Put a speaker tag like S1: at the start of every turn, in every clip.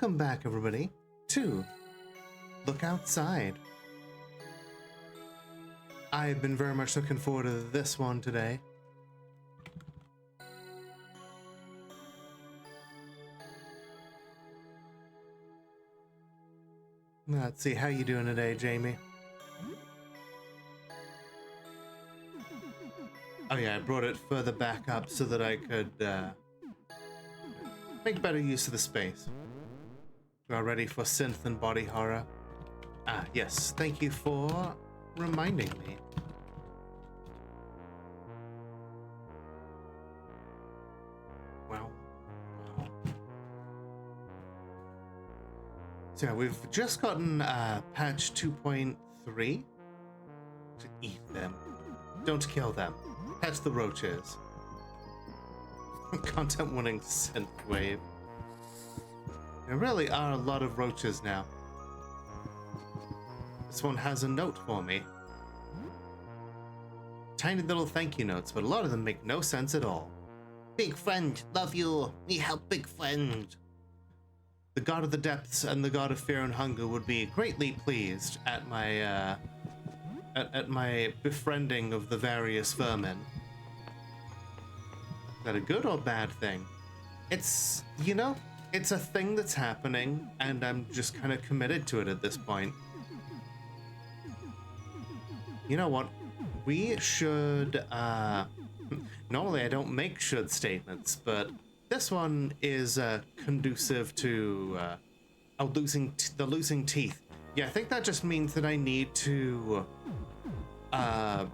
S1: welcome back, everybody, to Look Outside. I've been very much looking forward to this one today. Let's see, how you doing today, Jamie? Oh yeah, I brought it further back up so that I could make better use of the space. You are ready for synth and body horror? Ah, yes, thank you for reminding me. Wow. So yeah, we've just gotten patch 2.3 to eat them. Don't kill them. Catch the roaches. Content warning synth wave. There really are a lot of roaches now. This one has a note for me. Tiny little thank you notes, but a lot of them make no sense at all. Big friend, love you. Need help, big friend. The god of the depths and the god of fear and hunger would be greatly pleased at my at my befriending of the various vermin. Is that a good or bad thing? It's, you know, it's a thing that's happening, and I'm just kind of committed to it at this point. You know what? We should, normally I don't make should statements, but this one is conducive to losing teeth. Yeah, I think that just means that I need to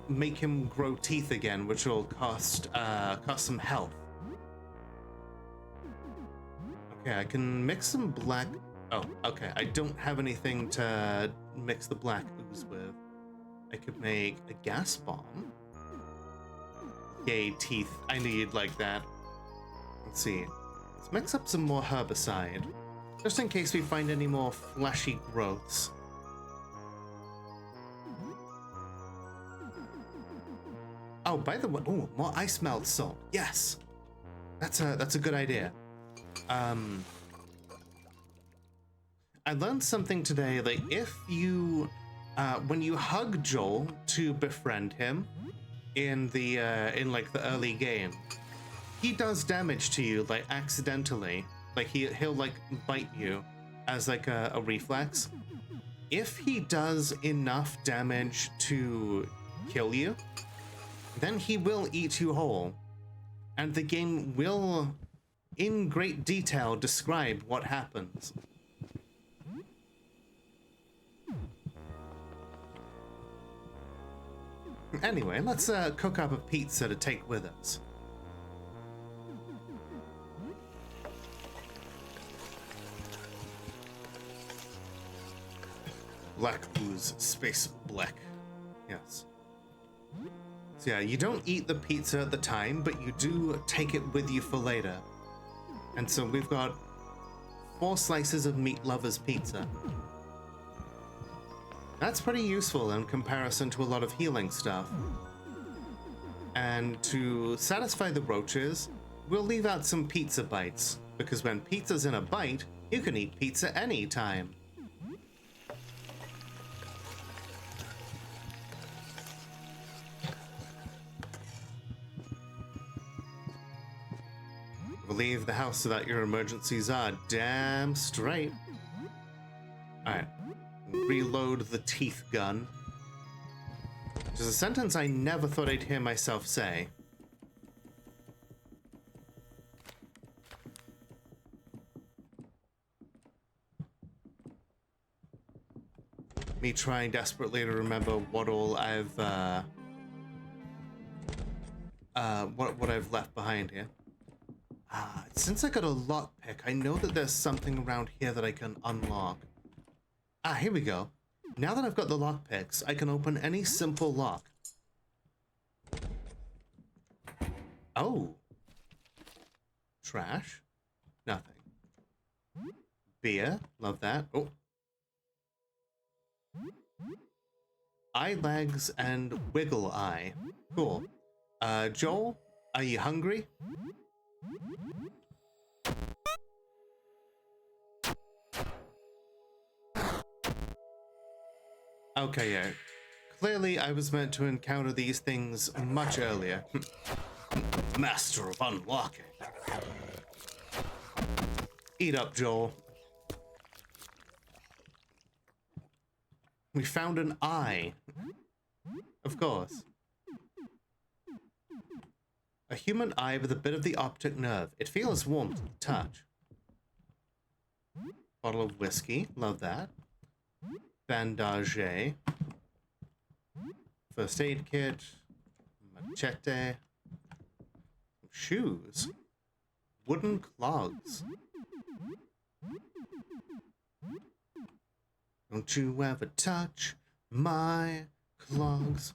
S1: make him grow teeth again, which will cost some health. Okay, I can mix some black. Oh, okay. I don't have anything to mix the black ooze with. I could make a gas bomb. Yay, teeth. I knew you'd like that. Let's see. Let's mix up some more herbicide, just in case we find any more fleshy growths. Oh, by the way, oh, more ice melt salt. Yes, that's a good idea. I learned something today. Like, if you, when you hug Joel to befriend him in the like the early game, he does damage to you, like accidentally. Like he'll like bite you as like a reflex. If he does enough damage to kill you, then he will eat you whole, and the game will, in great detail, describe what happens. Anyway, let's cook up a pizza to take with us. Black ooze, space black. Yes. So yeah, you don't eat the pizza at the time, but you do take it with you for later. And so we've got 4 slices of Meat Lover's pizza. That's pretty useful in comparison to a lot of healing stuff. And to satisfy the roaches, we'll leave out some pizza bites, because when pizza's in a bite, you can eat pizza anytime. Leave the house so that your emergencies are damn straight. Alright. Reload the teeth gun. Which is a sentence I never thought I'd hear myself say. Me trying desperately to remember what all I've what I've left behind here. Since I got a lockpick, I know that there's something around here that I can unlock. Ah, here we go. Now that I've got the lockpicks, I can open any simple lock. Oh. Trash. Nothing. Beer. Love that. Oh. Eye legs and wiggle eye. Cool. Joel, are you hungry? Okay, yeah. Clearly, I was meant to encounter these things much earlier. Master of unlocking. Eat up, Joel. We found an eye. Of course. A human eye with a bit of the optic nerve. It feels warm to the touch. Bottle of whiskey. Love that. Bandage. First aid kit. Machete. Shoes. Wooden clogs. Don't you ever touch my clogs.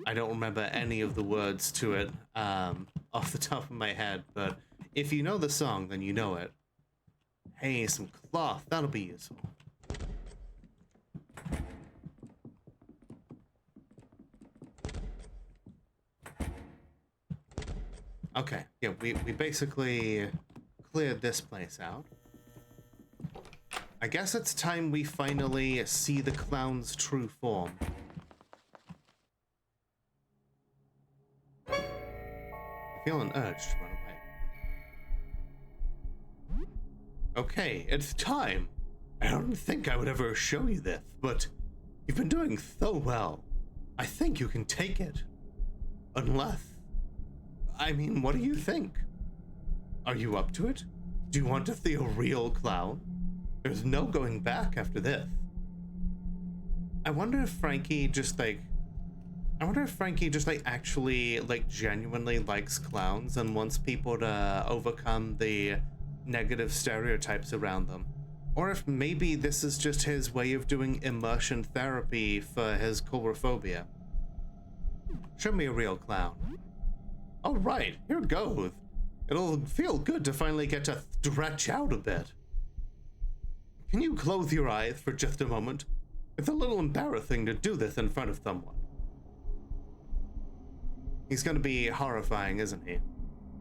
S1: I don't remember any of the words to it off the top of my head, but if you know the song, then you know it. Hey, some cloth, that'll be useful. Okay, yeah, we basically cleared this place out. I guess it's time we finally see the clown's true form. I feel an urge to run away. Okay, it's time. I don't think I would ever show you this, but you've been doing so well. I think you can take it. Unless... I mean, what do you think? Are you up to it? Do you want to see a real clown? There's no going back after this. I wonder if Frankie just actually genuinely likes clowns and wants people to overcome the negative stereotypes around them. Or if maybe this is just his way of doing immersion therapy for his coulrophobia. Show me a real clown. All right, here goes. It'll feel good to finally get to stretch out a bit. Can you close your eyes for just a moment? It's a little embarrassing to do this in front of someone. He's gonna be horrifying, isn't he?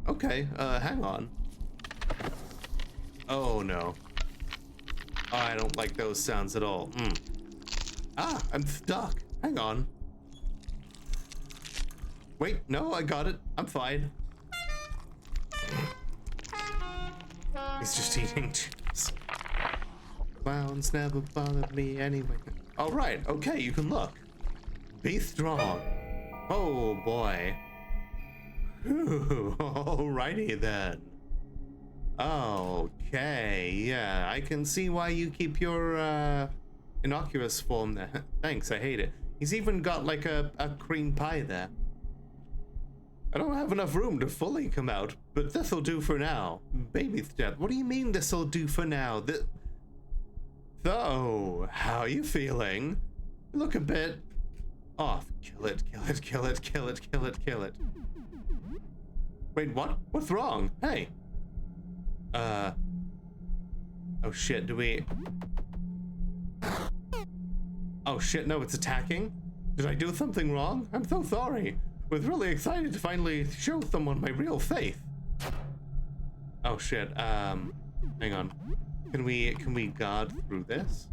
S1: Okay, hang on. Oh no. Oh, I don't like those sounds at all. Ah, I'm stuck. Hang on. Wait, no, I got it. I'm fine. He's just eating chips. Clowns never bothered me anyway. All right, okay, you can look. Be strong. Oh boy. Whew, alrighty then. Okay, yeah, I can see why you keep your innocuous form there. Thanks, I hate it. He's even got like a cream pie there. I don't have enough room to fully come out, but this'll do for now. Baby step. What do you mean this'll do for now? So, how you feeling? You look a bit off. Kill it, kill it, kill it, kill it, kill it, kill it. Wait, what? What's wrong? Hey. Oh shit, do we... Oh shit, no, it's attacking? Did I do something wrong? I'm so sorry. I was really excited to finally show someone my real face. Oh shit, hang on. Can we guard through this?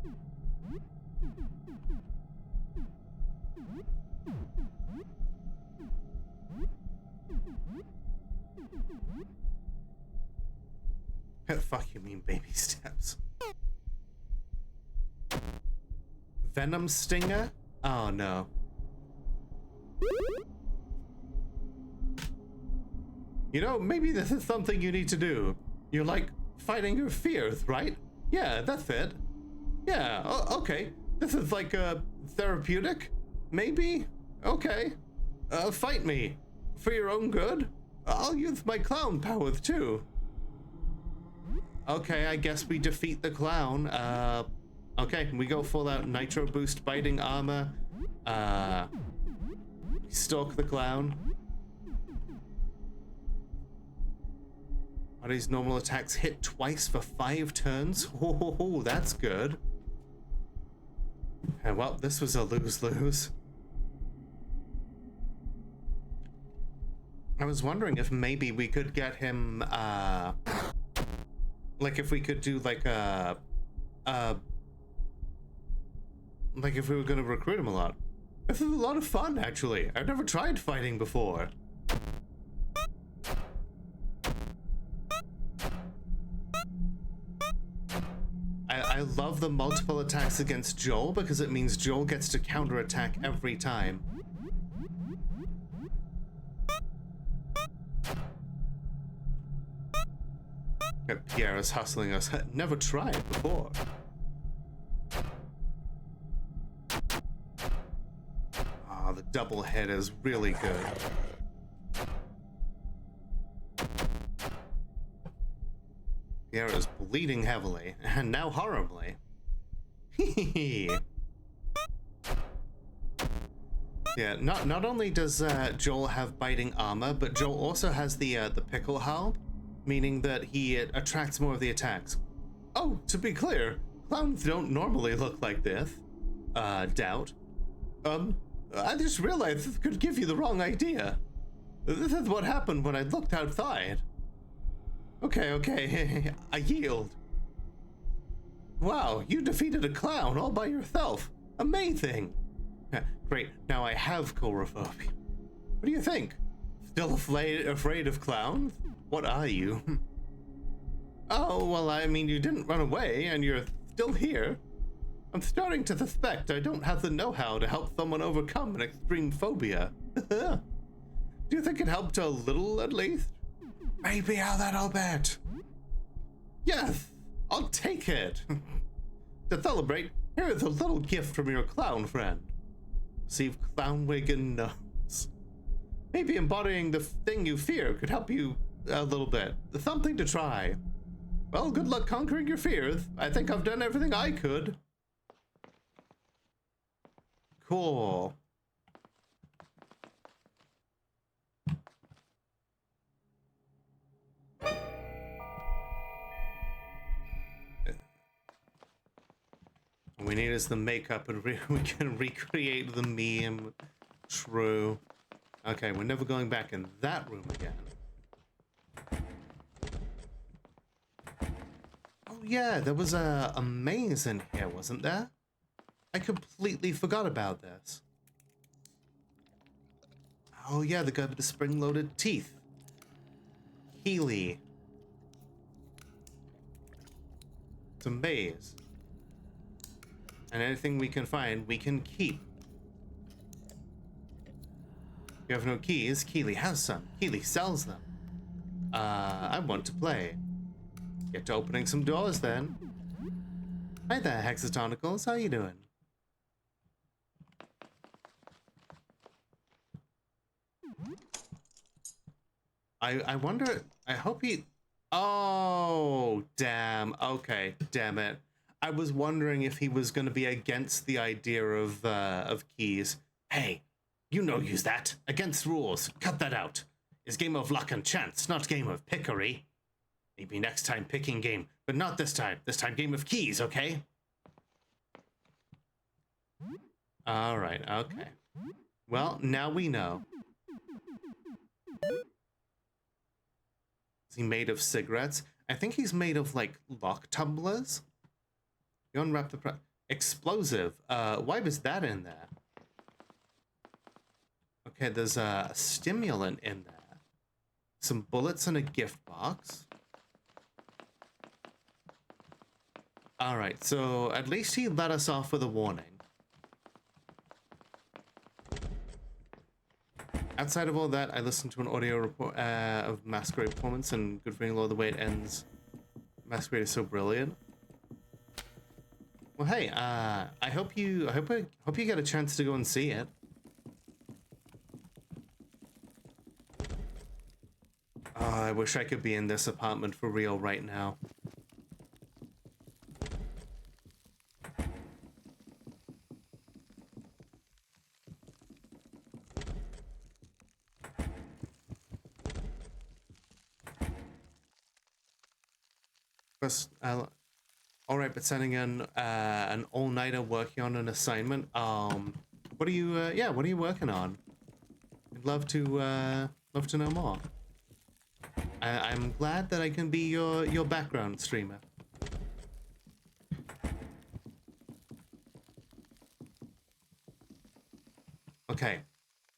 S1: What the fuck you mean baby steps? Venom stinger? Oh no. You know, maybe this is something you need to do. You're like fighting your fears, right? Yeah, that's it. Yeah, okay. This is like a therapeutic? Maybe? Okay. Fight me. For your own good? I'll use my clown powers too. Okay, I guess we defeat the clown. Okay, we go full out nitro boost biting armor. Stalk the clown. Are these normal attacks hit twice for 5 turns? Oh, that's good. Well, this was a lose-lose. I was wondering if maybe we could get him, like if we could do like like if we were gonna recruit him a lot. This is a lot of fun, actually. I've never tried fighting before. I love the multiple attacks against Joel because it means Joel gets to counterattack every time. Pierre is hustling us. Never tried before. Ah, the double hit is really good. Pierre is bleeding heavily, and now horribly. Yeah, not only does Joel have biting armor, but Joel also has the pickle hull, meaning that he attracts more of the attacks. Oh, to be clear, clowns don't normally look like this. Doubt. I just realized this could give you the wrong idea. This is what happened when I looked outside. Okay, I yield. Wow, you defeated a clown all by yourself. Amazing. Great, now I have coulrophobia. What do you think? Still afraid of clowns? What are you? Oh, well, I mean, you didn't run away, and you're still here. I'm starting to suspect I don't have the know-how to help someone overcome an extreme phobia. Do you think it helped a little, at least? Maybe a little bit. Yes, I'll take it. To celebrate, here is a little gift from your clown friend. Receive clown wig and nose. Maybe embodying the thing you fear could help you a little bit. Something to try. Well, good luck conquering your fears. I think I've done everything I could. Cool. What we need is the makeup, and we can recreate the meme. True. Okay, we're never going back in that room again. Oh yeah, there was a maze in here, wasn't there? I completely forgot about this. Oh yeah, the guy with the spring-loaded teeth. Healy. It's a maze. And anything we can find, we can keep. You have no keys, Keely has some. Keely sells them. I want to play. Get to opening some doors then. Hi there, Hexatonicals, how you doing? I wonder, I hope he... Oh, damn. Okay, damn it. I was wondering if he was going to be against the idea of keys. Hey, you no use that. Against rules. Cut that out. It's game of luck and chance, not game of pickery. Maybe next time picking game, but not this time. This time game of keys, okay? All right, okay. Well, now we know. Is he made of cigarettes? I think he's made of, like, lock tumblers. You unwrap the explosive. Why was that in there? Okay, there's a stimulant in there. Some bullets and a gift box. Alright, so at least he let us off with a warning. Outside of all that, I listened to an audio report of Masquerade performance, and good for Lola, the way it ends. Masquerade is so brilliant. Well, hey, I hope you get a chance to go and see it. Oh, I wish I could be in this apartment for real right now. All right, but sending in an all-nighter working on an assignment. What are you? Yeah, what are you working on? I'd love to Love to know more. I'm glad that I can be your background streamer. Okay.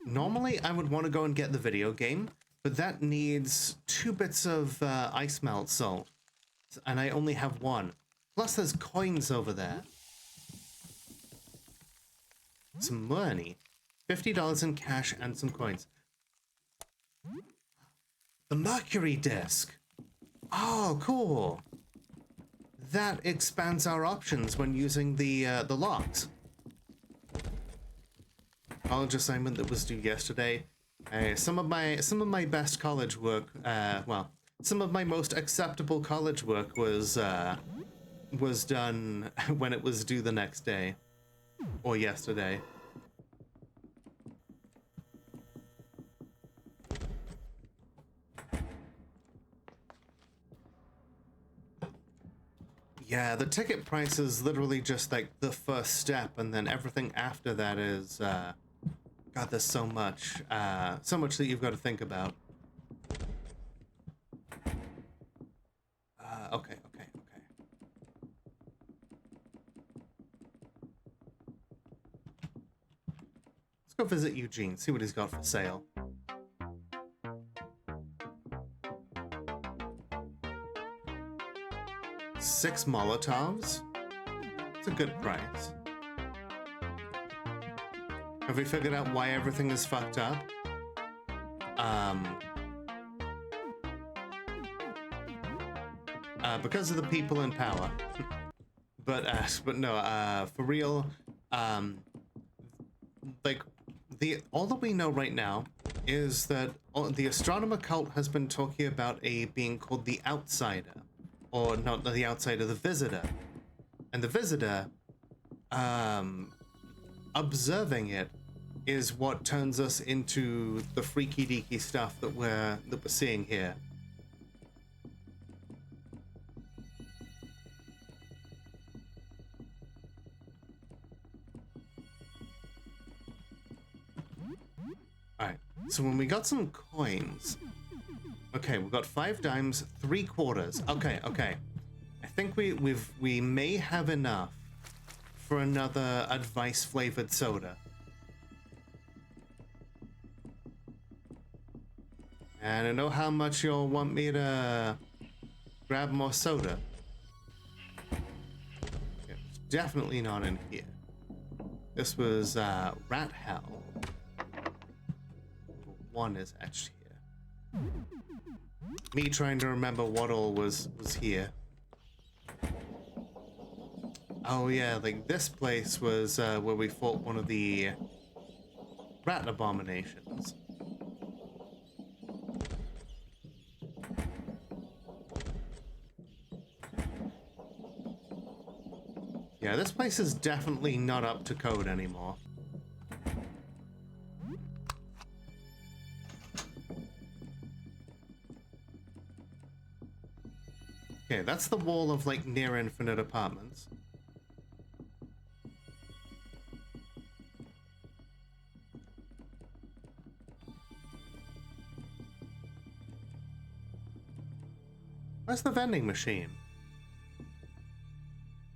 S1: Normally, I would want to go and get the video game, but that needs 2 bits of ice melt salt, and I only have 1. Plus, there's coins over there. Some money. $50 in cash and some coins. The Mercury disc. Oh, cool. That expands our options when using the locks. College assignment that was due yesterday. Some of my best college work, well, some of my most acceptable college work was done when it was due the next day or yesterday. Yeah, the ticket price is literally just like the first step, and then everything after that is, God, there's so much that you've got to think about. Okay. Let's go visit Eugene, see what he's got for sale. Six Molotovs? It's a good price. Have we figured out why everything is fucked up? Because of the people in power. but no, for real, like, all that we know right now is that the astronomer cult has been talking about a being called the Outsider. Or not the Outsider, the Visitor. And the Visitor, observing it is what turns us into the freaky deaky stuff that we're seeing here. Alright, so when we got some coins. Okay, we've got 5 dimes, 3 quarters. Okay. I think we may have enough for another advice flavored soda. And I know how much you'll want me to grab more soda. Okay, it's definitely not in here. This was Rat Hell. 1 is etched here. Me trying to remember what all was here. Oh yeah, like this place was where we fought one of the rat abominations. Yeah, this place is definitely not up to code anymore. Okay, that's the wall of like near infinite apartments. Where's the vending machine?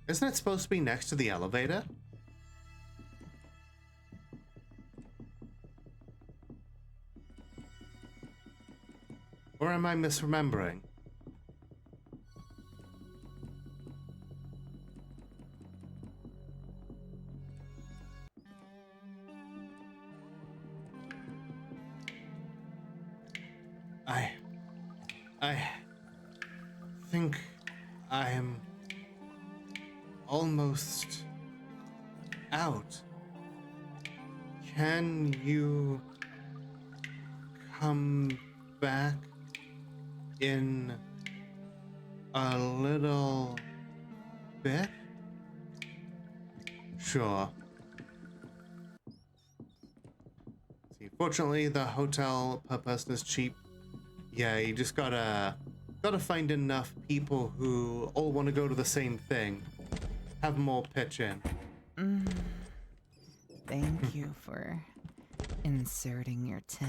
S1: Isn't it supposed to be next to the elevator? Or am I misremembering? I think I'm almost out. Can you come back in a little bit? Sure. See, fortunately, the hotel per person is cheap. Yeah, you just gotta find enough people who all want to go to the same thing. Have them all pitch in.
S2: Thank you for inserting your tip.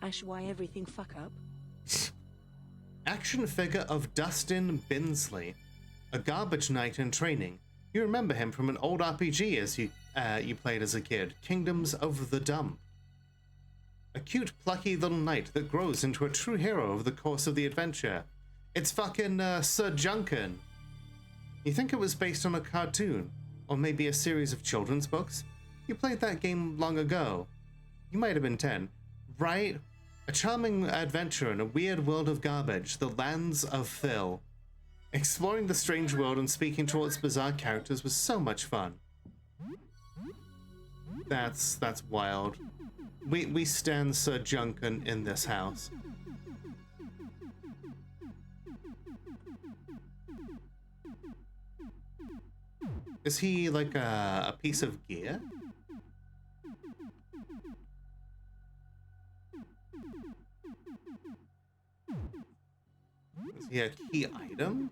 S2: Ash, why everything fuck up?
S1: Action figure of Dustin Binsley, a garbage knight in training. You remember him from an old RPG as you played as a kid, Kingdoms of the Dumb. A cute, plucky little knight that grows into a true hero over the course of the adventure. It's fucking Sir Junkin. You think it was based on a cartoon, or maybe a series of children's books? You played that game long ago. You might have been 10, right? A charming adventure in a weird world of garbage, the lands of Phil. Exploring the strange world and speaking to all its bizarre characters was so much fun. That's wild. We stand Sir Junkin in this house. Is he like a piece of gear? Is he a key item?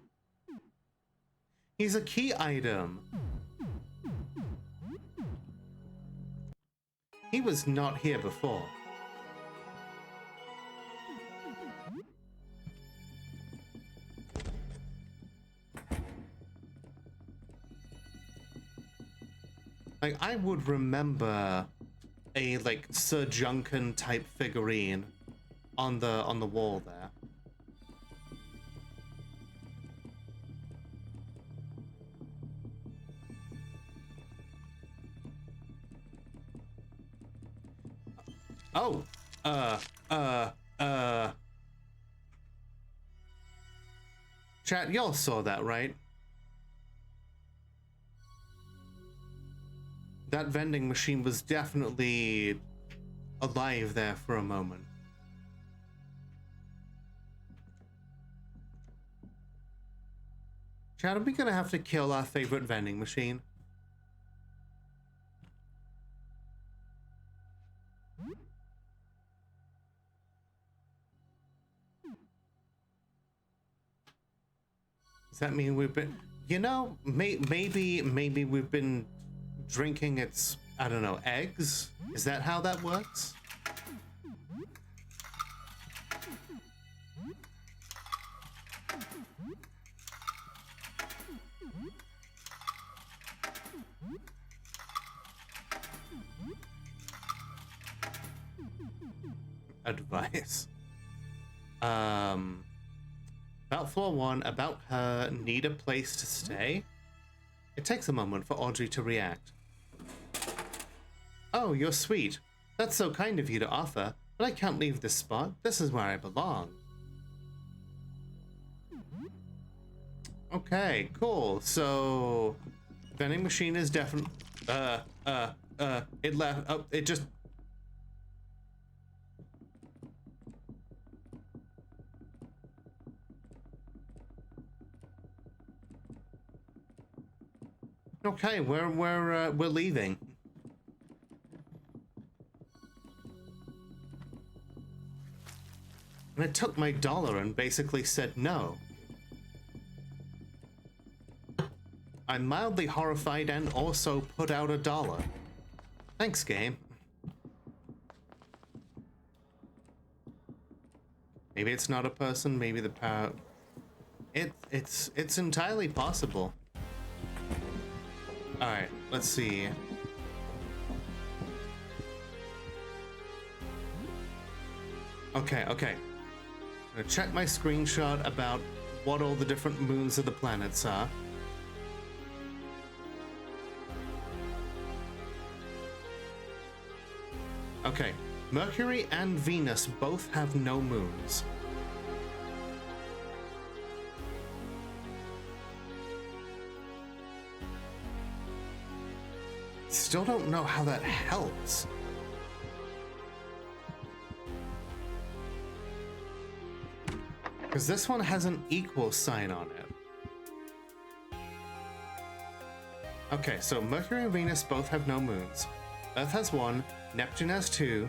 S1: He's a key item. He was not here before. Like, I would remember a like Sir Junkin type figurine on the wall there. Oh, chat, y'all saw that, right? That vending machine was definitely alive there for a moment. Chat, are we gonna have to kill our favorite vending machine? Does that mean we've been, you know, maybe we've been drinking its, I don't know, eggs? Is that how that works? Advice. About floor 1, about her need a place to stay. It takes a moment for Audrey to react. Oh, you're sweet. That's so kind of you to offer, but I can't leave this spot. This is where I belong. Okay, cool. So, vending machine is definitely, it left, oh, it just, okay, we're leaving. And it took my dollar and basically said no. I'm mildly horrified and also put out $1. Thanks, game. Maybe it's not a person, maybe the power. It's entirely possible. Alright, let's see. Okay. I'm gonna check my screenshot about what all the different moons of the planets are. Okay, Mercury and Venus both have no moons. Still don't know how that helps. Because this one has an equal sign on it. Okay, so Mercury and Venus both have no moons. Earth has 1, Neptune has 2,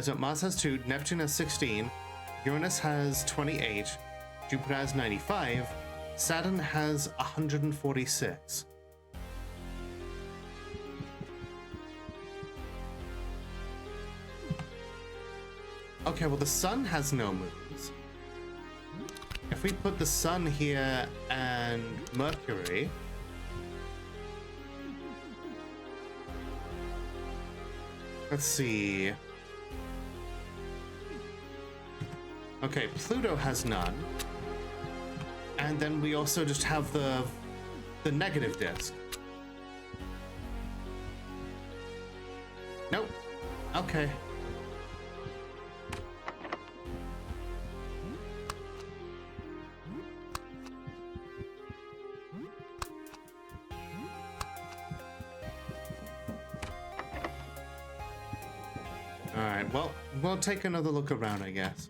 S1: so Mars has 2, Neptune has 16, Uranus has 28, Jupiter has 95, Saturn has 146. Okay, well, the sun has no moons. If we put the sun here and Mercury... Let's see. Okay, Pluto has none. And then we also just have the negative disk. Nope. Okay. Alright, well, we'll take another look around, I guess.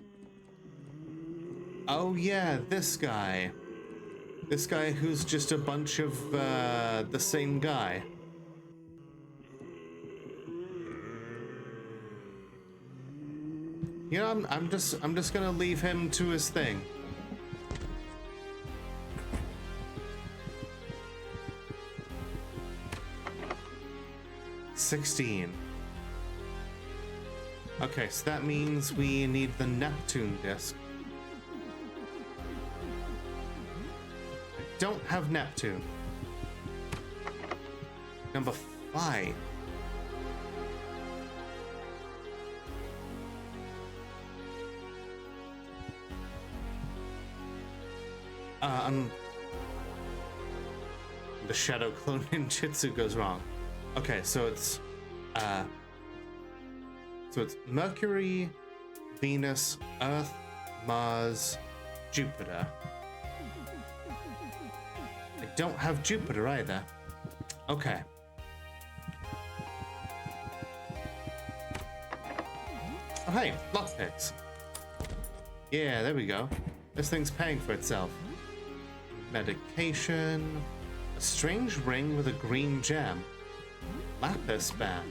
S1: Oh yeah, this guy. This guy who's just a bunch of, the same guy. You know, I'm just gonna leave him to his thing. $16. Okay, so that means we need the Neptune disk. I don't have Neptune. Number 5. The Shadow Clone Ninjutsu goes wrong. Okay, so it's Mercury, Venus, Earth, Mars, Jupiter. I don't have Jupiter either. Okay. Oh hey, lockpicks. Yeah, there we go. This thing's paying for itself. Medication. A strange ring with a green gem. Lapis band.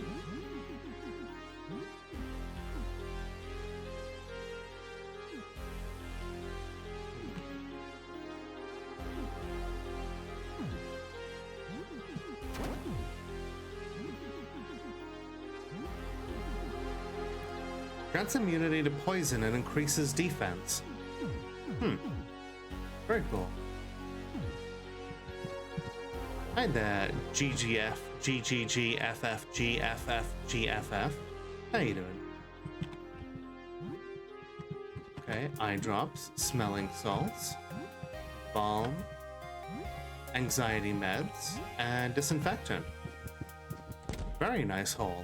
S1: Grants immunity to poison and increases defense. Very cool. Hi there, GGF, GGG, FFG, FFG, FF. How you doing? Okay, eye drops, smelling salts, balm, anxiety meds, and disinfectant. Very nice haul.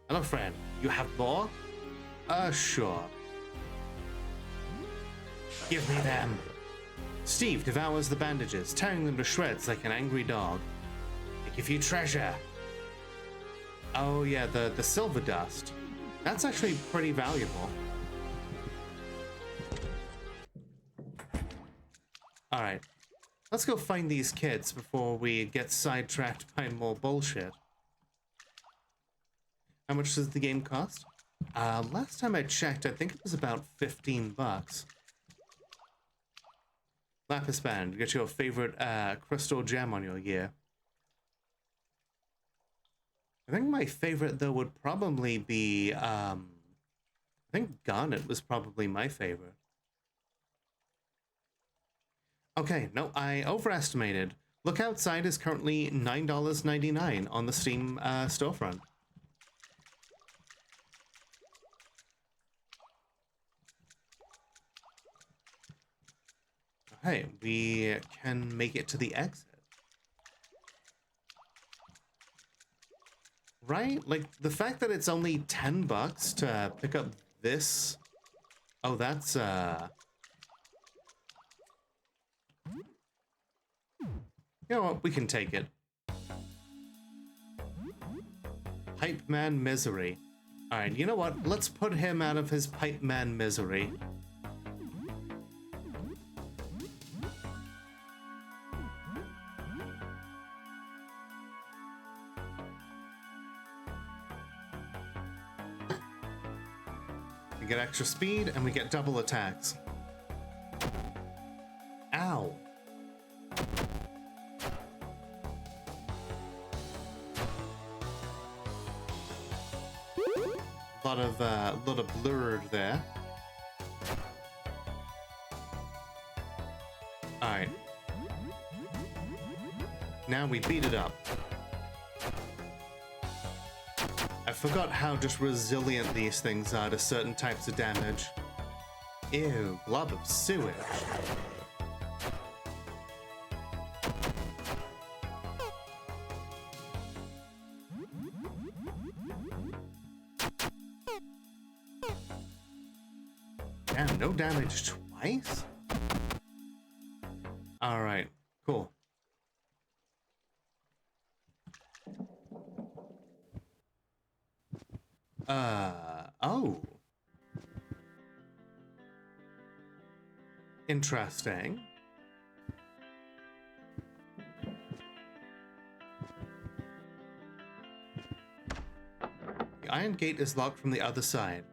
S1: Hello, friend. You have more? Sure. Give me them. Steve devours the bandages, tearing them to shreds like an angry dog. I give you treasure. Oh yeah, the silver dust. That's actually pretty valuable. Alright. Let's go find these kids before we get sidetracked by more bullshit. How much does the game cost? Last time I checked, I think it was about 15 bucks. Lapis band, get your favorite crystal gem on your gear. I think my favorite though would probably be I think garnet was probably my favorite. Okay, no, I overestimated. Look Outside is currently $9.99 on the Steam storefront. Hey, we can make it to the exit. Right? Like, the fact that it's only 10 bucks to pick up this... Oh, that's, You know what? We can take it. Pipe Man Misery. Alright, you know what? Let's put him out of his Pipe Man misery. We get extra speed and we get double attacks. Ow. lot of blurred there. All right. Now we beat it up. I forgot how just resilient these things are to certain types of damage. Ew, blob of sewage. Damn, no damage twice? Alright, cool. Oh. Interesting. The iron gate is locked from the other side.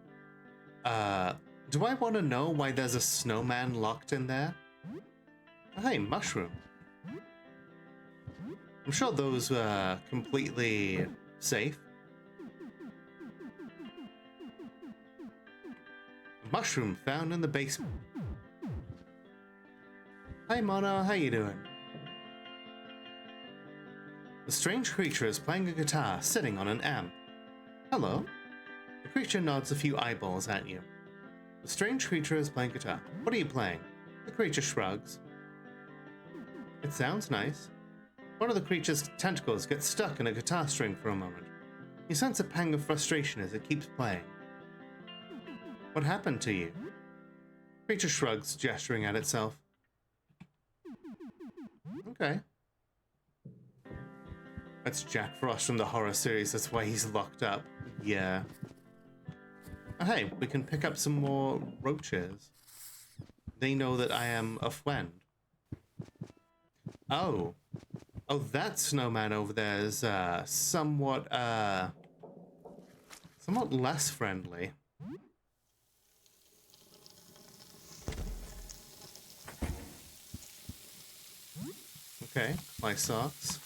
S1: Do I want to know why there's a snowman locked in there? Oh, hey, mushroom. I'm sure those were completely safe. A mushroom found in the basement. Hi, Mono, how you doing? The strange creature is playing a guitar, sitting on an amp. Hello. The creature nods a few eyeballs at you. The strange creature is playing guitar. What are you playing? The creature shrugs. It sounds nice. One of the creature's tentacles gets stuck in a guitar string for a moment. You sense a pang of frustration as it keeps playing. What happened to you? Creature shrugs, gesturing at itself. Okay. That's Jack Frost from the horror series, that's why he's locked up. Yeah. Oh, hey, we can pick up some more roaches. They know that I am a friend. Oh. Oh, that snowman over there is somewhat less friendly. Okay, my socks.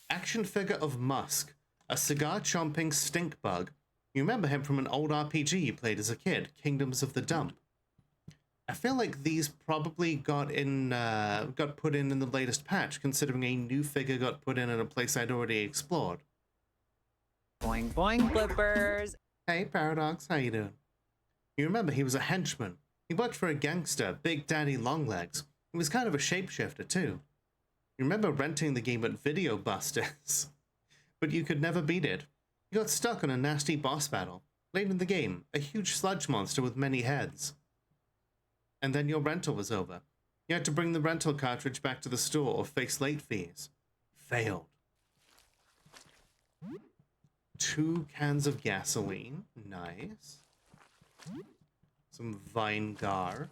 S1: Action figure of Musk, a cigar-chomping stink bug. You remember him from an old RPG you played as a kid, Kingdoms of the Dump. I feel like these probably got put in the latest patch, considering a new figure got put in a place I'd already explored.
S2: Boing boing blippers.
S1: Hey Paradox, how you doing? You remember he was a henchman. He worked for a gangster, Big Daddy Longlegs. He was kind of a shapeshifter too. You remember renting the game at Video Busters, but you could never beat it. You got stuck on a nasty boss battle. Late in the game, a huge sludge monster with many heads. And then your rental was over. You had to bring the rental cartridge back to the store or face late fees. Failed. 2 cans of gasoline. Nice. Some Vinegar.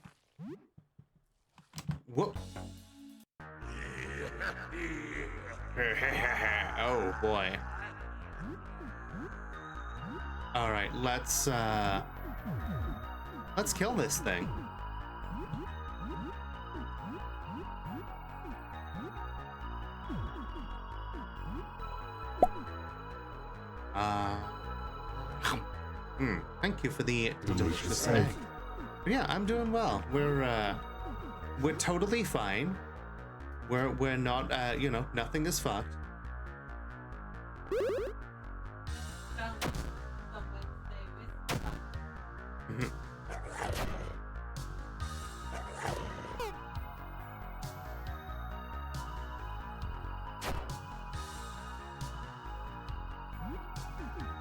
S1: Whoop. Oh boy. All right, let's kill this thing. Thank you for the delicious egg. Yeah, I'm doing well. We're totally fine. We're not, you know, nothing is fucked.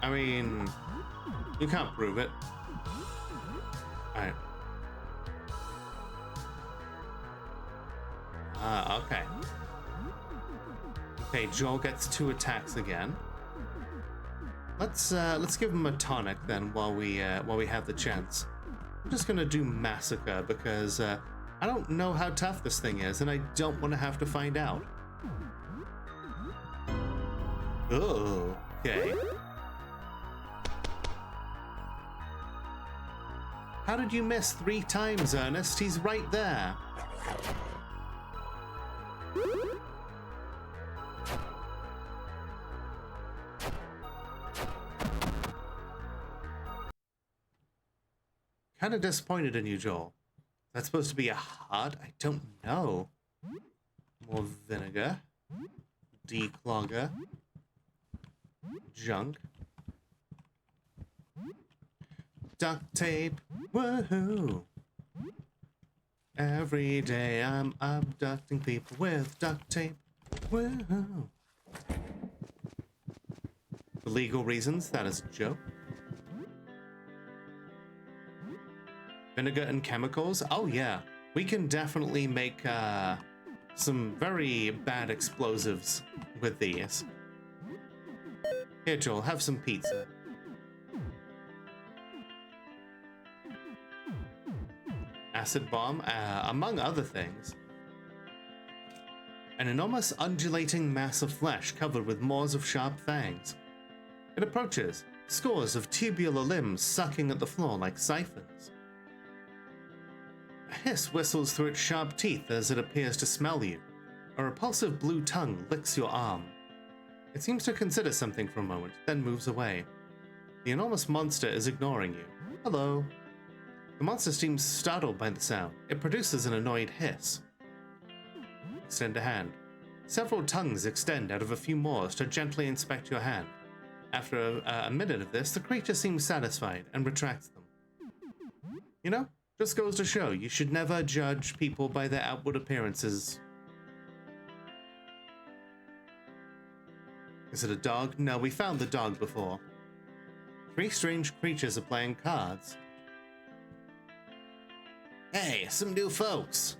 S1: I mean, you can't prove it. Alright. Okay. Okay, Joel gets 2 attacks again. Let's give him a tonic then while we have the chance. I'm just gonna do Massacre because I don't know how tough this thing is and I don't want to have to find out. Oh, okay. How did you miss 3 times, Ernest? He's right there. kind of disappointed in you, Joel. That's supposed to be a heart? I don't know. More vinegar. Declogger. Junk. Duct tape. Woohoo! Every day I'm abducting people with duct tape. Woohoo! For legal reasons, that is a joke. Vinegar and chemicals? Oh yeah, we can definitely make some very bad explosives with these. Here, Joel, have some pizza. Acid bomb, among other things. An enormous undulating mass of flesh covered with moors of sharp fangs. It approaches, scores of tubular limbs sucking at the floor like siphons. A hiss whistles through its sharp teeth as it appears to smell you. A repulsive blue tongue licks your arm. It seems to consider something for a moment, then moves away. The enormous monster is ignoring you. Hello. The monster seems startled by the sound. It produces an annoyed hiss. Extend a hand. Several tongues extend out of a few moors to gently inspect your hand. After a minute of this, the creature seems satisfied and retracts them. You know, just goes to show, you should never judge people by their outward appearances. Is it a dog? No, we found the dog before. 3 strange creatures are playing cards. Hey, some new folks.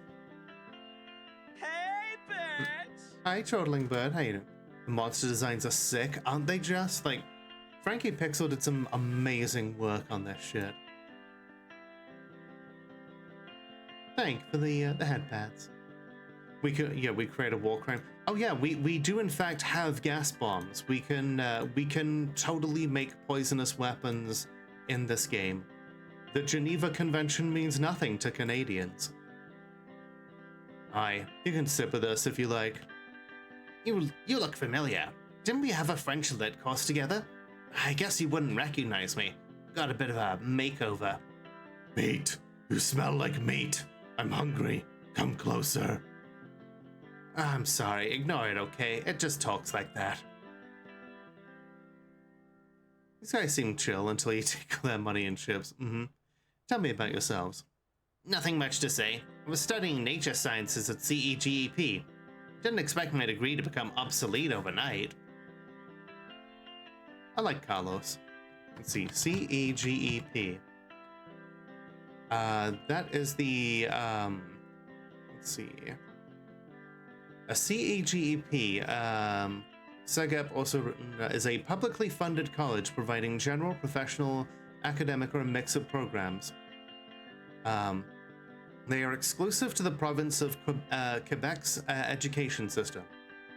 S2: Hey, bitch!
S1: Hi, Chortling Bird. How you doing? The monster designs are sick, aren't they just? Like, Frankie Pixel did some amazing work on this shit. Thank for the head pads. We create a war crime. Oh yeah, we do in fact have gas bombs. We can totally make poisonous weapons in this game. The Geneva Convention means nothing to Canadians. Aye, you can sit with us if you like. You look familiar. Didn't we have a French lit course together? I guess you wouldn't recognize me. Got a bit of a makeover. Meat. You smell like meat. I'm hungry. Come closer. I'm sorry, ignore it, okay? It just talks like that. These guys seem chill until you take their money and chips. Tell me about yourselves. Nothing much to say. I was studying nature sciences at CEGEP. Didn't expect my degree to become obsolete overnight. I like Carlos. Let's see, CEGEP. That is the, let's see. A CEGEP, SEGEP, also written, is a publicly funded college providing general, professional, academic, or a mix of programs. They are exclusive to the province of Quebec's education system.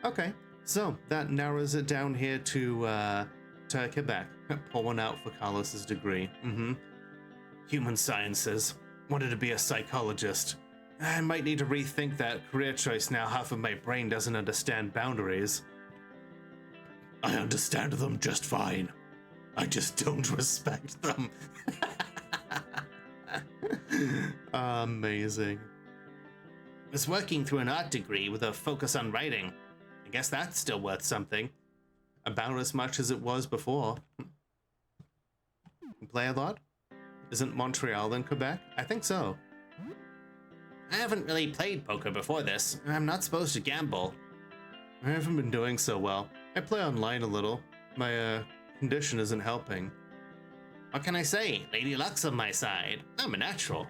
S1: Okay, so that narrows it down here to Quebec. Pull one out for Carlos's degree. Human sciences. Wanted to be a psychologist. I might need to rethink that career choice now half of my brain doesn't understand boundaries. I understand them just fine. I just don't respect them. Amazing. Was working through an art degree with a focus on writing. I guess that's still worth something. About as much as it was before. Play a lot? Isn't Montreal in Quebec? I think so. I haven't really played poker before this. I'm not supposed to gamble. I haven't been doing so well. I play online a little. My condition isn't helping. What can I say? Lady Luck's on my side. I'm a natural.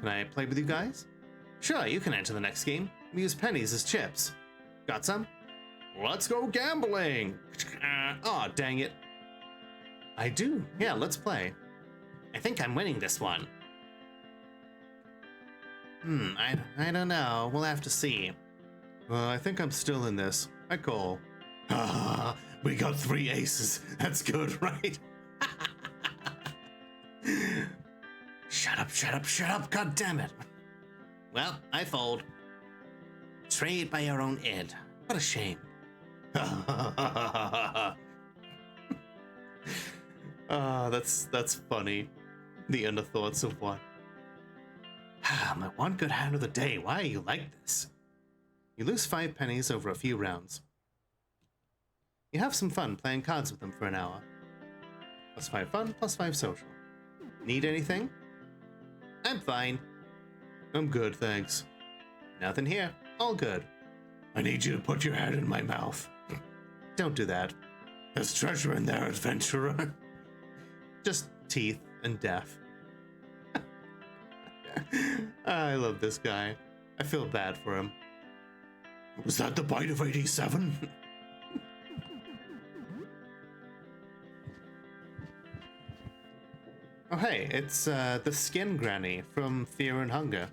S1: Can I play with you guys? Sure, you can enter the next game. We use pennies as chips. Got some? Let's go gambling! Aw, dang it. I do. Yeah, let's play. I think I'm winning this one. I don't know. We'll have to see. I think I'm still in this. I call. Ah, we got 3 aces. That's good, right? Shut up, shut up, shut up. God damn it. Well, I fold. Betrayed by your own id. What a shame. That's funny. The inner thoughts of what? My one good hand of the day. Why are you like this? You lose 5 pennies over a few rounds. You have some fun playing cards with them for an hour. +5 fun, +5 social. Need anything? I'm fine. I'm good, thanks. Nothing here. All good. I need you to put your head in my mouth. Don't do that. There's treasure in there, adventurer. Just teeth and death. I love this guy. I feel bad for him. Was that the bite of 87? Oh hey, it's the skin granny from Fear and Hunger.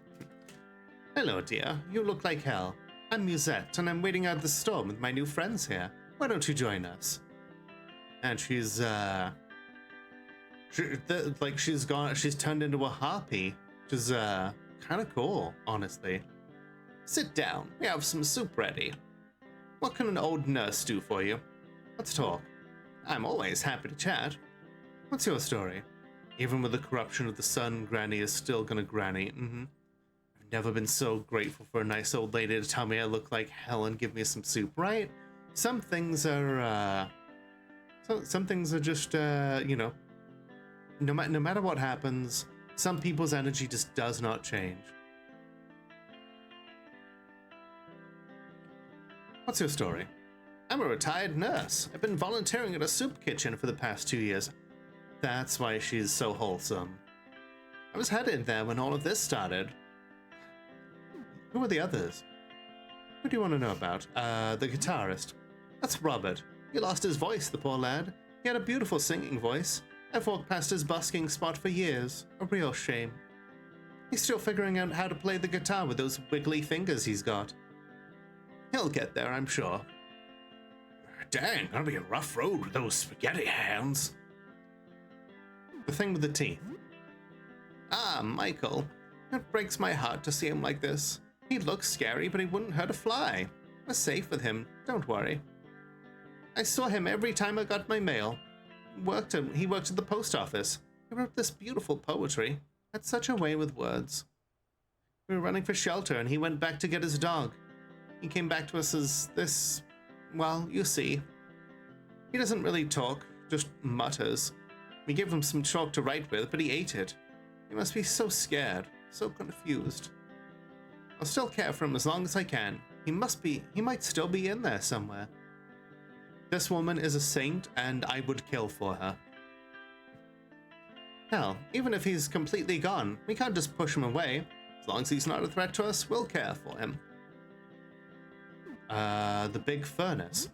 S1: Hello dear, you look like hell. I'm Musette, and I'm waiting out the storm with my new friends here. Why don't you join us? And she's she's turned into a harpy, which is kind of cool, honestly. Sit down, we have some soup ready. What can an old nurse do for you? Let's talk. I'm always happy to chat. What's your story? Even with the corruption of the sun, Granny is still gonna granny. I've never been so grateful for a nice old lady to tell me I look like hell and give me some soup, right? Some things are, some things are just, you know, no matter what happens, some people's energy just does not change. What's your story? I'm a retired nurse. I've been volunteering at a soup kitchen for the past 2 years. That's why she's so wholesome. I was headed there when all of this started. Who are the others? Who do you want to know about? The guitarist. That's Robert. He lost his voice, the poor lad. He had a beautiful singing voice. I've walked past his busking spot for years. A real shame. He's still figuring out how to play the guitar with those wiggly fingers he's got. He'll get there, I'm sure. Dang, gonna be a rough road with those spaghetti hands. The thing with the teeth. Ah, Michael. It breaks my heart to see him like this. He looks scary, but he wouldn't hurt a fly. We're safe with him, don't worry. I saw him every time I got my mail. He worked at the post office. He wrote this beautiful poetry. Had such a way with words. We were running for shelter, and he went back to get his dog. He came back to us as this... well, you see. He doesn't really talk, just mutters. We gave him some chalk to write with, but he ate it. He must be so scared, so confused. I'll still care for him as long as I can. He might still be in there somewhere. This woman is a saint, and I would kill for her. Hell, even if he's completely gone, we can't just push him away. As long as he's not a threat to us, we'll care for him. The big furnace.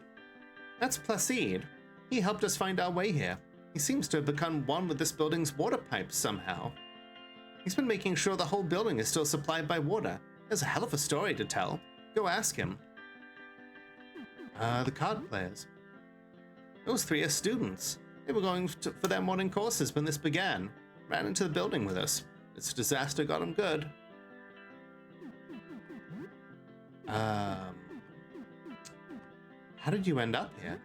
S1: That's Placide. He helped us find our way here. He seems to have become one with this building's water pipes somehow. He's been making sure the whole building is still supplied by water. There's a hell of a story to tell. Go ask him. The card players. Those 3 are students. They were going for their morning courses when this began. Ran into the building with us. This disaster got them good. How did you end up here?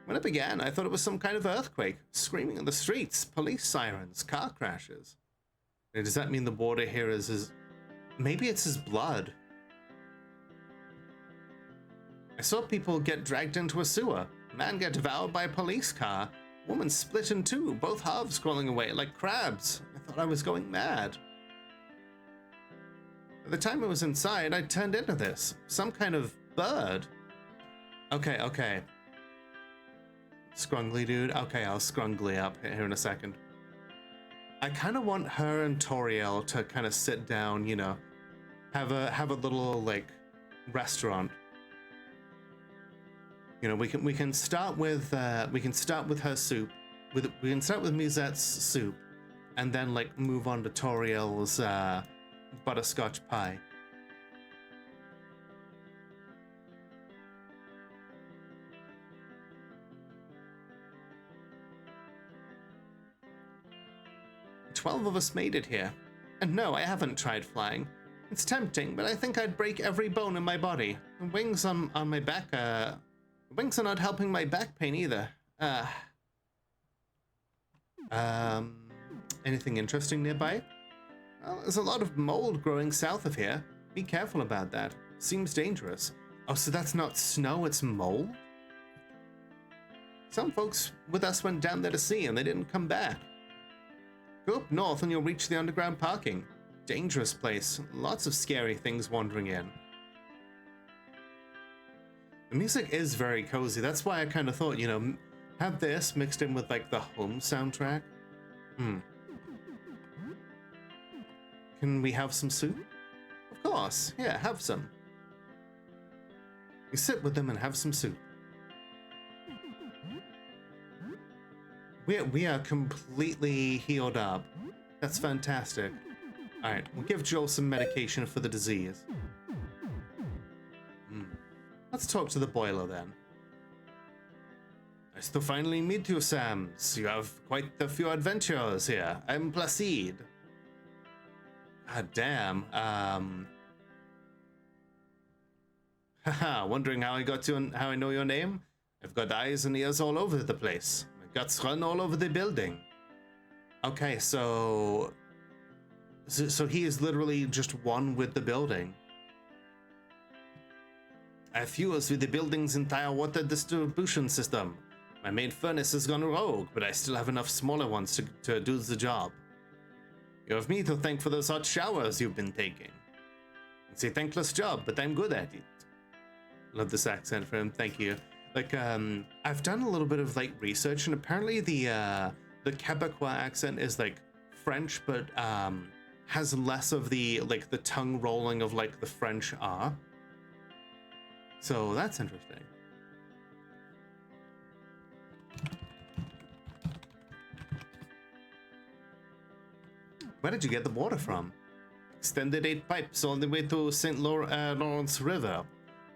S1: When it began, I thought it was some kind of earthquake. Screaming in the streets, police sirens, car crashes. Does that mean the water here is his... maybe it's his blood. I saw people get dragged into a sewer. A man get devoured by a police car. Woman split in 2, both halves crawling away like crabs. I thought I was going mad. By the time I was inside, I turned into this. Some kind of bird. Okay. Scrungly dude. Okay, I'll scrungly up here in a second. I kind of want her and Toriel to kind of sit down, you know, have a little like restaurant. You know, we can start with her soup. We can start with Musette's soup, and then like move on to Toriel's butterscotch pie. "12 of us made it here. And no, I haven't tried flying. It's tempting, but I think I'd break every bone in my body. The wings on my back, the wings are not helping my back pain either. Anything interesting nearby? Well, there's a lot of mold growing south of here. Be careful about that. Seems dangerous. Oh, so that's not snow, it's mold? Some folks with us went down there to see and they didn't come back. Go up north and you'll reach the underground parking. Dangerous place. Lots of scary things wandering in. The music is very cozy. That's why I kind of thought, you know, have this mixed in with like the home soundtrack. Can we have some soup? Of course. Yeah, have some. You sit with them and have some soup. We are completely healed up. That's fantastic. Alright, we'll give Joel some medication for the disease. Let's talk to the boiler then. Nice to finally meet you, Sams. You have quite a few adventures here. I'm Placide. Ah, damn. Haha, wondering how I know your name? I've got eyes and ears all over the place. My guts run all over the building. Okay, so he is literally just one with the building. I fuse with the building's entire water distribution system. My main furnace has gone rogue, but I still have enough smaller ones to do the job. You have me to thank for those hot showers you've been taking. It's a thankless job, but I'm good at it. Love this accent for him, thank you. Like, I've done a little bit of like research, and apparently the Quebecois accent is like French, but has less of the like the tongue rolling of like the French R. So that's interesting. Where did you get the water from? Extended 8 pipes all the way to St. Lawrence River.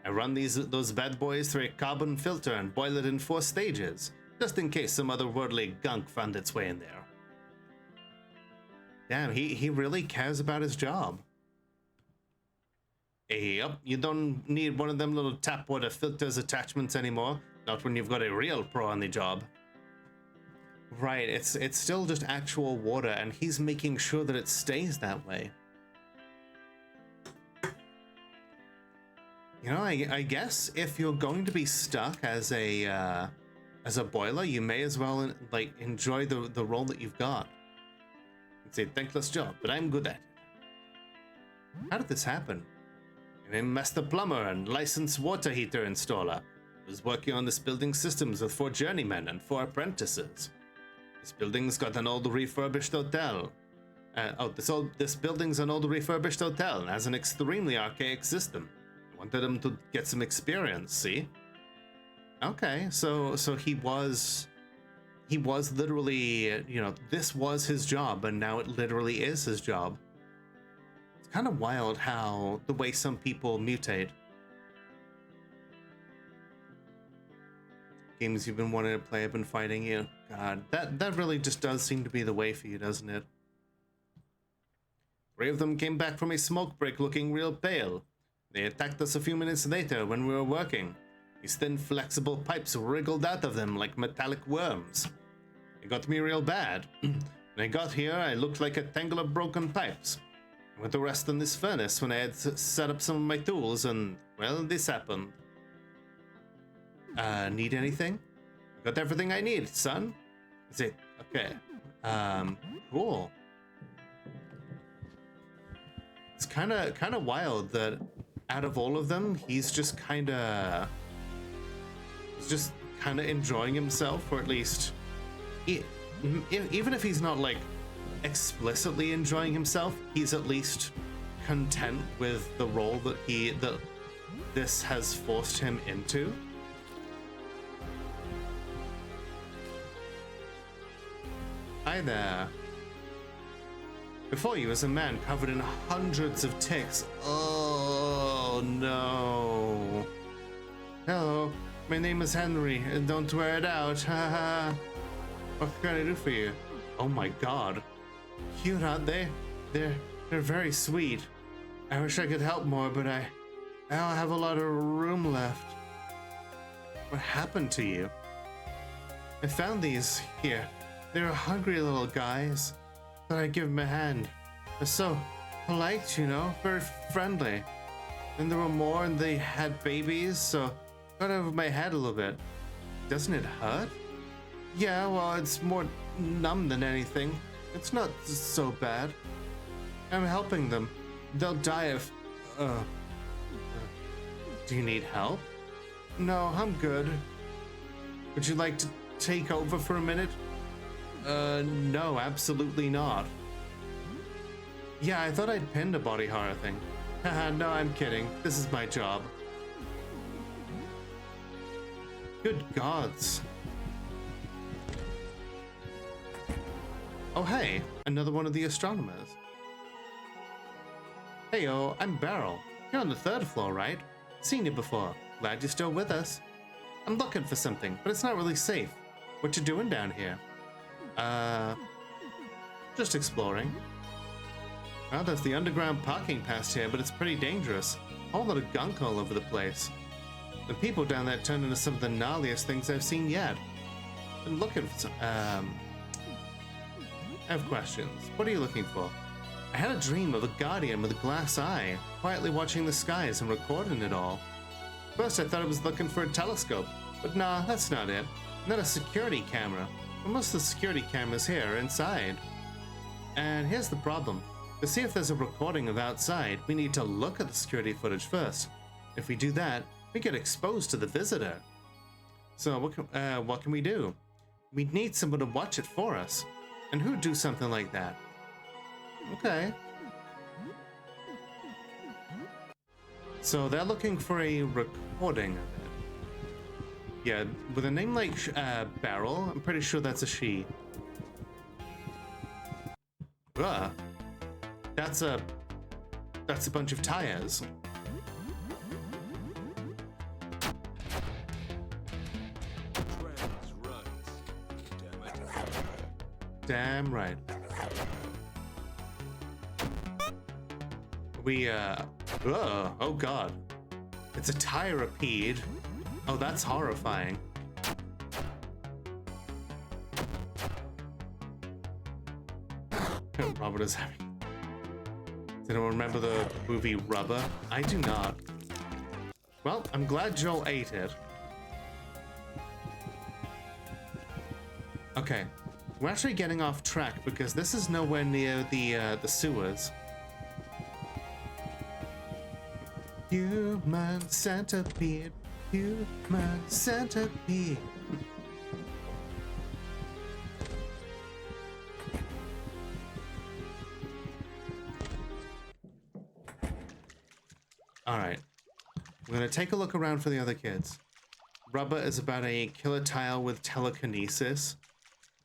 S1: I run those bad boys through a carbon filter and boil it in 4 stages, just in case some otherworldly gunk found its way in there. Damn, he really cares about his job. Yep, you don't need one of them little tap water filters attachments anymore. Not when you've got a real pro on the job. Right, it's still just actual water, and he's making sure that it stays that way. You know, I guess if you're going to be stuck as a boiler, you may as well like enjoy the role that you've got. It's a thankless job, but I'm good at it. How did this happen? I'm a master plumber and licensed water heater installer. I was working on this building's systems with 4 journeymen and 4 apprentices. This building's got an old refurbished hotel. This building's an old refurbished hotel and has an extremely archaic system. I wanted him to get some experience, see? Okay, so he was literally, you know, this was his job, and now it literally is his job. It's kind of wild how the way some people mutate. Games you've been wanting to play have been fighting you. God, that really just does seem to be the way for you, doesn't it? 3 of them came back from a smoke break looking real pale. They attacked us a few minutes later when we were working. These thin, flexible pipes wriggled out of them like metallic worms. It got me real bad. When I got here, I looked like a tangle of broken pipes. I went to rest in this furnace when I had set up some of my tools, and, well, this happened. Need anything? Got everything I need, son. Is it? Okay. Cool. It's kind of wild that out of all of them, he's just kind of enjoying himself, or at least, even if he's not like explicitly enjoying himself, he's at least content with the role that this has forced him into. Hi there. Before you was a man covered in hundreds of ticks. Oh no. Hello, my name is Henry, and don't wear it out. Haha. What can I do for you? Oh my god. Cute, aren't they? They're very sweet. I wish I could help more, but I don't have a lot of room left. What happened to you? I found these here. They're hungry little guys. Thought I'd give him a hand. They're so polite, you know, very friendly. And there were more, and they had babies, so got over my head a little bit. Doesn't it hurt? Yeah, well, it's more numb than anything. It's not so bad. I'm helping them. They'll die if... Do you need help? No, I'm good. Would you like to take over for a minute? No, absolutely not. Yeah, I thought I'd pinned a body horror thing. Haha, no, I'm kidding. This is my job. Good gods. Oh, hey, another one of the astronomers. Heyo, I'm Beryl. You're on the 3rd floor, right? Seen you before. Glad you're still with us. I'm looking for something, but it's not really safe. What you doing down here? Just exploring. Well, there's the underground parking past here, but it's pretty dangerous. A whole lot of gunk all over the place. The people down there turned into some of the gnarliest things I've seen yet. Been looking for some, I have questions. What are you looking for? I had a dream of a guardian with a glass eye, quietly watching the skies and recording it all. First I thought I was looking for a telescope, but nah, that's not it. Not a security camera. But most of the security cameras here are inside. And here's the problem. To see if there's a recording of outside, we need to look at the security footage first. If we do that, we get exposed to the visitor. So what can we do? We need someone to watch it for us. And who'd do something like that? Okay. So they're looking for a recording of it. Yeah, with a name like Beryl, I'm pretty sure that's a she. Ugh. That's a bunch of tires. Damn right. Oh god. It's a tyrapede. Oh, that's horrifying. Robert is having... Does anyone remember the movie Rubber? I do not. Well, I'm glad Joel ate it. Okay. We're actually getting off track because this is nowhere near the sewers. Human centipede, human centipede. All right, we're gonna take a look around for the other kids. Rubber is about a killer tile with telekinesis.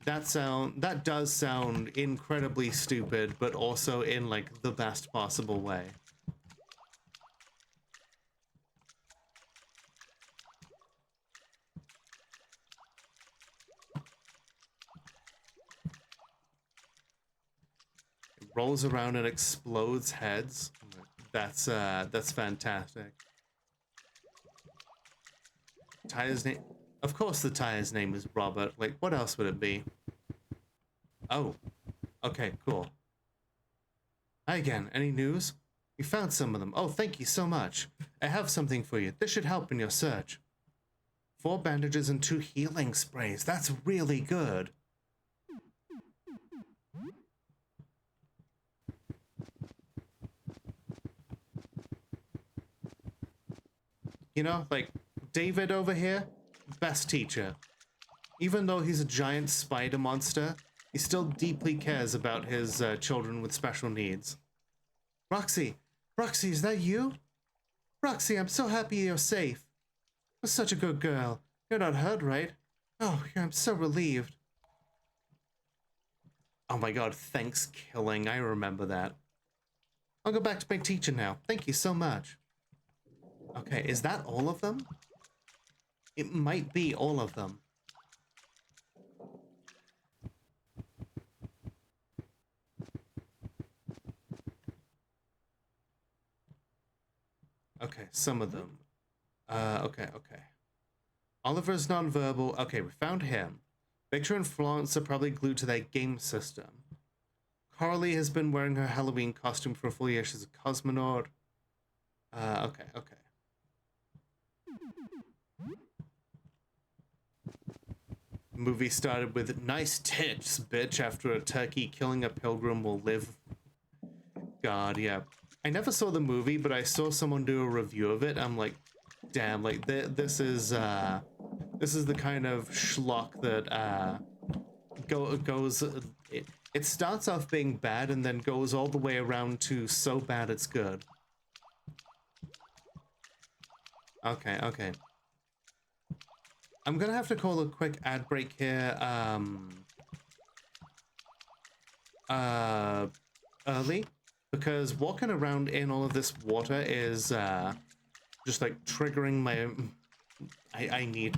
S1: That does sound incredibly stupid, but also in like the best possible way. It rolls around and explodes heads. That's fantastic. Tire's name, of course the tire's name is Robert. Like, what else would it be? Oh, okay, cool. Hi again, any news? We found some of them. Oh, thank you so much. I have something for you. This should help in your search. 4 bandages and 2 healing sprays. That's really good. You know, like, David over here, best teacher. Even though he's a giant spider monster, he still deeply cares about his children with special needs. Roxy! Roxy, is that you? Roxy, I'm so happy you're safe. You're such a good girl. You're not hurt, right? Oh, I'm so relieved. Oh my god, thanks, Killing. I remember that. I'll go back to my teacher now. Thank you so much. Okay, is that all of them? It might be all of them. Okay, some of them. Okay. Oliver's nonverbal. Okay, we found him. Victor and Florence are probably glued to their game system. Harley has been wearing her Halloween costume for a full year. She's a cosmonaut. Okay, okay. Movie started with nice tits, bitch, after a turkey killing a pilgrim will live. God, yeah. I never saw the movie, but I saw someone do a review of it. I'm like, damn, like this is the kind of schlock that goes it starts off being bad and then goes all the way around to so bad it's good. Okay, okay. I'm gonna have to call a quick ad break here, early, because walking around in all of this water is, just like triggering my, I need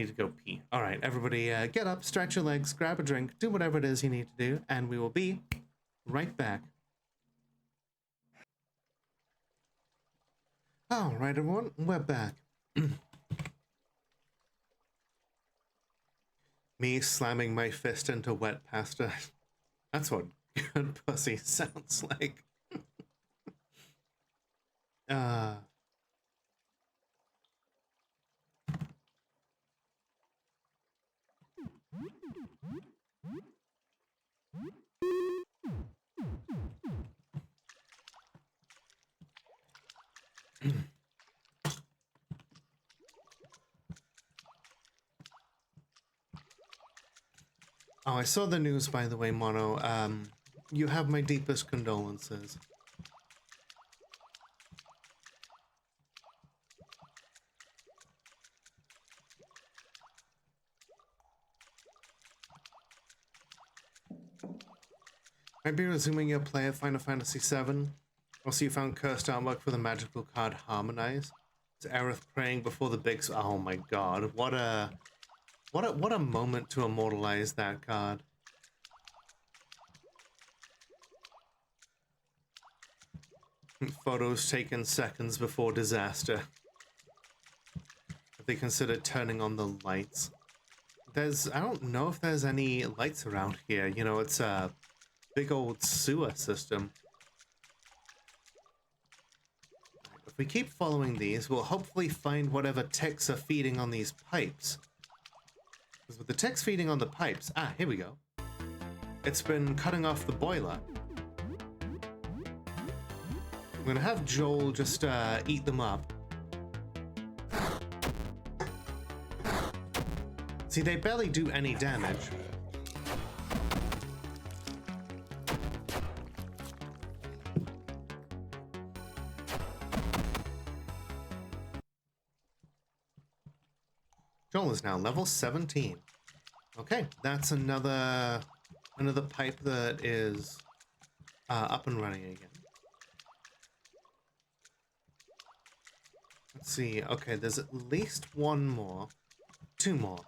S1: to go pee. All right, everybody, get up, stretch your legs, grab a drink, do whatever it is you need to do, and we will be right back. All right, everyone, we're back. Me slamming my fist into wet pasta. That's what good pussy sounds like. uh... Oh, I saw the news, by the way, Mono. You have my deepest condolences. Might be resuming your play of Final Fantasy VII. Also, you found cursed artwork for the magical card Harmonize. It's Aerith praying before the big... Oh my god, what a moment to immortalize that card. Photos taken seconds before disaster. If they considered turning on the lights. I don't know if there's any lights around here. You know, it's a big old sewer system. If we keep following these, we'll hopefully find whatever ticks are feeding on these pipes. Because with the ticks feeding on the pipes... Ah, here we go. It's been cutting off the boiler. I'm gonna have Joel just eat them up. See, they barely do any damage. Joel is now level 17. Okay, that's another pipe that is up and running again. Let's see. Okay, there's at least one more. Two more.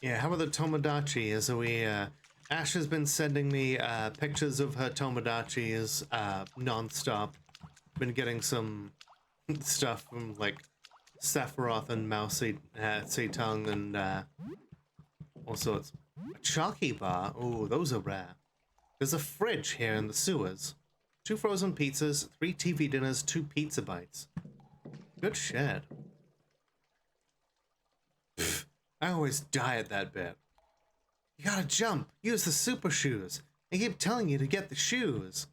S1: Yeah, how about the Tomodachi? As we, Ash has been sending me pictures of her Tomodachis non-stop. Been getting some stuff from, like, Sephiroth and Mao Zedong and all sorts. A Chalky bar? Ooh, those are rare. There's a fridge here in the sewers. 2 frozen pizzas, 3 TV dinners, 2 pizza bites. Good shit. Pfft, I always die at that bit. You gotta jump. Use the super shoes. I keep telling you to get the shoes.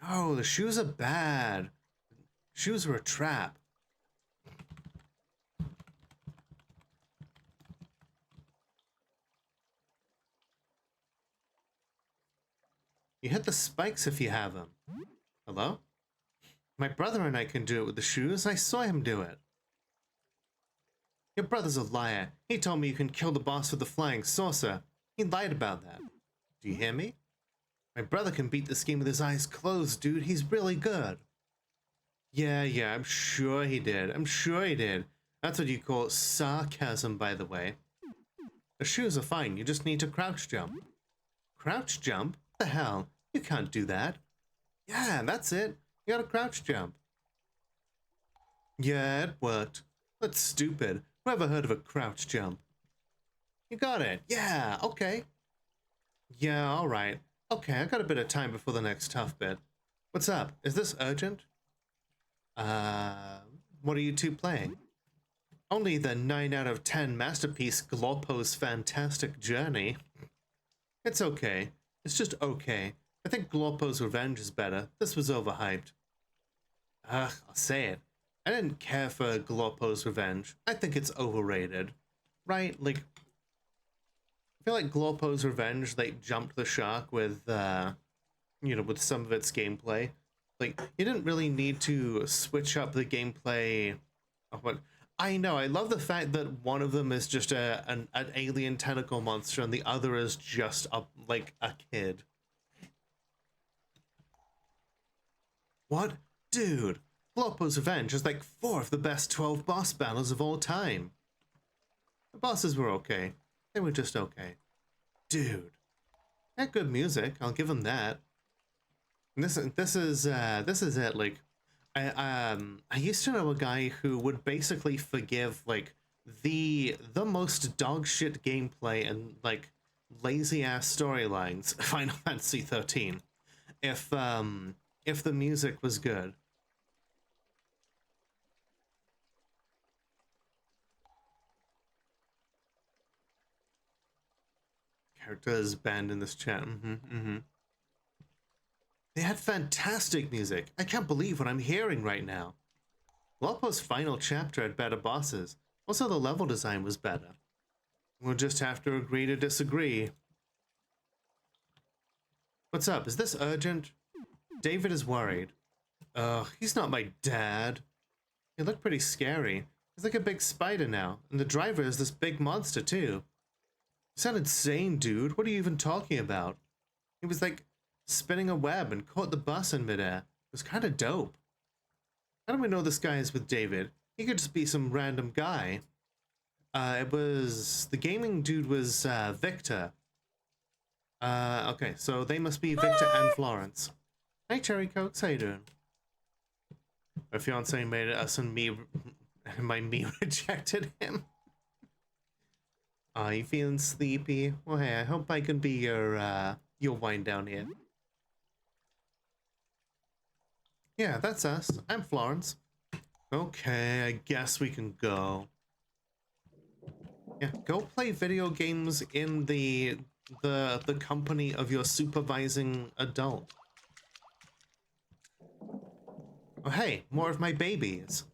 S1: Oh, the shoes are bad. Shoes are a trap. You hit the spikes if you have them. Hello? My brother and I can do it with the shoes. I saw him do it. Your brother's a liar. He told me you can kill the boss with the flying saucer. He lied about that. Do you hear me? My brother can beat this game with his eyes closed, dude. He's really good. Yeah, I'm sure he did. I'm sure he did. That's what you call sarcasm, by the way. The shoes are fine. You just need to crouch jump. Crouch jump? What the hell? You can't do that. Yeah, that's it. You gotta crouch jump. Yeah, it worked. That's stupid. Whoever heard of a crouch jump? You got it. Yeah, okay. Yeah, alright. Okay, I got a bit of time before the next tough bit. What's up? Is this urgent? Uh, what are you two playing? Only the 9 out of 10 masterpiece Glorpo's Fantastic Journey. It's okay. It's just okay. I think Glorpo's Revenge is better. This was overhyped. Ugh, I'll say it. I didn't care for Glorpo's Revenge. I think it's overrated. Right? Like, I feel like Glorpo's Revenge, like, jumped the shark with, you know, with some of its gameplay. Like, you didn't really need to switch up the gameplay. Oh, but I know, I love the fact that one of them is just an alien tentacle monster and the other is just like a kid. What? Dude, Glorpo's Revenge is like 4 of the best 12 boss battles of all time. The bosses were okay. They were just okay. Dude. They had good music, I'll give them that. And this is it, like, I used to know a guy who would basically forgive, like, the most dog shit gameplay and, like, lazy ass storylines, Final Fantasy 13, if the music was good. Characters banned in this chat. They had fantastic music. I can't believe what I'm hearing right now. Lopo's final chapter had better bosses. Also, the level design was better. We'll just have to agree to disagree. What's up? Is this urgent? David is worried. Ugh, he's not my dad. He looked pretty scary. He's like a big spider now, and the driver is this big monster too. You sound insane, dude. What are you even talking about? He was like spinning a web and caught the bus in midair. It was kind of dope. How do we know this guy is with David? He could just be some random guy. The gaming dude was Victor. Okay, so they must be Victor and Florence. Hey, Cherry Cokes, how you doing? My fiance made us and me, me rejected him. Are you feeling sleepy? Well, hey, I hope I can be your wind down here. Yeah, that's us. I'm Florence. Okay, I guess we can go. Yeah, go play video games in the company of your supervising adult. Oh, hey, more of my babies.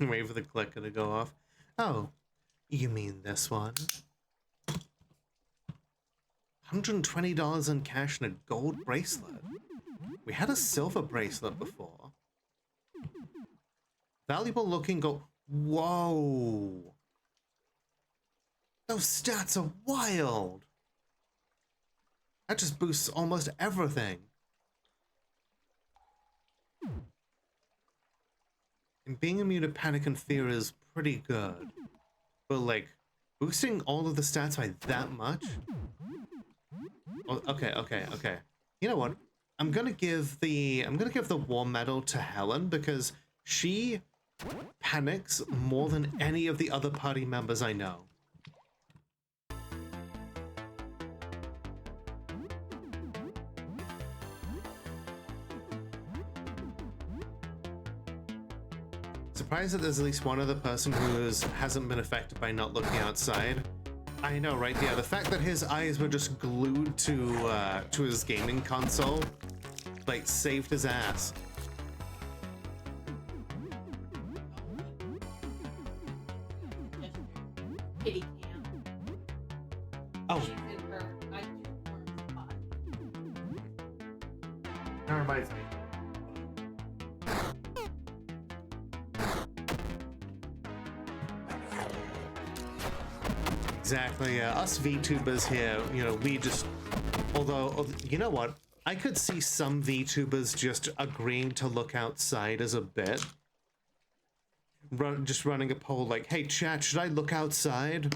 S1: Wait for the clicker to go off. Oh, you mean this one? $120 in cash and a gold bracelet. We had a silver bracelet before. Valuable looking gold. Whoa. Those stats are wild. That just boosts almost everything. And being immune to panic and fear is pretty good. But like, boosting all of the stats by that much? Oh, okay. You know what? I'm gonna give the war medal to Helen because she panics more than any of the other party members I know. Surprised that there's at least one other person who hasn't been affected by not looking outside. I know, right? Yeah, the fact that his eyes were just glued to his gaming console, like, saved his ass.
S3: Kitty cam.
S1: Oh,
S3: She's in her iTunes spot.
S1: that reminds me. Exactly, yeah. Us VTubers here, you know, we just... Although, you know what? I could see some VTubers just agreeing to look outside as a bit. Just running a poll like, hey chat, should I look outside?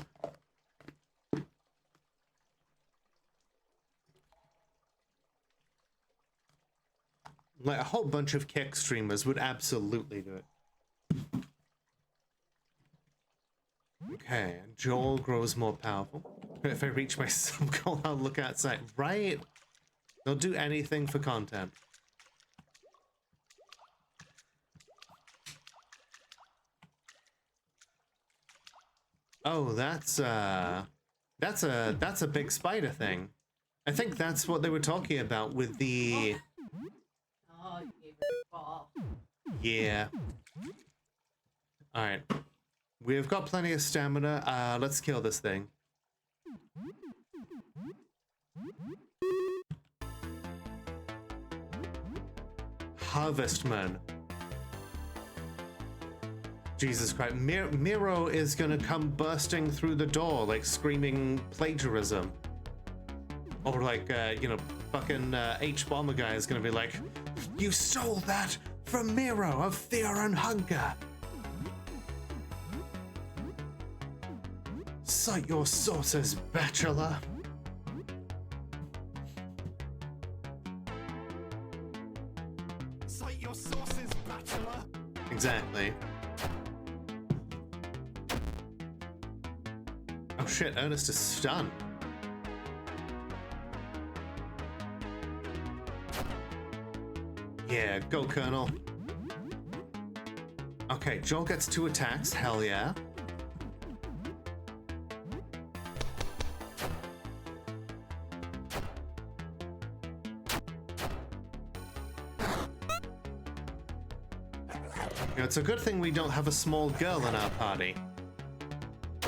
S1: Like a whole bunch of kick streamers would absolutely do it. Okay, Joel grows more powerful. If I reach my sub goal, I'll look outside. Right? They'll do anything for content. Oh, that's a big spider thing. I think that's what they were talking about with the...
S3: Oh, you gave her a ball.
S1: Yeah. Alright. We've got plenty of stamina. Let's kill this thing. Harvestman. Jesus Christ. Miro is gonna come bursting through the door, like screaming plagiarism. Or like, you know, fucking H-Bomber guy is gonna be like, "You stole that from Miro of Fear and Hunger. Cite your sources, bachelor."
S4: Cite your sources, bachelor.
S1: Exactly. Oh shit, Ernest is stunned. Yeah, go Colonel. Okay, Joel gets 2 attacks, hell yeah. You know, it's a good thing we don't have a small girl in our party.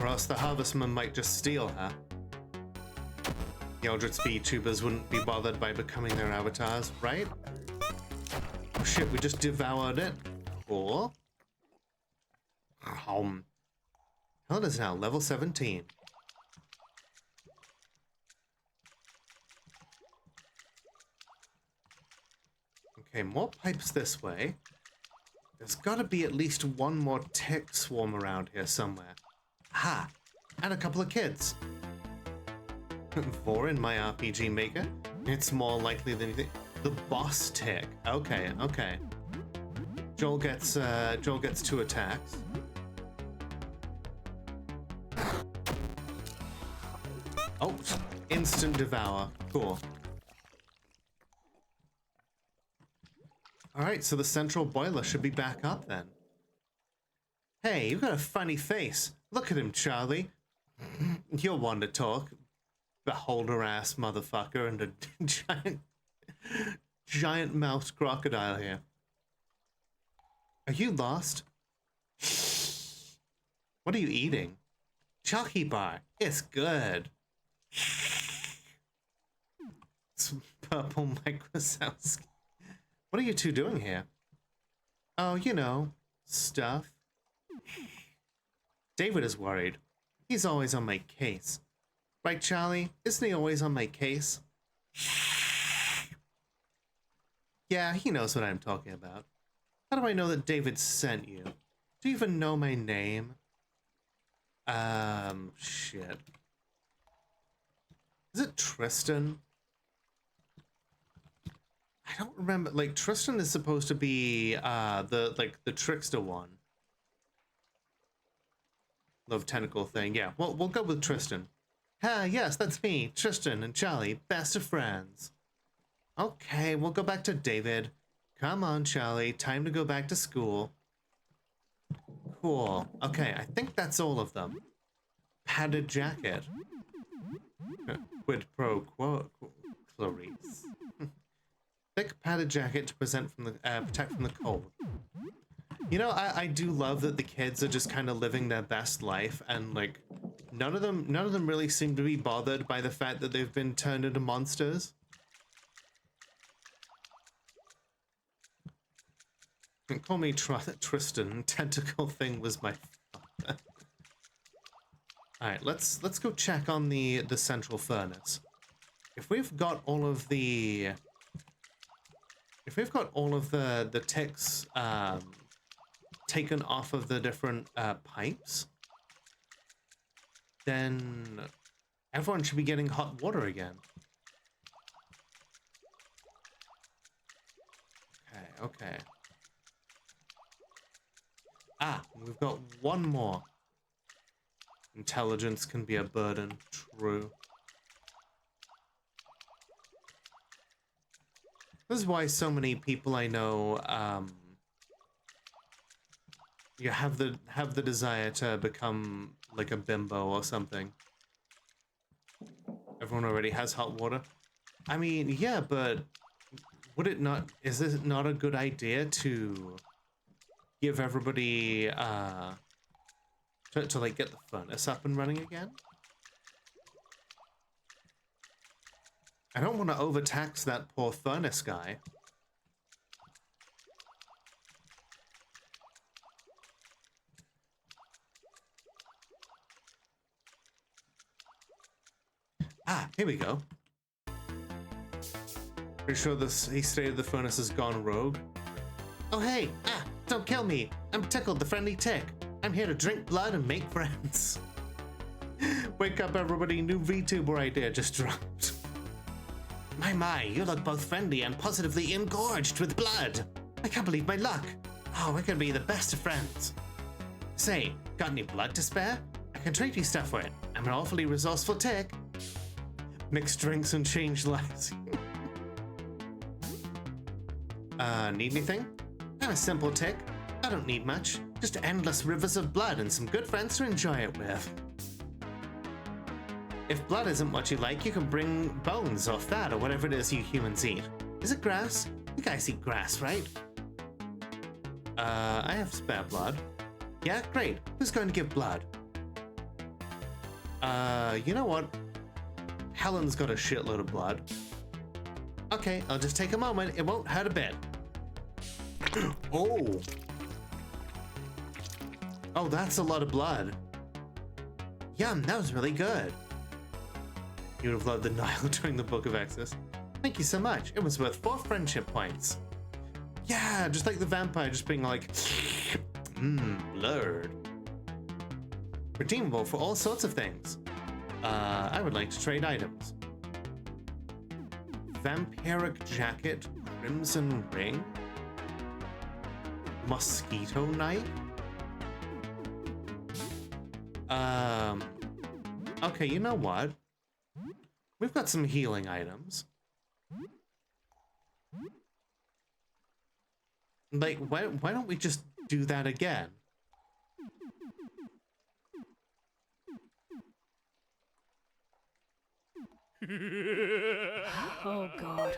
S1: Or else the Harvestman might just steal her. The Eldritch VTubers wouldn't be bothered by becoming their avatars, right? Oh shit, we just devoured it. Cool. Hell, it is now level 17. Okay, more pipes this way. There's gotta be at least one more tick swarm around here somewhere. Ha! And a couple of kids. 4 in my RPG Maker. It's more likely than you think. The boss tick. Okay, okay. Joel gets 2 attacks. Oh, instant devour. Cool. Alright, so the central boiler should be back up then. Hey, you've got a funny face. Look at him, Charlie. You're one to talk. Beholder-ass motherfucker and a giant mouse crocodile here. Are you lost? What are you eating? Chalky bar. It's good. It's purple Microsoft. What are you two doing here? Oh, you know, stuff. David is worried. He's always on my case. Right, Charlie? Isn't he always on my case? Yeah, he knows what I'm talking about. How do I know that David sent you? Do you even know my name? Shit. Is it Tristan? I don't remember. Like, Tristan is supposed to be, the trickster one. Love tentacle thing. Yeah, well, we'll go with Tristan. Ah, yes, that's me, Tristan and Charlie, best of friends. Okay, we'll go back to David. Come on, Charlie, time to go back to school. Cool. Okay, I think that's all of them. Padded jacket. Quid pro quo, Clarice. Thick padded jacket to protect from the cold. You know, I do love that the kids are just kind of living their best life, and like none of them really seem to be bothered by the fact that they've been turned into monsters. Call me Tristan. Tentacle thing was my father. All right, let's go check on the central furnace. If we've got all of the ticks taken off of the different pipes, then everyone should be getting hot water again. okay. Ah, we've got one more. Intelligence can be a burden. True. This is why so many people I know, you have the desire to become like a bimbo or something. Everyone already has hot water. I mean, yeah, but would it not? Is this not a good idea to give everybody to like get the furnace up and running again? I don't want to overtax that poor furnace guy. Ah, here we go. Pretty sure he stated the furnace has gone rogue. Oh hey, don't kill me. I'm Tickled the Friendly Tick. I'm here to drink blood and make friends. Wake up everybody, new VTuber idea just dropped. My, you look both friendly and positively engorged with blood. I can't believe my luck. Oh, we're gonna be the best of friends. Say, got any blood to spare? I can trade you stuff for it. I'm an awfully resourceful tick. Mix drinks and change lives. Need anything? I'm a simple tick. I don't need much. Just endless rivers of blood and some good friends to enjoy it with. If blood isn't what you like, you can bring bones or fat or whatever it is you humans eat. Is it grass? You guys eat grass, right? I have spare blood. Yeah, great. Who's going to give blood? You know what? Helen's got a shitload of blood. Okay, I'll just take a moment. It won't hurt a bit. Oh. Oh, that's a lot of blood. Yum, that was really good. You would have loved the Nile during the Book of Exodus. Thank you so much. It was worth 4 friendship points. Yeah, just like the vampire just being like, blurred. Redeemable for all sorts of things. I would like to trade items. Vampiric jacket, crimson ring, mosquito knife. Okay, you know what? We've got some healing items. Like, why don't we just do that again?
S3: Oh god.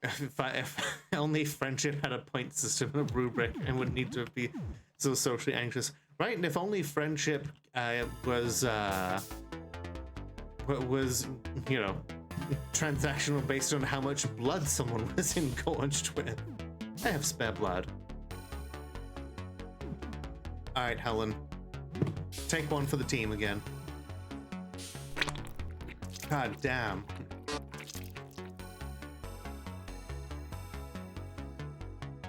S1: If only friendship had a point system and a rubric, I wouldn't need to be so socially anxious, right? And if only friendship was you know, transactional based on how much blood someone was engorged with. I have spare blood. All right, Helen, take one for the team again. God damn.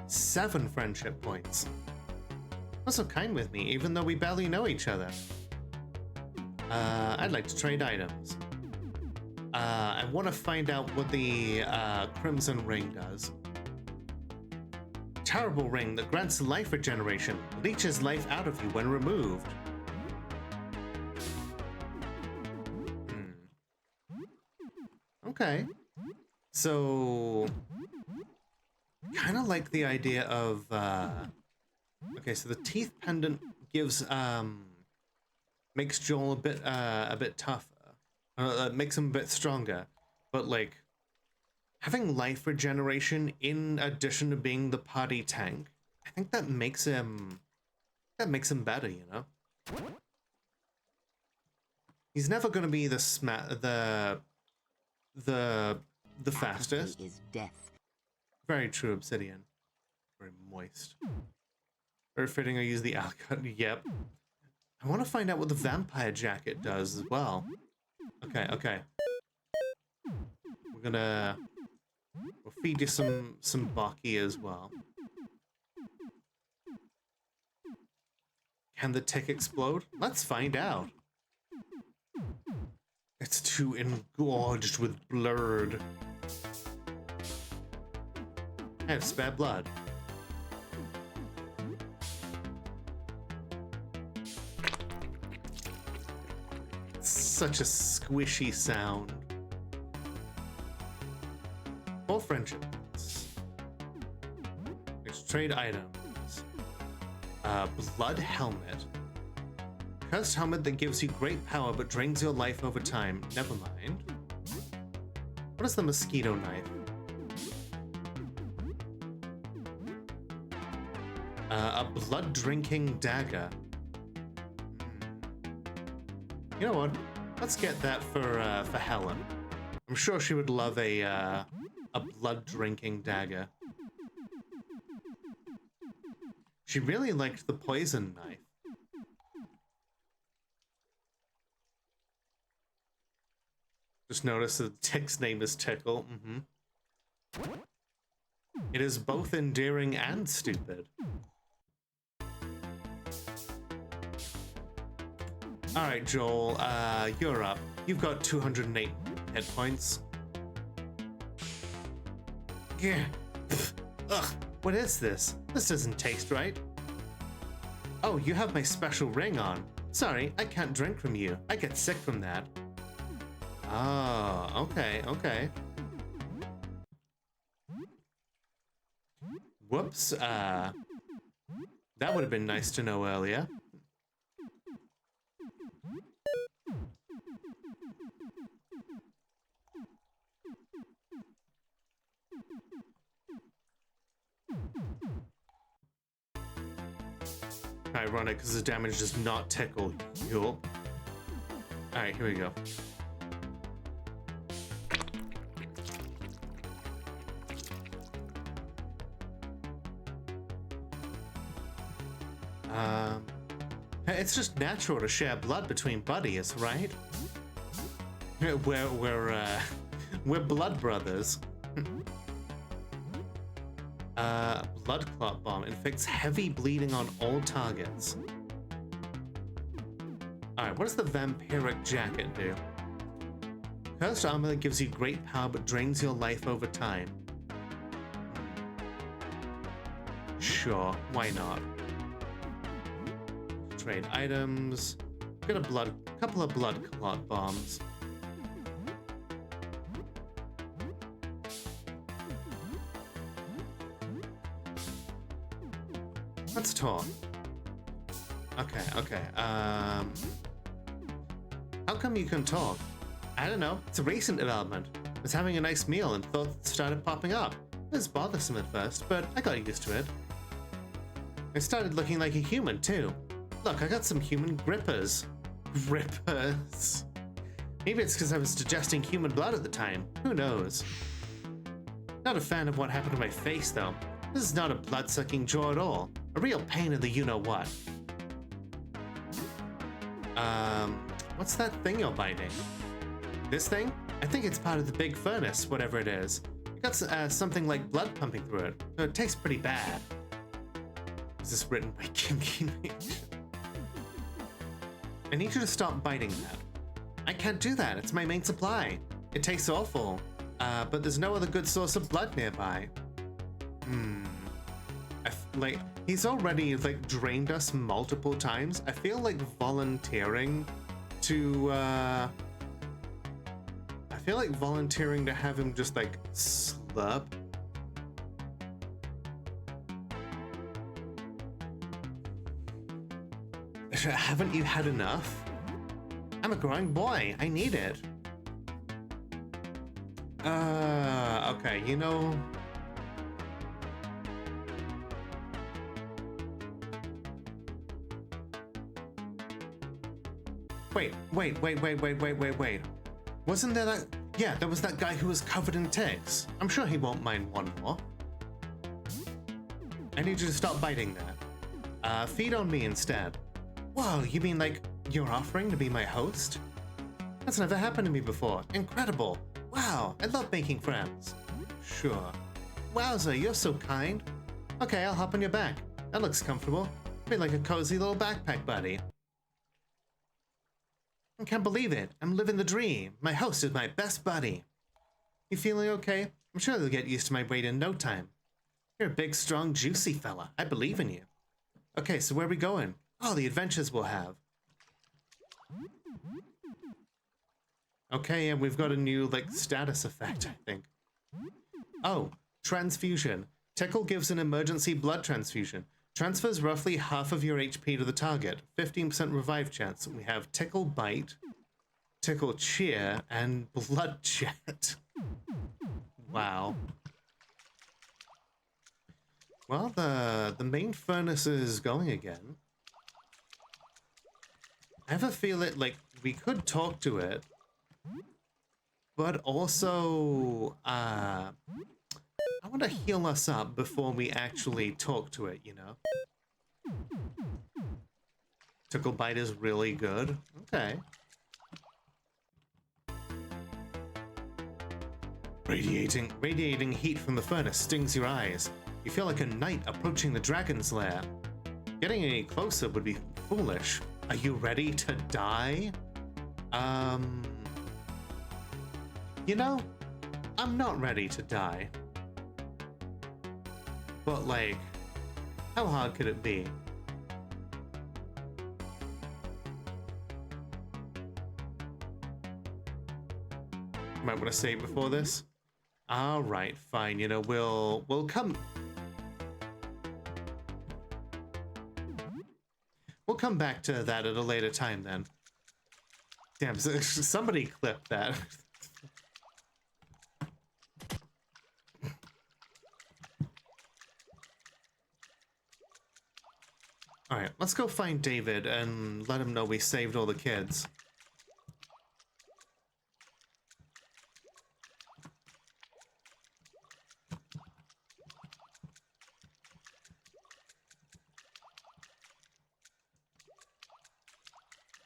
S1: Seven friendship points. You're so kind with me, even though we barely know each other. I'd like to trade items. I want to find out what the Crimson Ring does. Terrible ring that grants life regeneration, leeches life out of you when removed. Okay. So, kind of like the idea of, okay, so the teeth pendant gives, makes Joel a bit tougher, makes him a bit stronger, but like, having life regeneration in addition to being the party tank, I think that makes him better, you know? He's never gonna be the fastest.
S5: Is death.
S1: Very true, Obsidian. Very moist. Very fitting I use the alcohol. Yep. I want to find out what the vampire jacket does as well. Okay. We'll feed you some Baki as well. Can the tick explode? Let's find out. It's too engorged with blood. I have spare blood. Such a squishy sound. 4 friendships. Let's trade items. Blood helmet. Cursed helmet that gives you great power but drains your life over time. Never mind. What is the mosquito knife? A blood drinking dagger. You know what? Let's get that for Helen. I'm sure she would love a blood drinking dagger. She really liked the poison knife. Just notice that Tick's name is Tickle. It is both endearing and stupid. Alright, Joel, you're up. You've got 208 hit points. Yeah. Ugh, what is this? This doesn't taste right. Oh, you have my special ring on. Sorry, I can't drink from you. I get sick from that. Oh, okay, okay. Whoops, that would have been nice to know earlier. Ironic, because the damage does not tickle. Yup. Alright, here we go. It's just natural to share blood between buddies, right? We're blood brothers. Blood clot bomb inflicts heavy bleeding on all targets. Alright, what does the vampiric jacket do? Cursed armor that gives you great power but drains your life over time. Sure, why not? Trade items. Got a couple of blood clot bombs. Let's talk. Okay, okay. How come you can talk? I don't know. It's a recent development. I was having a nice meal and thoughts started popping up. It was bothersome at first, but I got used to it. I started looking like a human too. Look, I got some human grippers. Grippers. Maybe it's because I was digesting human blood at the time. Who knows? Not a fan of what happened to my face though. This is not a blood-sucking jaw at all. A real pain in the you-know-what. What's that thing you're biting? This thing? I think it's part of the big furnace, whatever it is. It got something like blood pumping through it. It tastes pretty bad. Is this written by Kinky Nature? I need you to stop biting that. I can't do that. It's my main supply. It tastes awful. But there's no other good source of blood nearby. Like, he's already, like, drained us multiple times. I feel like volunteering to, I feel like volunteering to have him just, like, slurp. Haven't you had enough? I'm a growing boy. I need it. Okay, you know... Wait. Wasn't there that... Yeah, there was that guy who was covered in ticks. I'm sure he won't mind one more. I need you to stop biting that. Feed on me instead. Whoa, you mean like you're offering to be my host? That's never happened to me before. Incredible. Wow, I love making friends. Sure. Wowza, you're so kind. Okay, I'll hop on your back. That looks comfortable. Be like a cozy little backpack buddy. I can't believe it. I'm living the dream. My host is my best buddy. You feeling okay? I'm sure they'll get used to my weight in no time. You're a big, strong, juicy fella. I believe in you. Okay, so where are we going? Oh, the adventures we'll have. Okay, and we've got a new, like, status effect, I think. Oh, transfusion. Tickle gives an emergency blood transfusion. Transfers roughly half of your HP to the target. 15% revive chance. We have Tickle Bite, Tickle Cheer, and Blood Jet. Wow. Well, the main furnace is going again. I have a feeling, like, we could talk to it, but also, I want to heal us up before we actually talk to it, you know? Tickle Bite is really good. Okay. Radiating heat from the furnace stings your eyes. You feel like a knight approaching the dragon's lair. Getting any closer would be foolish. Are you ready to die? You know, I'm not ready to die. But like, how hard could it be? Might want to save before this. All right, fine. You know, we'll come. We'll come back to that at a later time then. Damn, somebody clipped that. All right, let's go find David and let him know we saved all the kids.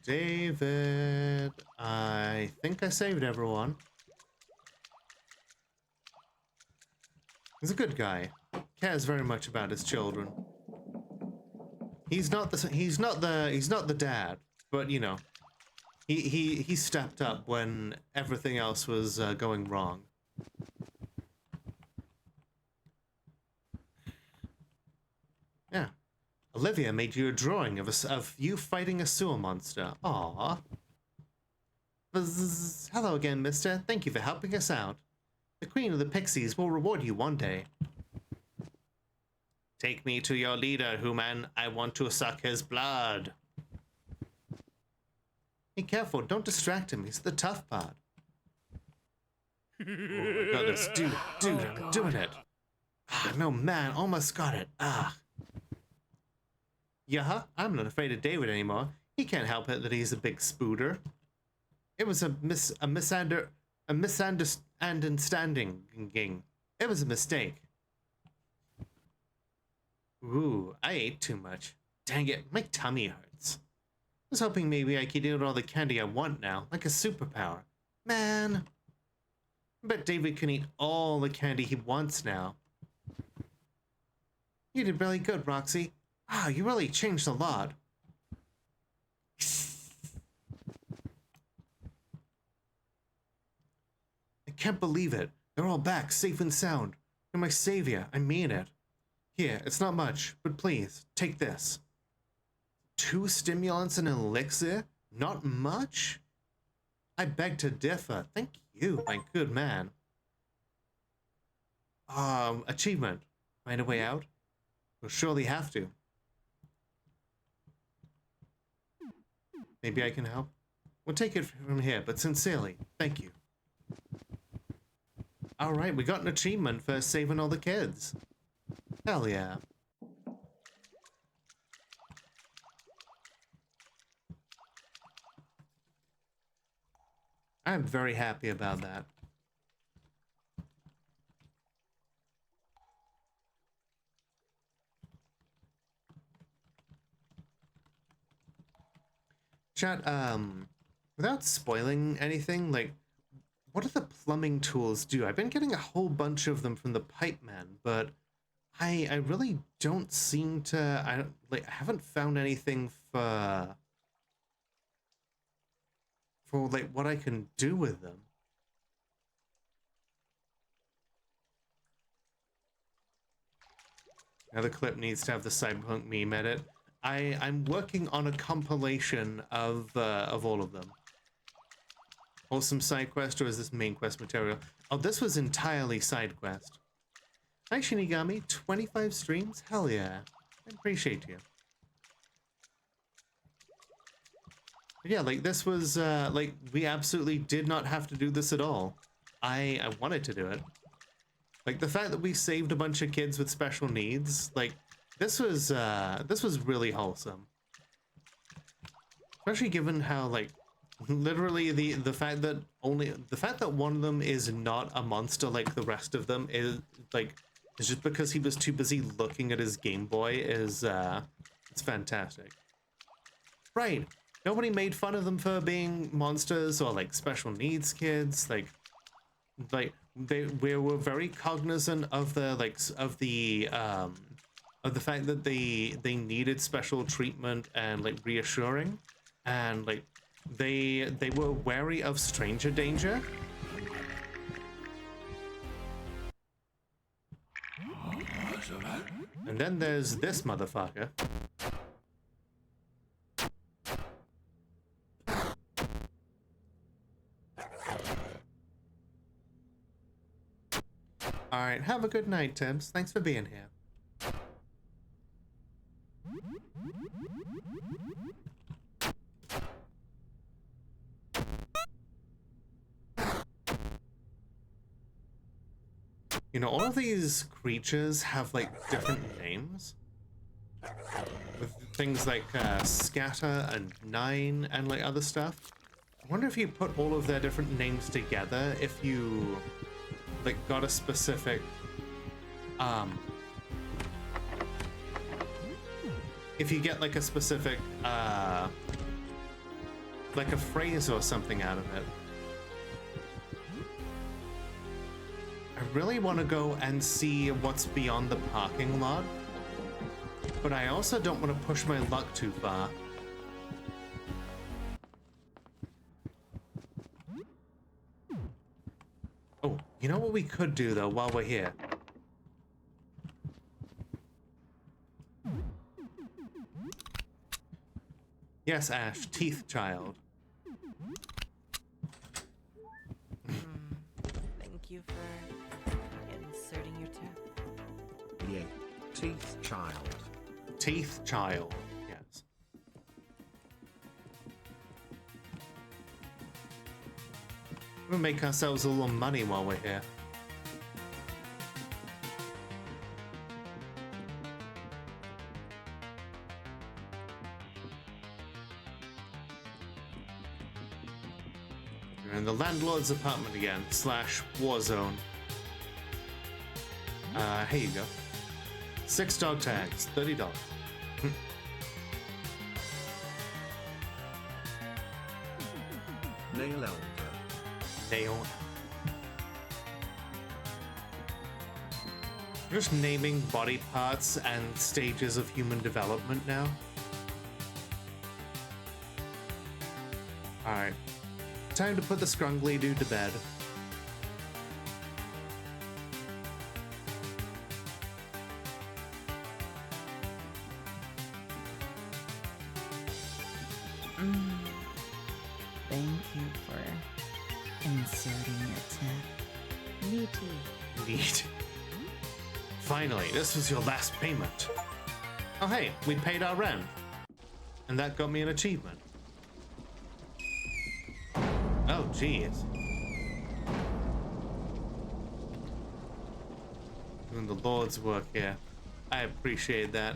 S1: David, I think I saved everyone. He's a good guy. Cares very much about his children. He's not the dad, but you know, he stepped up when everything else was going wrong. Yeah. Olivia made you a drawing of you fighting a sewer monster. Aww. Hello again, mister. Thank you for helping us out. The Queen of the Pixies will reward you one day. Take me to your leader, human. I want to suck his blood. Be careful, don't distract him. He's the tough part. Oh my goodness, dude, I'm doing it. Ah, no, man, almost got it. Ah. Yeah, I'm not afraid of David anymore. He can't help it that he's a big spooter. It was a misunderstanding. It was a mistake. Ooh, I ate too much. Dang it, my tummy hurts. I was hoping maybe I could eat all the candy I want now, like a superpower. Man. I bet David can eat all the candy he wants now. You did really good, Roxy. Ah, you really changed a lot. I can't believe it. They're all back, safe and sound. You're my savior, I mean it. Here, it's not much, but please, take this. 2 stimulants and an elixir? Not much? I beg to differ. Thank you, my good man. Achievement. Find a way out? We'll surely have to. Maybe I can help? We'll take it from here, but sincerely, thank you. Alright, we got an achievement for saving all the kids. Hell yeah. I'm very happy about that. Chat, without spoiling anything, like, what do the plumbing tools do? I've been getting a whole bunch of them from the pipe man, but I really don't seem to, I haven't found anything for like what I can do with them. Now the clip needs to have the cyberpunk meme edit. I'm working on a compilation of all of them. Awesome side quest, or is this main quest material? Oh, this was entirely side quest. Hi Shinigami, 25 streams? Hell yeah. I appreciate you. Yeah, like this was like we absolutely did not have to do this at all. I wanted to do it. Like the fact that we saved a bunch of kids with special needs, like this was really wholesome. Especially given how like literally the fact that one of them is not a monster like the rest of them is like it's just because he was too busy looking at his Game Boy is it's fantastic. Right. Nobody made fun of them for being monsters or like special needs kids. Like we were very cognizant of the fact that they needed special treatment and like reassuring, and like they were wary of stranger danger. And then there's this motherfucker. All right, have a good night, Tibbs. Thanks for being here. You know, all of these creatures have like different names. With things like Scatter and Nine and like other stuff. I wonder if you put all of their different names together, if you like got a specific if you get like a specific like a phrase or something out of it. I really want to go and see what's beyond the parking lot, but I also don't want to push my luck too far. Oh, you know what we could do though while we're here? Yes, Ash, teeth child.
S5: Thank you for inserting your tooth.
S6: Yeah, teeth child.
S1: Teeth child, yes. We'll make ourselves a little money while we're here. We're in the landlord's apartment again, / war zone. Here you go. 6 dog tags, $30.
S6: Nail elder.
S1: Nail. We're just naming body parts and stages of human development now. Alright. Time to put the scrungly dude to bed.
S5: Thank you for inserting your tooth. Me too.
S1: Neat. Finally, this was your last payment. Oh hey, we paid our rent. And that got me an achievement. Oh jeez. Doing the Lord's work here. I appreciate that.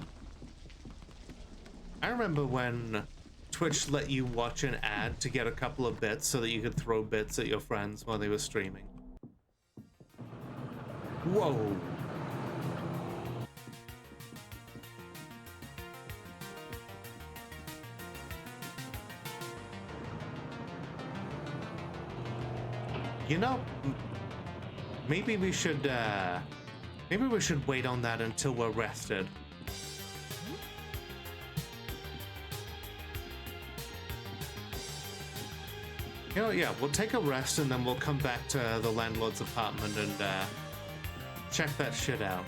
S1: I remember when Twitch let you watch an ad to get a couple of bits so that you could throw bits at your friends while they were streaming. Whoa. You know, maybe we should wait on that until we're rested. You know, yeah, we'll take a rest and then we'll come back to the landlord's apartment and check that shit out.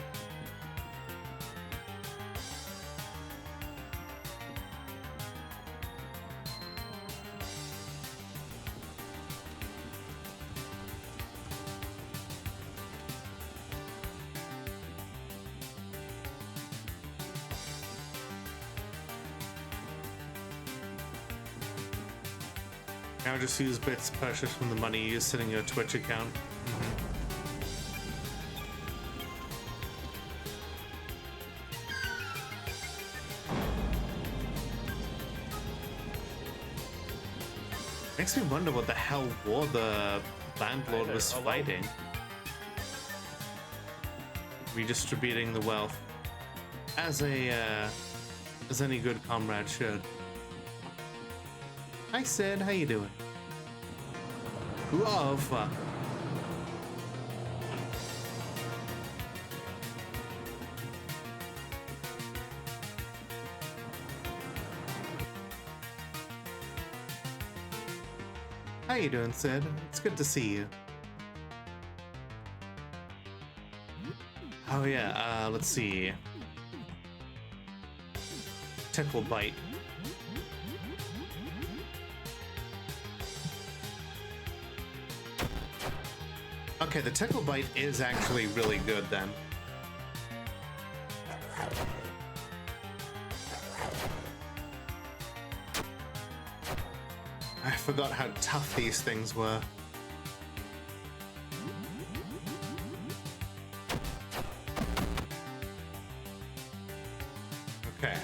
S1: Now just use bits purchased from the money you used in your Twitch account. Makes me wonder what the hell war the landlord was fighting. Redistributing the wealth, as any good comrade should. Hi Sid, how you doing? Oh fuck. How you doing, Sid? It's good to see you. Oh yeah, let's see. Tickle bite. Okay, the tickle bite is actually really good then. I forgot how tough these things were. Okay.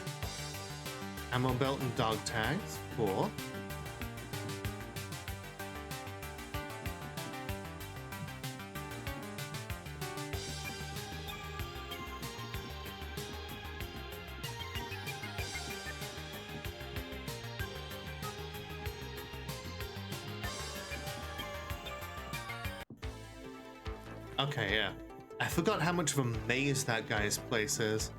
S1: Ammo belt and dog tags. Cool. Okay, yeah. I forgot how much of a maze that guy's place is.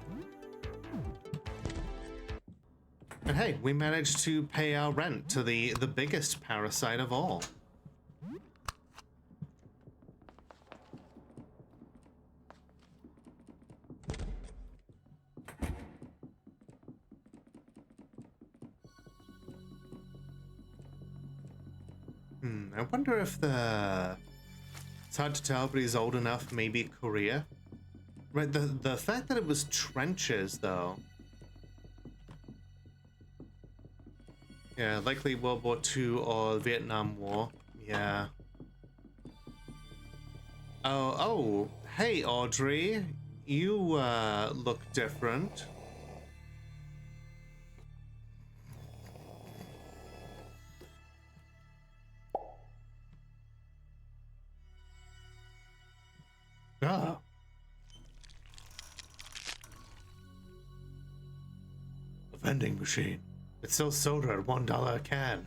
S1: And hey, we managed to pay our rent to the biggest parasite of all. I wonder if it's hard to tell, but he's old enough, maybe Korea. Right, the fact that it was trenches, though. Yeah, likely World War II or Vietnam War. Yeah. Oh, hey, Audrey. You, look different. Ah. A vending machine. It sells soda at $1 a can.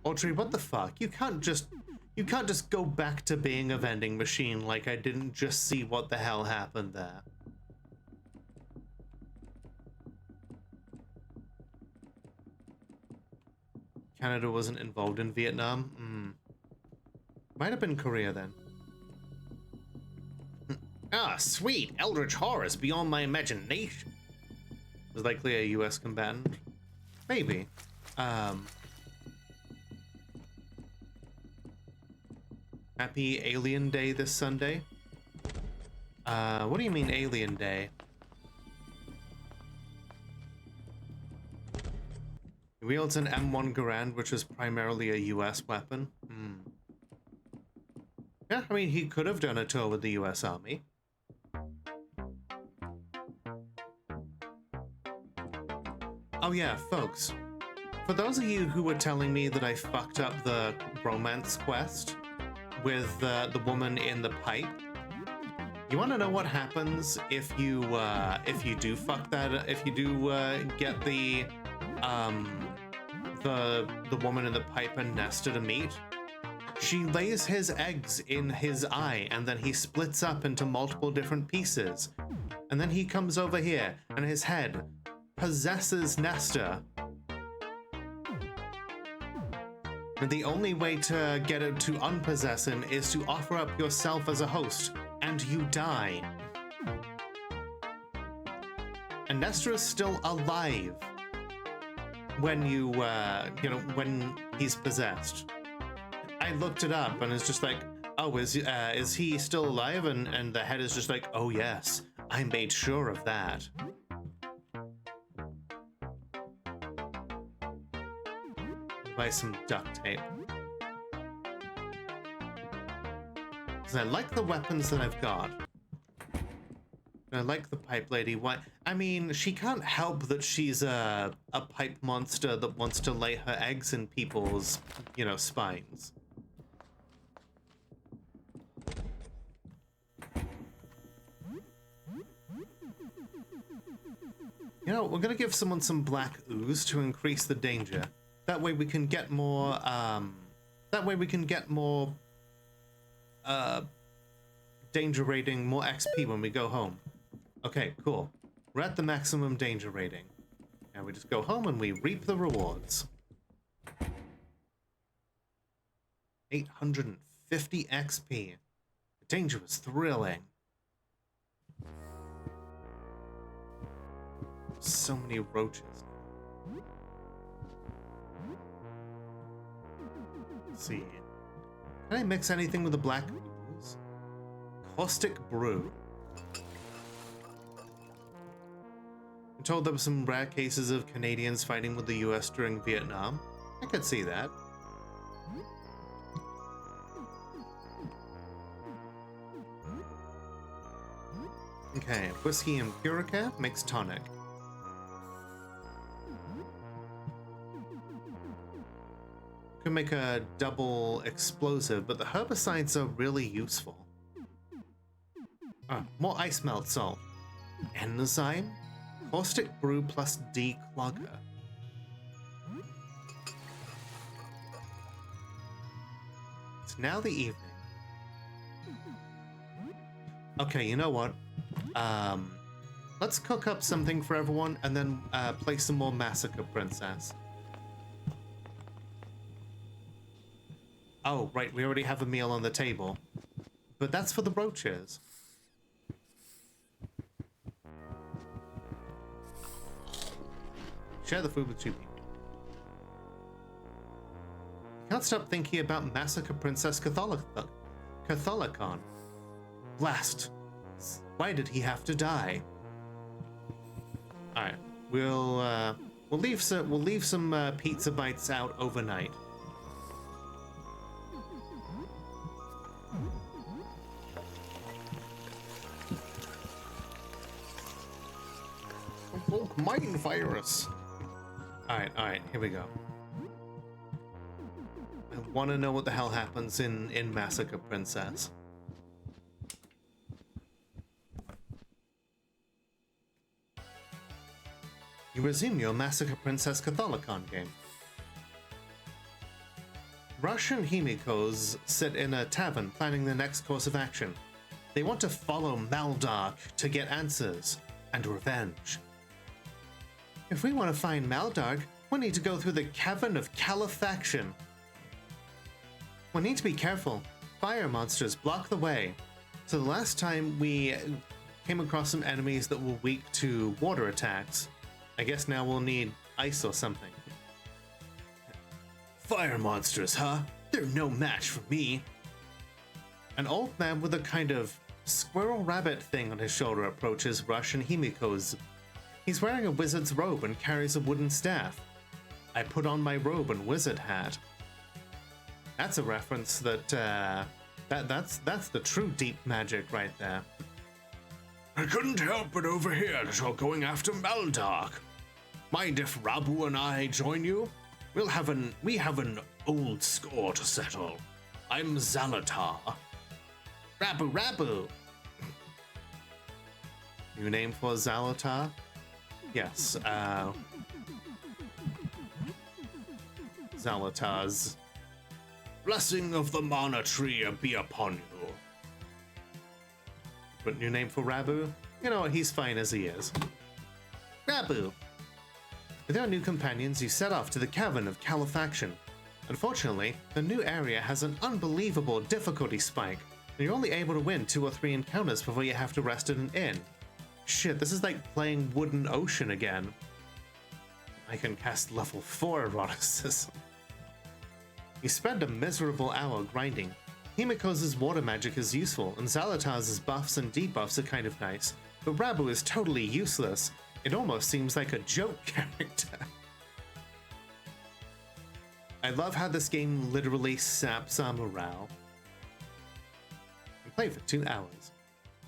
S1: Audrey, what the fuck? You can't just go back to being a vending machine like I didn't just see what the hell happened there. Canada wasn't involved in Vietnam? Might have been Korea then. Ah, sweet! Eldritch horrors beyond my imagination. Was likely a US combatant. Maybe. Happy Alien Day this Sunday? What do you mean Alien Day? He wields an M1 Garand, which is primarily a US weapon. Yeah, I mean, he could have done a tour with the US Army. Oh yeah, folks. For those of you who were telling me that I fucked up the romance quest with the woman in the pipe, you want to know what happens if you do fuck that? If you do get the woman in the pipe and Nesta to meet? She lays his eggs in his eye, and then he splits up into multiple different pieces. And then he comes over here, and his head possesses Nesta. And the only way to get it to unpossess him is to offer up yourself as a host, and you die. And Nesta is still alive when you know, when he's possessed. I looked it up and it's just like, oh, is he still alive? And the head is just like, oh yes, I made sure of that. buy some duct tape. Because I like the weapons that I've got. I like the pipe lady. Why? I mean, she can't help that she's a pipe monster that wants to lay her eggs in people's, you know, spines. You know, we're gonna give someone some black ooze to increase the danger. That way we can get more, danger rating, more XP when we go home. Okay, cool. We're at the maximum danger rating. And we just go home and we reap the rewards. 850 XP. The danger was thrilling. So many roaches. Let's see. Can I mix anything with the black ooze? Caustic brew. I'm told there were some rare cases of Canadians fighting with the US during Vietnam. I could see that. Okay, whiskey and Purica makes tonic. Could make a double explosive, but the herbicides are really useful. More ice melt salt. Enzyme? Caustic brew plus declogger. It's now the evening. Okay, you know what? Let's cook up something for everyone and then play some more Massacre Princess. Oh, right, we already have a meal on the table. But that's for the roaches. Share the food with two people. Can't stop thinking about Massacre Princess Catholicon. Blast. Why did he have to die? Alright, we'll leave some pizza bites out overnight. Mine virus. Alright, here we go. I want to know what the hell happens in Massacre Princess. You resume your Massacre Princess Catholicon game. Rush and Himiko's sit in a tavern planning the next course of action. They want to follow Maldark to get answers and revenge. If we want to find Maldark, we need to go through the Cavern of Califaction. We need to be careful. Fire monsters block the way. So the last time we came across some enemies that were weak to water attacks. I guess now we'll need ice or something. Fire monsters, huh? They're no match for me. An old man with a kind of squirrel rabbit thing on his shoulder approaches Rush and Himiko's. He's wearing a wizard's robe and carries a wooden staff. I put on my robe and wizard hat. That's a reference that, that's the true deep magic right there. I couldn't help but overhear that you're going after Maldark. Mind if Rabu and I join you? We have an old score to settle. I'm Zalatar. Rabu. New name for Zalatar? Yes, Zalatar's. Blessing of the Mana Tree be upon you. But new name for Rabu? You know what, he's fine as he is. Rabu. With our new companions, you set off to the Cavern of Califaction. Unfortunately, the new area has an unbelievable difficulty spike, and you're only able to win 2 or 3 encounters before you have to rest at an inn. Shit, this is like playing Wooden Ocean again. I can cast level 4 eroticism. You spend a miserable hour grinding. Himiko's water magic is useful, and Zalatar's buffs and debuffs are kind of nice, but Rabu is totally useless. It almost seems like a joke character. I love how this game literally saps our morale. We play for 2 hours.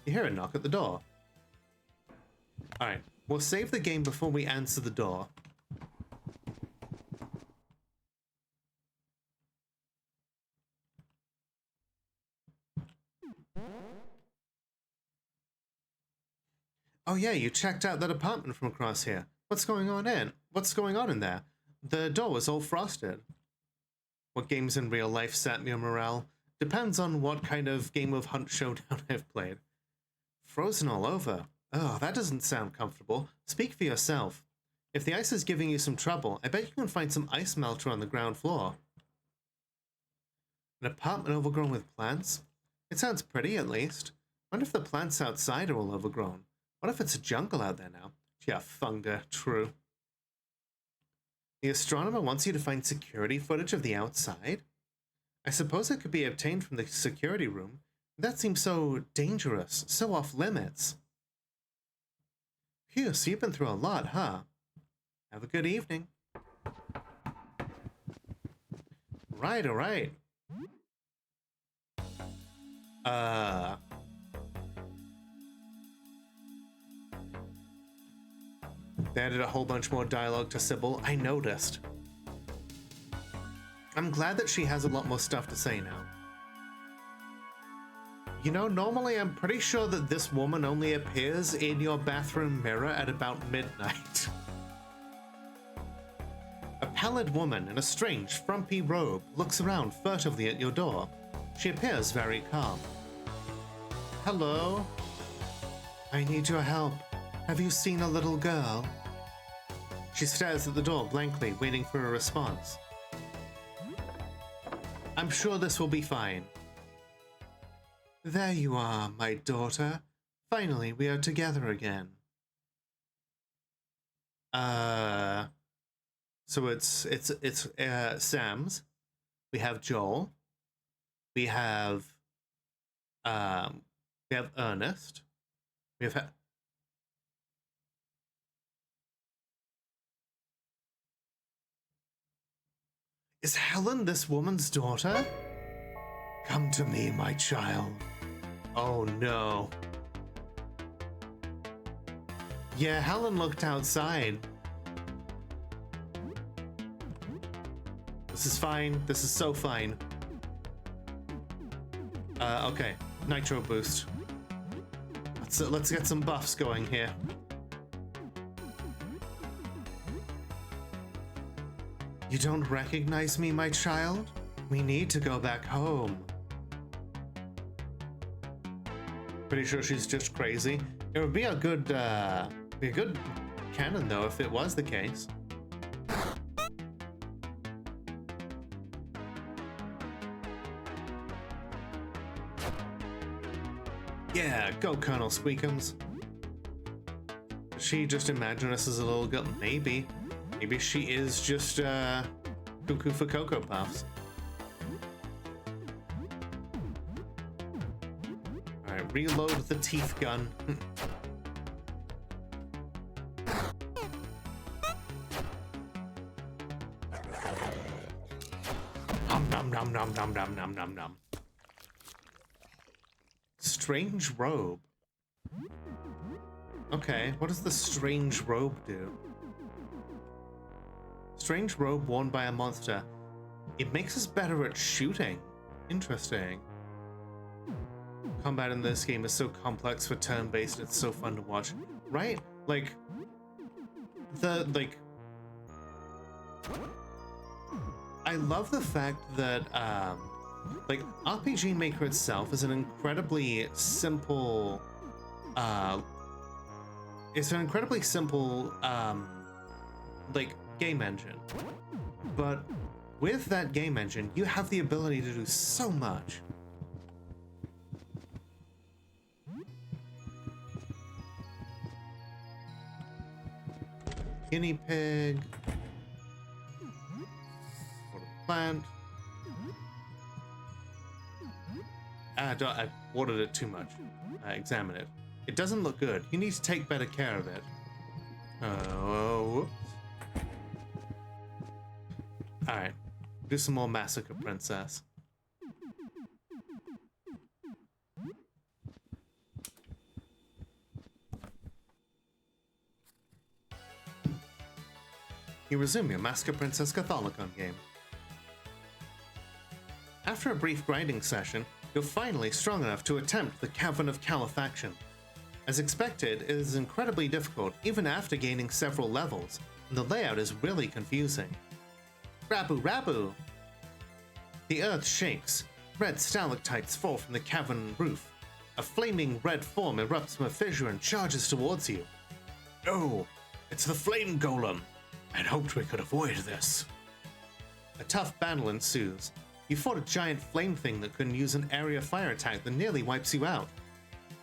S1: You hear a knock at the door. Alright, we'll save the game before we answer the door. Oh yeah, you checked out that apartment from across here. What's going on in there? The door was all frosted. What games in real life sap your morale? Depends on what kind of Game of Hunt Showdown I've played. Frozen all over. Oh, that doesn't sound comfortable. Speak for yourself. If the ice is giving you some trouble, I bet you can find some ice melter on the ground floor. An apartment overgrown with plants? It sounds pretty, at least. Wonder if the plants outside are all overgrown. What if it's a jungle out there now? Yeah, funga, true. The astronomer wants you to find security footage of the outside? I suppose it could be obtained from the security room. That seems so dangerous, so off limits. Phew, so you've been through a lot, huh? Have a good evening. Right, alright. They added a whole bunch more dialogue to Sybil. I noticed. I'm glad that she has a lot more stuff to say now. You know, normally I'm pretty sure that this woman only appears in your bathroom mirror at about midnight. A pallid woman in a strange, frumpy robe looks around furtively at your door. She appears very calm. Hello? I need your help. Have you seen a little girl? She stares at the door blankly, waiting for a response. I'm sure this will be fine. There you are, my daughter. Finally, we are together again. So it's Sam's. We have Joel. We have Ernest. We have Is Helen this woman's daughter? Come to me, my child. Oh no. Yeah, Helen looked outside. This is fine. This is so fine. Okay. Nitro boost. Let's get some buffs going here. You don't recognize me, my child? We need to go back home. Pretty sure she's just crazy. It would be a good canon though if it was the case. Yeah, go Colonel Squeakums. Does she just imagine us as a little girl? Maybe. Maybe she is just cuckoo for Cocoa Puffs. Alright, reload the teeth gun. Nom nom nom nom nom nom nom nom. Strange robe. Okay, what does the strange robe do? Strange robe worn by a monster. It makes us better at shooting. Interesting. Combat in this game is so complex for turn-based, it's so fun to watch. Right? Like, I love the fact that, like, RPG Maker itself is an incredibly simple, like, game engine. But with that game engine, you have the ability to do so much. Guinea pig. Plant. I watered it too much. Examine it. It doesn't look good. You need to take better care of it. Oh, whoops. Alright. Do some more Massacre Princess. You resume your Massacre Princess Catholicon game. After a brief grinding session, you're finally strong enough to attempt the Cavern of Califaction. As expected, it is incredibly difficult even after gaining several levels, and the layout is really confusing. Rabu Rabu! The earth shakes. Red stalactites fall from the cavern roof. A flaming red form erupts from a fissure and charges towards you. No! It's the Flame Golem! I'd hoped we could avoid this. A tough battle ensues. You fought a giant flame thing that couldn't use an area fire attack that nearly wipes you out.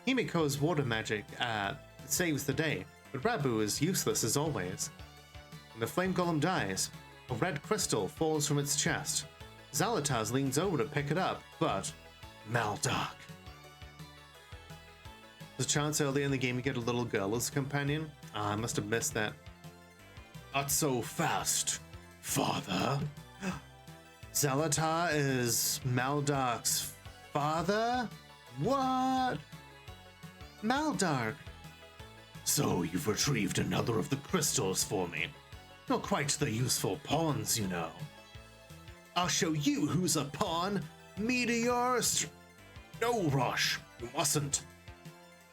S1: Himiko's water magic saves the day, but Rabu is useless as always. When the flame golem dies, a red crystal falls from its chest. Zalotaz leans over to pick it up, but Maldark. There's a chance earlier in the game you get a little girl as a companion. I must have missed that. Not so fast, father. Zalatar is Maldark's father? What? Maldark. So you've retrieved another of the crystals for me. Not quite the useful pawns, you know. I'll show you who's a pawn. No, Rosh, you mustn't.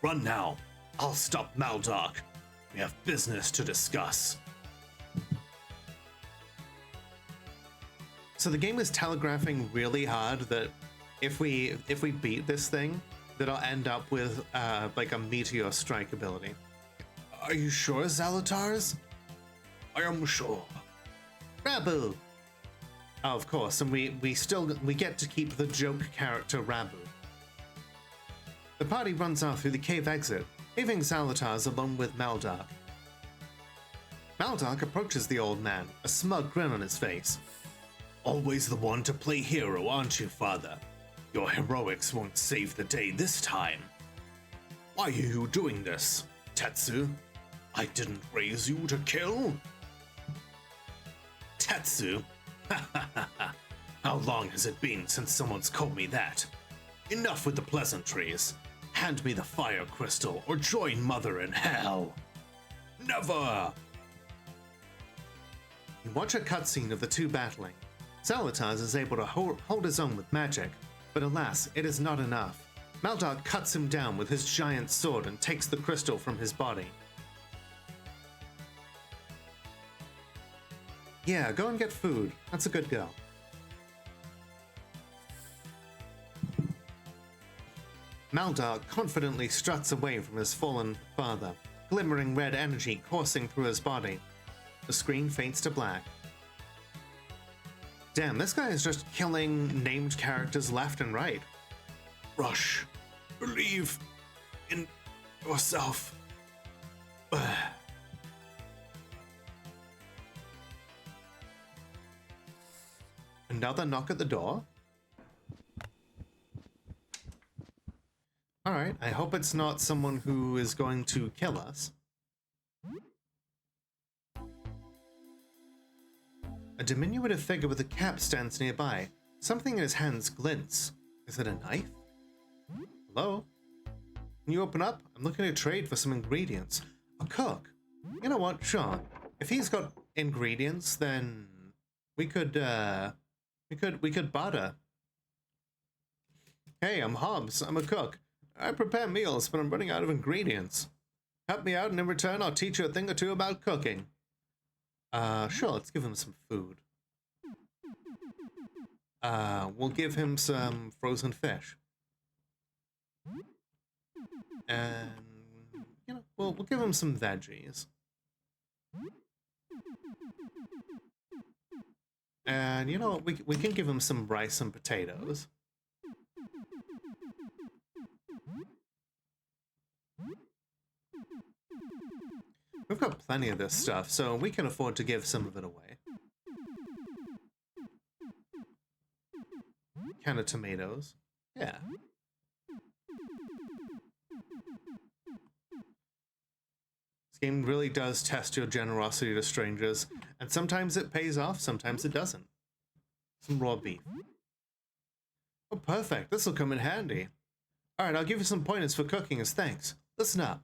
S1: Run now. I'll stop Maldark. We have business to discuss. So the game is telegraphing really hard that if we beat this thing, that I'll end up with like a meteor strike ability. Are you sure, Zalotars? I am sure. Rabu. Oh, of course, and we get to keep the joke character Rabu. The party runs off through the cave exit, leaving Zalotars alone with Maldark. Maldark approaches the old man, a smug grin on his face. Always the one to play hero, aren't you, father? Your heroics won't save the day this time. Why are you doing this, Tetsu? I didn't raise you to kill? Tetsu? How long has it been since someone's called me that? Enough with the pleasantries. Hand me the fire crystal or join Mother in hell. Never! You watch a cutscene of the two battling. Zalotaz is able to hold his own with magic, but alas, it is not enough. Maldark cuts him down with his giant sword and takes the crystal from his body. Yeah, go and get food. That's a good girl. Maldark confidently struts away from his fallen father, glimmering red energy coursing through his body. The screen fades to black. Damn, this guy is just killing named characters left and right. Rush, believe in yourself. Another knock at the door? Alright, I hope it's not someone who is going to kill us. A diminutive figure with a cap stands nearby. Something in his hands glints. Is it a knife? Hello? Can you open up? I'm looking to trade for some ingredients. A cook. You know what? Sure. If he's got ingredients, then we could barter. Hey, I'm Hobbs. I'm a cook. I prepare meals, but I'm running out of ingredients. Help me out, and in return, I'll teach you a thing or two about cooking. Sure, let's give him some food. We'll give him some frozen fish. And, you know, we'll give him some veggies. And, you know, we can give him some rice and potatoes. We've got plenty of this stuff, so we can afford to give some of it away. Can of tomatoes. Yeah. This game really does test your generosity to strangers, and sometimes it pays off, sometimes it doesn't. Some raw beef. Oh, perfect. This will come in handy. Alright, I'll give you some pointers for cooking as thanks. Listen up.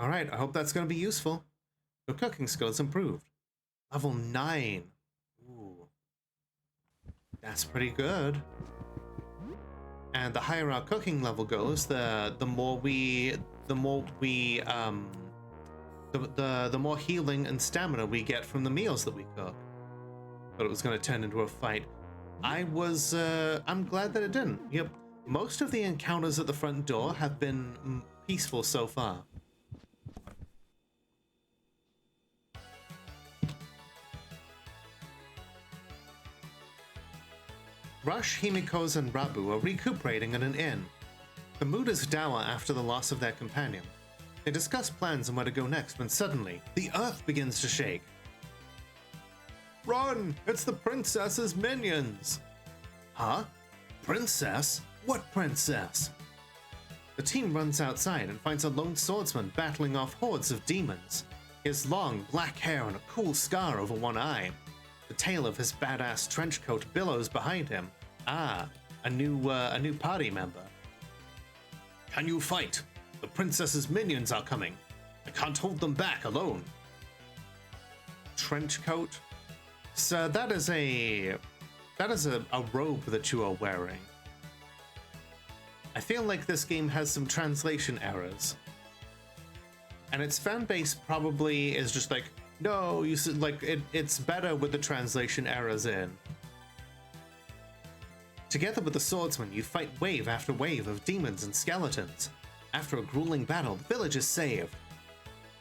S1: Alright, I hope that's going to be useful. Your cooking skills improved. Level 9. Ooh. That's pretty good. And the higher our cooking level goes, the more healing and stamina we get from the meals that we cook. But it was going to turn into a fight. I'm glad that it didn't. Yep, most of the encounters at the front door have been peaceful so far. Rush, Himiko's, and Rabu are recuperating in an inn. The mood is dour after the loss of their companion. They discuss plans on where to go next when suddenly, the earth begins to shake. Run! It's the princess's minions! Huh? Princess? What princess? The team runs outside and finds a lone swordsman battling off hordes of demons. He has long, black hair and a cool scar over one eye. The tail of his badass trench coat billows behind him. Ah, a new party member. Can you fight? The princess's minions are coming. I can't hold them back alone. Trench coat? Sir, that is a robe that you are wearing. I feel like this game has some translation errors. And its fan base probably is just like, no, you said like it's better with the translation errors in. Together with the swordsman, you fight wave after wave of demons and skeletons. After a grueling battle, the village is saved.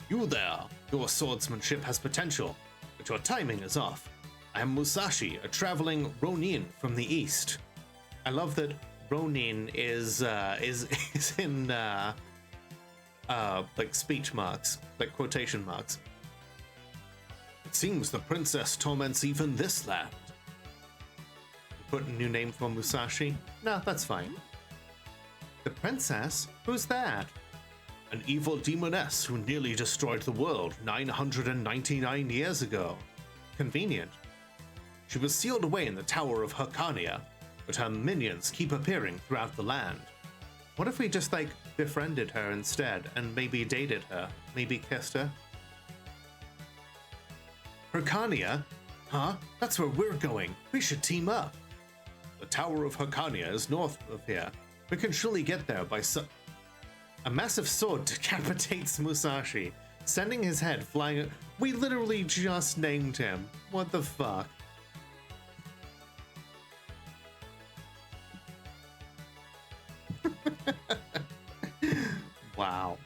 S1: You there! Your swordsmanship has potential, but your timing is off. I am Musashi, a traveling Ronin from the east. I love that Ronin is in like speech marks, like quotation marks. It seems the princess torments even this land. Put a new name for Musashi? No, that's fine. The princess? Who's that? An evil demoness who nearly destroyed the world 999 years ago. Convenient. She was sealed away in the Tower of Hyrcania, but her minions keep appearing throughout the land. What if we just, like, befriended her instead and maybe dated her? Maybe kissed her? Hyrcania? Huh? That's where we're going. We should team up. The Tower of Hyrcania is north of here. We can surely get there by A massive sword decapitates Musashi, sending his head flying. We literally just named him. What the fuck? Wow.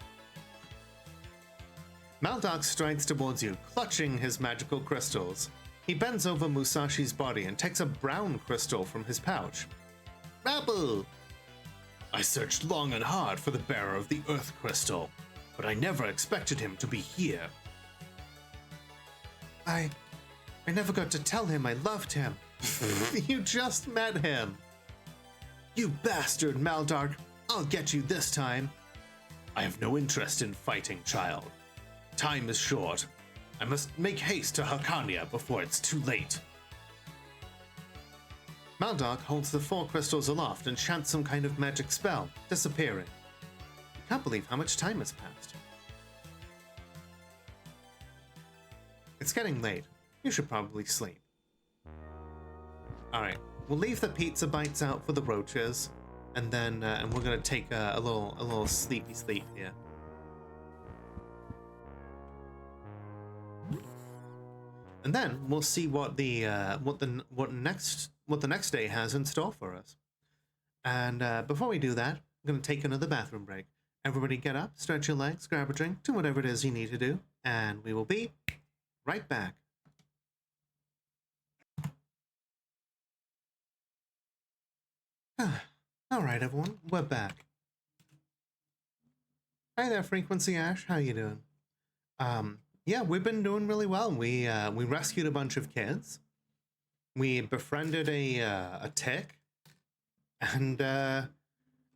S1: Maldark strides towards you, clutching his magical crystals. He bends over Musashi's body and takes a brown crystal from his pouch. Rabu! I searched long and hard for the bearer of the Earth Crystal, but I never expected him to be here. I never got to tell him I loved him. You just met him. You bastard, Maldark. I'll get you this time. I have no interest in fighting, child. Time is short. I must make haste to Hyrcania before it's too late. Maldark holds the 4 crystals aloft and chants some kind of magic spell, disappearing. You can't believe how much time has passed. It's getting late. You should probably sleep. Alright, we'll leave the pizza bites out for the roaches, and then and we're gonna take a little sleepy sleep here. And then we'll see what the next day has in store for us. And before we do that, I'm gonna take another bathroom break. Everybody get up, stretch your legs, grab a drink, do whatever it is you need to do, and we will be right back. All right, everyone, we're back. Hi there, Frequency Ash. How you doing? Yeah, we've been doing really well. We rescued a bunch of kids. We befriended a tick, and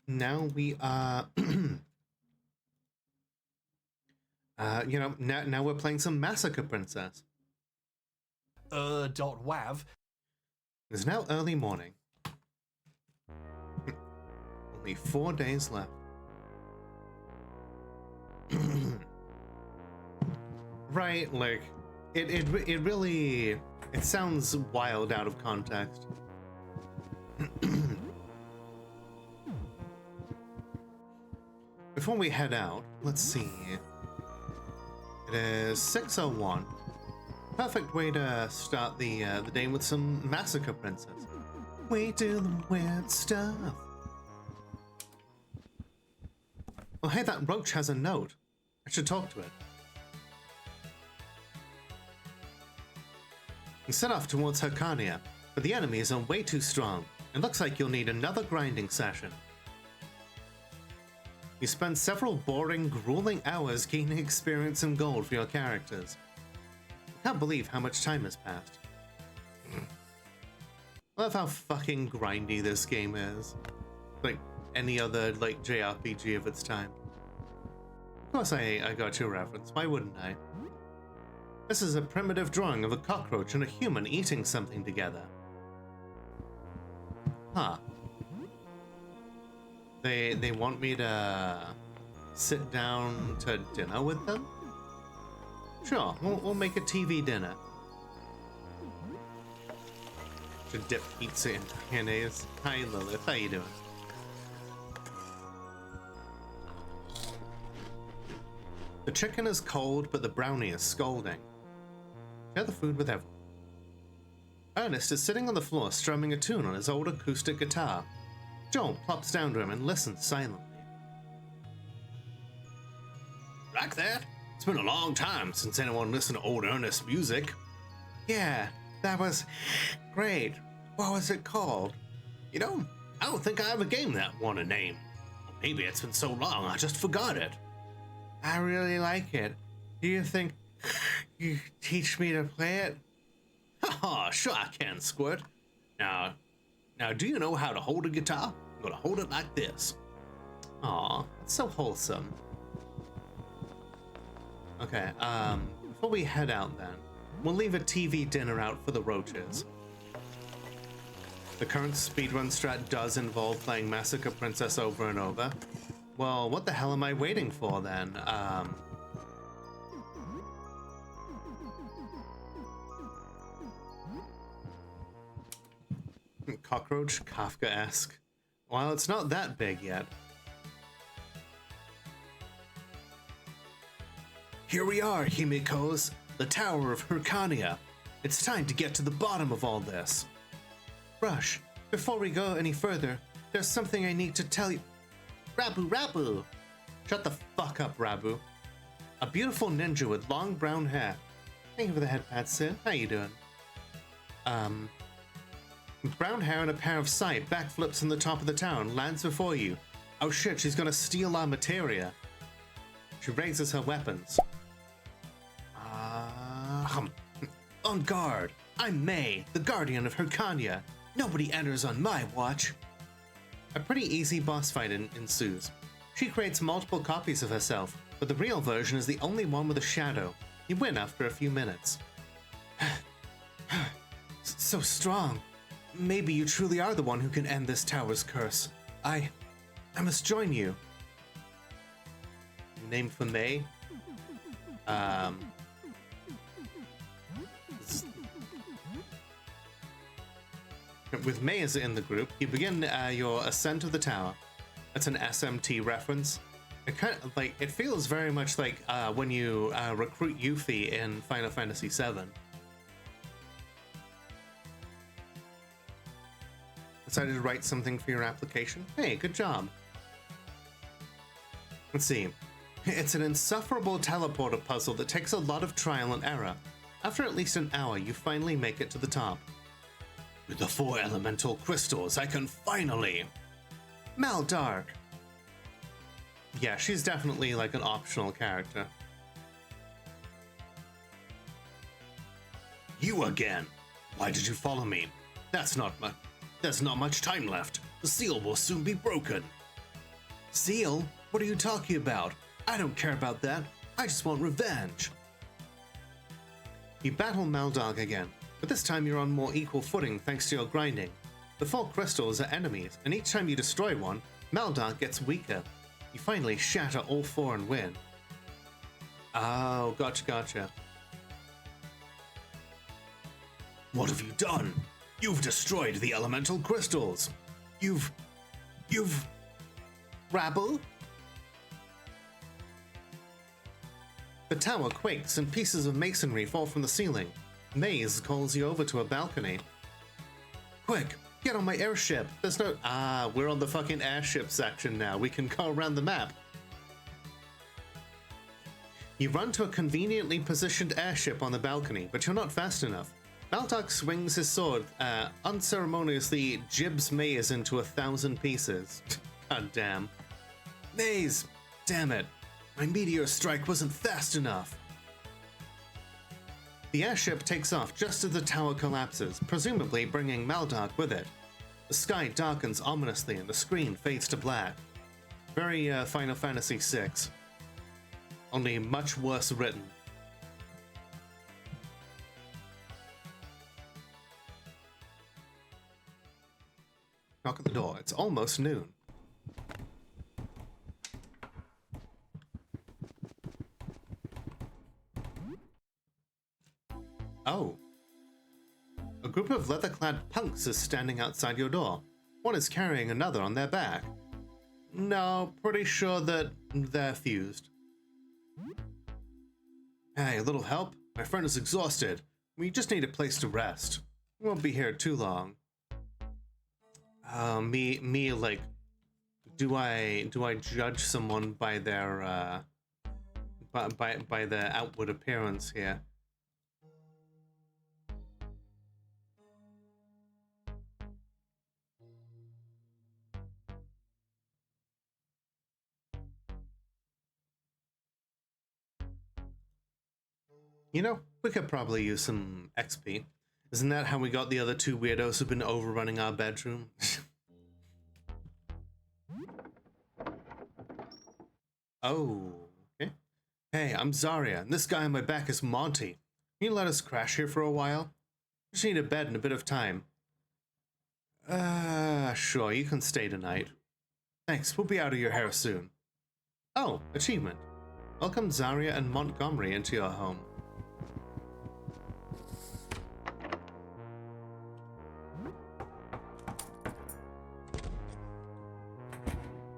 S1: now we are, now we're playing some Massacre Princess.
S4: .wav.
S1: It's now early morning. Only 4 days left. Right, like, it really, it sounds wild out of context. Before we head out, let's see. It is 6:01. Perfect way to start the day with some Massacre Princess. We do the weird stuff. Oh, hey, that roach has a note. I should talk to it. You set off towards Hyrcania, but the enemies are way too strong. It looks like you'll need another grinding session. You spend several boring, grueling hours gaining experience and gold for your characters. I can't believe how much time has passed. I love how fucking grindy this game is. Like any other, like, JRPG of its time. Of course I got your reference, why wouldn't I? This is a primitive drawing of a cockroach and a human eating something together. Huh. They want me to sit down to dinner with them? Sure, we'll make a TV dinner. To dip pizza in mayonnaise. Hi Lilith, how you doing? The chicken is cold, but the brownie is scalding. Share the food with everyone. Ernest is sitting on the floor strumming a tune on his old acoustic guitar. Joel plops down to him and listens silently. Like that? It's been a long time since anyone listened to old Ernest music. Yeah, that was great. What was it called? You know, I don't think I ever gave that one a name. Or maybe it's been so long I just forgot it. I really like it. Do you think you teach me to play it? Haha, sure I can, Squirt. Now, do you know how to hold a guitar? I'm gonna hold it like this. Aw, it's so wholesome. Okay, before we head out then, we'll leave a TV dinner out for the roaches. The current speedrun strat does involve playing Massacre Princess over and over. Well, what the hell am I waiting for then? Cockroach, Kafka-esque. Well, it's not that big yet. Here we are, Himikos, the Tower of Hyrcania. It's time to get to the bottom of all this. Rush, before we go any further, there's something I need to tell you. Rabu! Shut the fuck up, Rabu. A beautiful ninja with long brown hair. Thank you for the head pat, Sid. How you doing? With brown hair and a pair of sight, backflips on the top of the town, lands before you. Oh shit, she's gonna steal our materia. She raises her weapons. On guard! I'm May, the guardian of Hyrcania. Nobody enters on my watch. A pretty easy boss fight ensues. She creates multiple copies of herself, but the real version is the only one with a shadow. You win after a few minutes. So strong. Maybe you truly are the one who can end this tower's curse. I must join you. Name for May? With May as in the group, you begin your ascent of the tower. That's an SMT reference. It kind of like it feels very much like when you recruit Yuffie in Final Fantasy VII. Decided to write something for your application? Hey, good job. Let's see. It's an insufferable teleporter puzzle that takes a lot of trial and error. After at least an hour, you finally make it to the top. With the 4 elemental crystals, I can finally... Maldark. Yeah, she's definitely like an optional character. You again? Why did you follow me? There's not much time left. The seal will soon be broken. Seal? What are you talking about? I don't care about that. I just want revenge. You battle Maldark again. But this time you're on more equal footing thanks to your grinding. The 4 crystals are enemies, and each time you destroy one, Maldark gets weaker. You finally shatter all 4 and win. Oh, gotcha. What have you done? You've destroyed the elemental crystals. You've... Rabble? The tower quakes and pieces of masonry fall from the ceiling. Maze calls you over to a balcony. Quick, get on my airship. There's no... Ah, we're on the fucking airship section now. We can go around the map. You run to a conveniently positioned airship on the balcony, but you're not fast enough. Maldark swings his sword, unceremoniously jibs Maze into 1,000 pieces. God damn. Maze! Damn it. My meteor strike wasn't fast enough. The airship takes off just as the tower collapses, presumably bringing Maldark with it. The sky darkens ominously and the screen fades to black. Very Final Fantasy VI. Only much worse written. Knock at the door. It's almost noon. Oh. A group of leather-clad punks is standing outside your door. One is carrying another on their back. No, pretty sure that they're fused. Hey, a little help? My friend is exhausted. We just need a place to rest. We won't be here too long. Me, like, do I judge someone by their, by their outward appearance here? You know, we could probably use some XP. Isn't that how we got the other 2 weirdos who've been overrunning our bedroom? Oh, okay. Hey, I'm Zarya, and this guy on my back is Monty. Can you let us crash here for a while? Just need a bed and a bit of time. Sure, you can stay tonight. Thanks, we'll be out of your hair soon. Oh, achievement. Welcome Zarya and Montgomery into your home.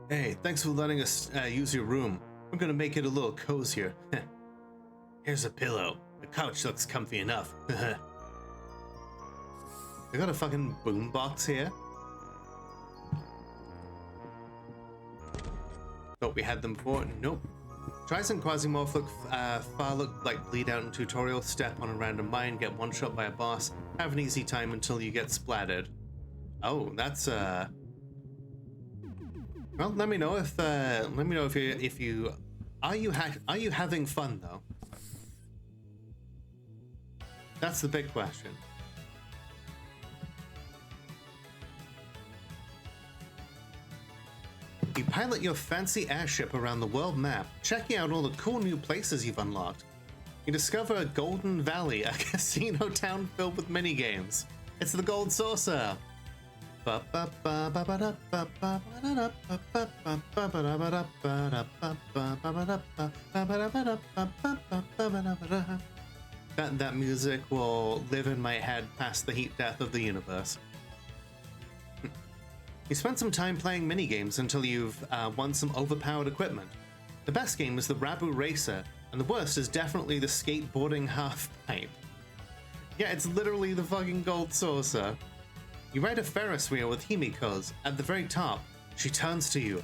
S1: Hey, thanks for letting us use your room. We're gonna make it a little cozier. Here's a pillow. The couch looks comfy enough. They got a fucking boombox here. Thought we had them before. Nope. Tries and Quasimorph look like bleed out in tutorial, step on a random mine, get one shot by a boss, have an easy time until you get splattered. Oh, that's well, let me know if you are you having fun though? That's the big question. You pilot your fancy airship around the world map, checking out all the cool new places you've unlocked. You discover a Golden Valley, a casino town filled with minigames. It's the Gold Saucer. That music will live in my head past the heat death of the universe. You spent some time playing minigames until you've won some overpowered equipment. The best game is the Rabu Racer, and the worst is definitely the skateboarding half-pipe. Yeah, it's literally the fucking Gold Saucer. You ride a Ferris wheel with Himiko's. At the very top, she turns to you.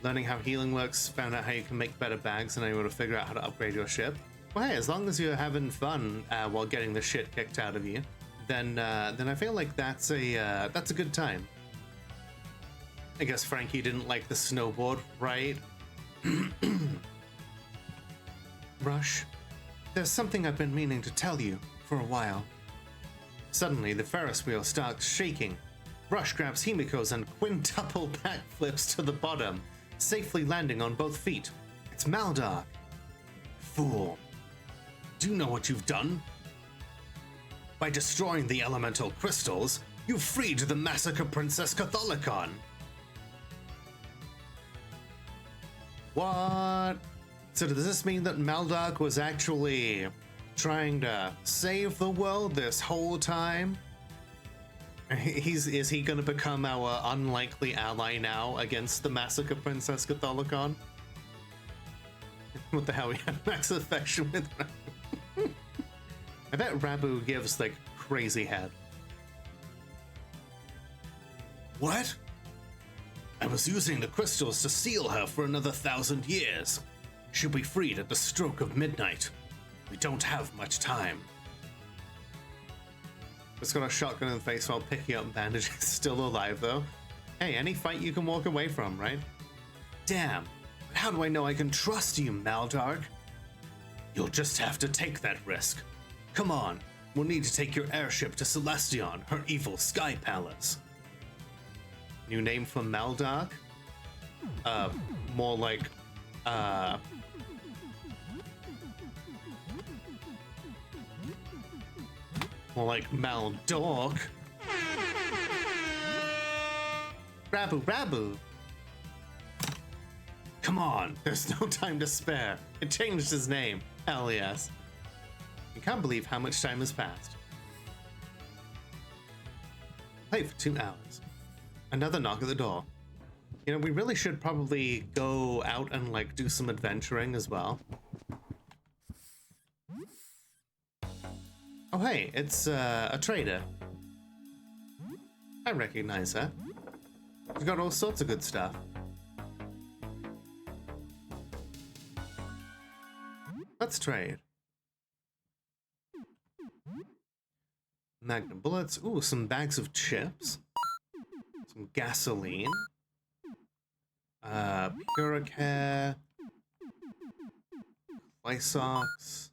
S1: Learning how healing works, found out how you can make better bags, and now you want to figure out how to upgrade your ship. Well, hey, as long as you're having fun while getting the shit kicked out of you, then I feel like that's a good time. I guess Frankie didn't like the snowboard, right? Rush, there's something I've been meaning to tell you for a while. Suddenly, the Ferris wheel starts shaking. Rush grabs Himiko's and quintuple backflips to the bottom, safely landing on both feet. It's Maldark. Fool. Do you know what you've done? By destroying the elemental crystals, you freed the Massacre Princess Catholicon. What? So does this mean that Maldark was actually trying to save the world this whole time? Is he going to become our unlikely ally now against the Massacre Princess Catholicon? What the hell? We have max affection with Rabu. I bet Rabu gives like crazy head. What? I was using the crystals to seal her for another 1,000 years. She'll be freed at the stroke of midnight. We don't have much time. It's got a shotgun in the face while picking up bandages. Still alive though. Hey, any fight you can walk away from, right? Damn. But how do I know I can trust you, Maldark? You'll just have to take that risk. Come on. We'll need to take your airship to Celestion, her evil sky palace. New name for Maldark? More like, more like Maldork. Rabu, Rabu. Come on, there's no time to spare. It changed his name. Hell yes. I can't believe how much time has passed. Played for 2 hours. Another knock at the door. You know, we really should probably go out and like do some adventuring as well. Oh hey, it's a trader. I recognize her. She's got all sorts of good stuff. Let's trade. Magnum bullets. Ooh, some bags of chips. Some gasoline. Puricare. Lysox.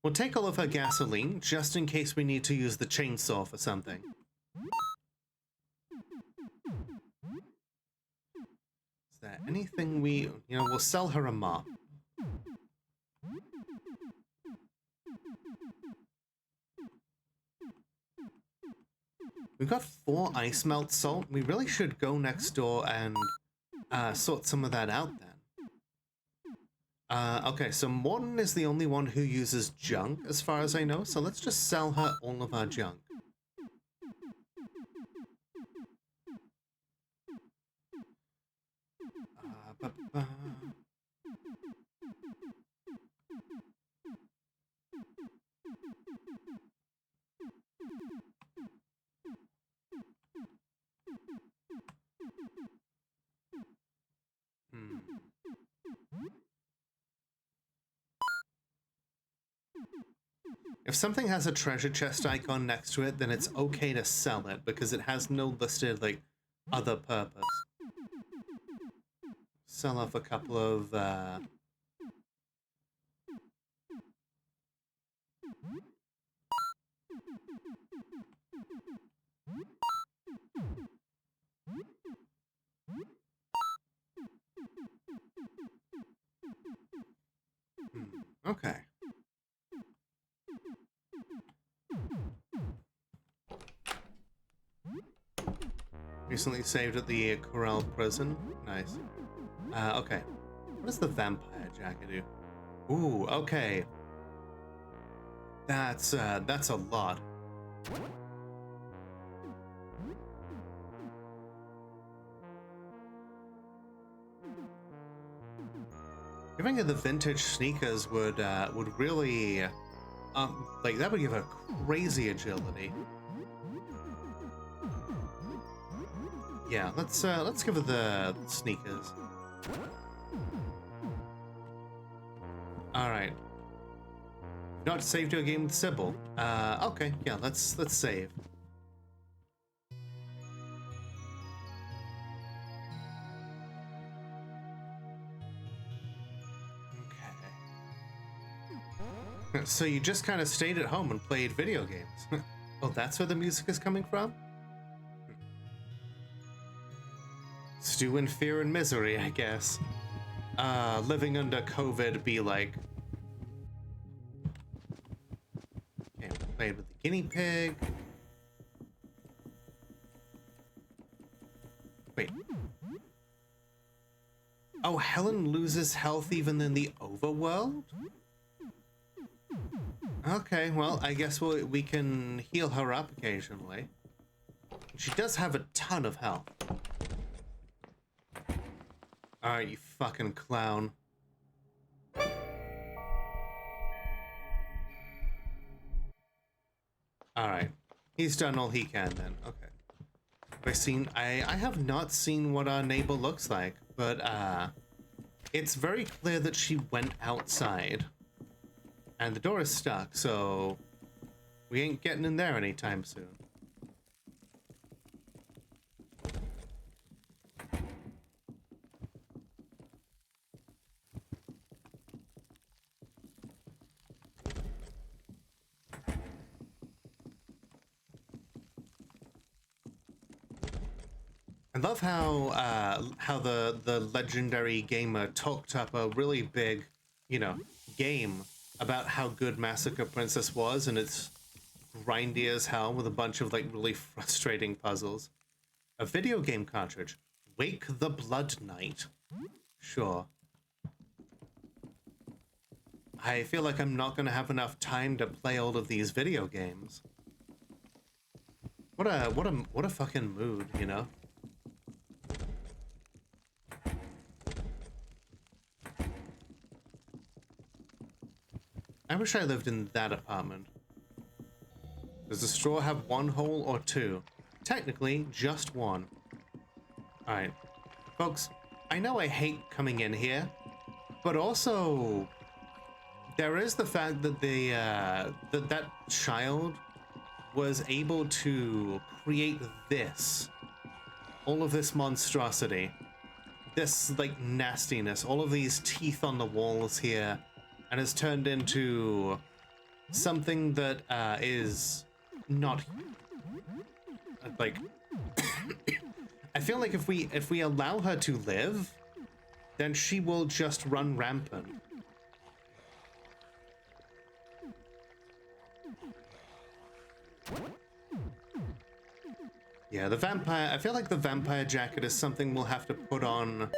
S1: We'll take all of her gasoline, just in case we need to use the chainsaw for something. Is there anything we... You know, we'll sell her a mop. We've got 4 ice melt salt. We really should go next door and sort some of that out then. Okay, so Morton is the only one who uses junk, as far as I know, so let's just sell her all of our junk. If something has a treasure chest icon next to it, then it's okay to sell it because it has no listed, like, other purpose. Sell off a couple of, Okay. Recently saved at the Corral prison. Nice. Okay. What does the vampire jacket do? Ooh, okay. That's a lot. Giving her the vintage sneakers would really, like that would give her crazy agility. Yeah, let's give her the sneakers. All right. Not saved your game with Sybil. Okay, yeah, let's save. Okay. So you just kind of stayed at home and played video games. Oh, that's where the music is coming from? Stew in fear and misery, I guess. Living under COVID be like... Played with the guinea pig. Wait. Oh, Helen loses health even in the overworld? Okay, well, I guess we can heal her up occasionally. She does have a ton of health. Alright, you fucking clown. Alright. He's done all he can then. Okay. I have not seen what our neighbor looks like, but it's very clear that she went outside. And the door is stuck, so we ain't getting in there anytime soon. I love how the legendary gamer talked up a really big, game about how good Massacre Princess was, and it's grindy as hell with a bunch of like really frustrating puzzles. A video game cartridge. Wake the Blood Knight. Sure. I feel like I'm not gonna have enough time to play all of these video games. What a fucking mood, you know? I wish I lived in that apartment. Does the straw have one hole or two? Technically, just one. Alright. Folks, I know I hate coming in here, but also there is the fact that that child was able to create this. All of this monstrosity. This, like, nastiness. All of these teeth on the walls here. And has turned into something that is not like. I feel like if we allow her to live, then she will just run rampant. Yeah, the vampire. I feel like the vampire jacket is something we'll have to put on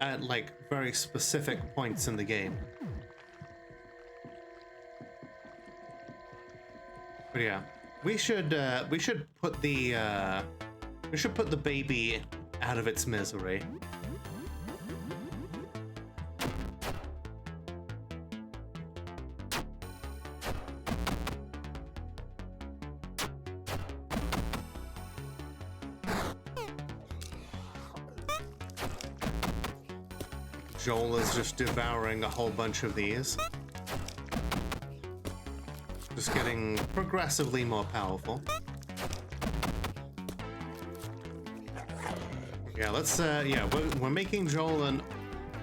S1: at like very specific points in the game. But yeah, we should put the baby out of its misery. Joel is just devouring a whole bunch of these. Just getting progressively more powerful. Yeah, let's, we're making Joel an...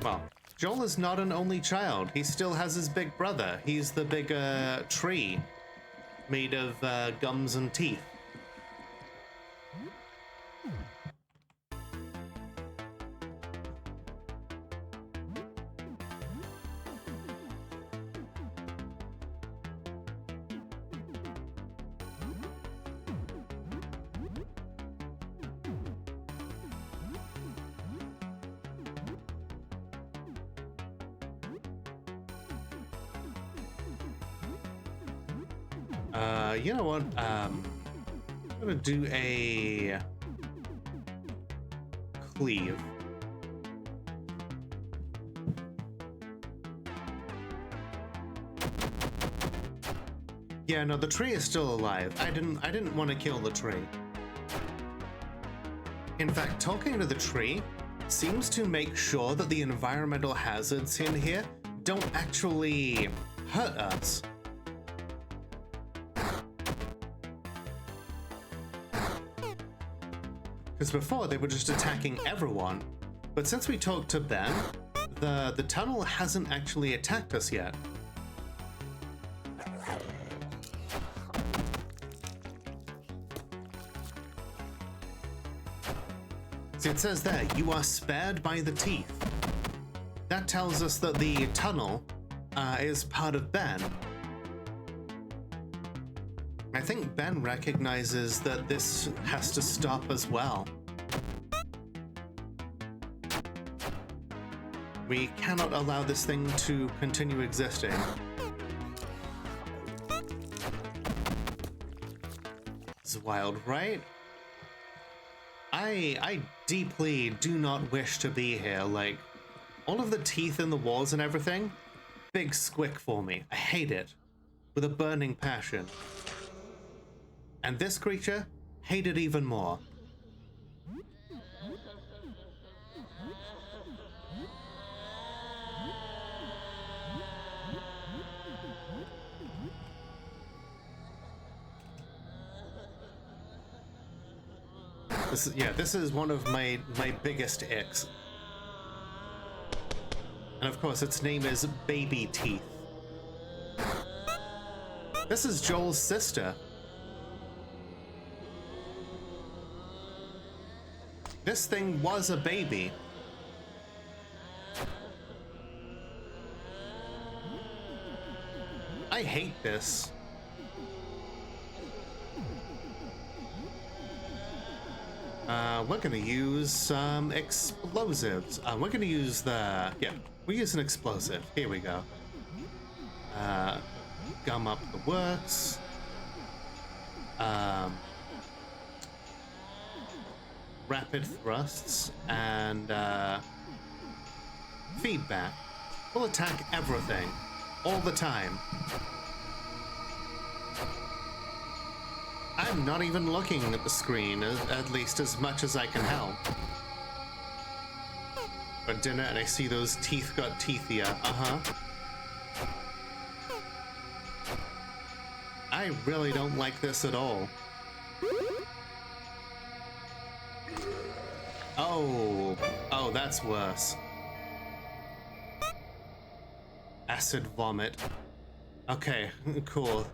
S1: Well, Joel is not an only child. He still has his big brother. He's the big, tree made of, gums and teeth. You know what? I'm gonna do a cleave. Yeah, no, the tree is still alive. I didn't want to kill the tree. In fact, talking to the tree seems to make sure that the environmental hazards in here don't actually hurt us. Because before they were just attacking everyone, but since we talked to them, the tunnel hasn't actually attacked us yet. See, it says there, you are spared by the teeth. That tells us that the tunnel is part of Ben. I think Ben recognizes that this has to stop as well. We cannot allow this thing to continue existing. This is wild, right? I deeply do not wish to be here. Like, all of the teeth in the walls and everything, big squick for me. I hate it with a burning passion. And this creature, hate it even more. This is one of my biggest icks. And of course, its name is Baby Teeth. This is Joel's sister. This thing was a baby. I hate this. We're gonna use some explosives. We're gonna use we use an explosive. Here we go. Gum up the works. Rapid thrusts and feedback. We'll attack everything, all the time. I'm not even looking at the screen, at least as much as I can help. For dinner, and I see those teeth got teethier. I really don't like this at all. Oh, that's worse. Acid vomit. Okay, cool.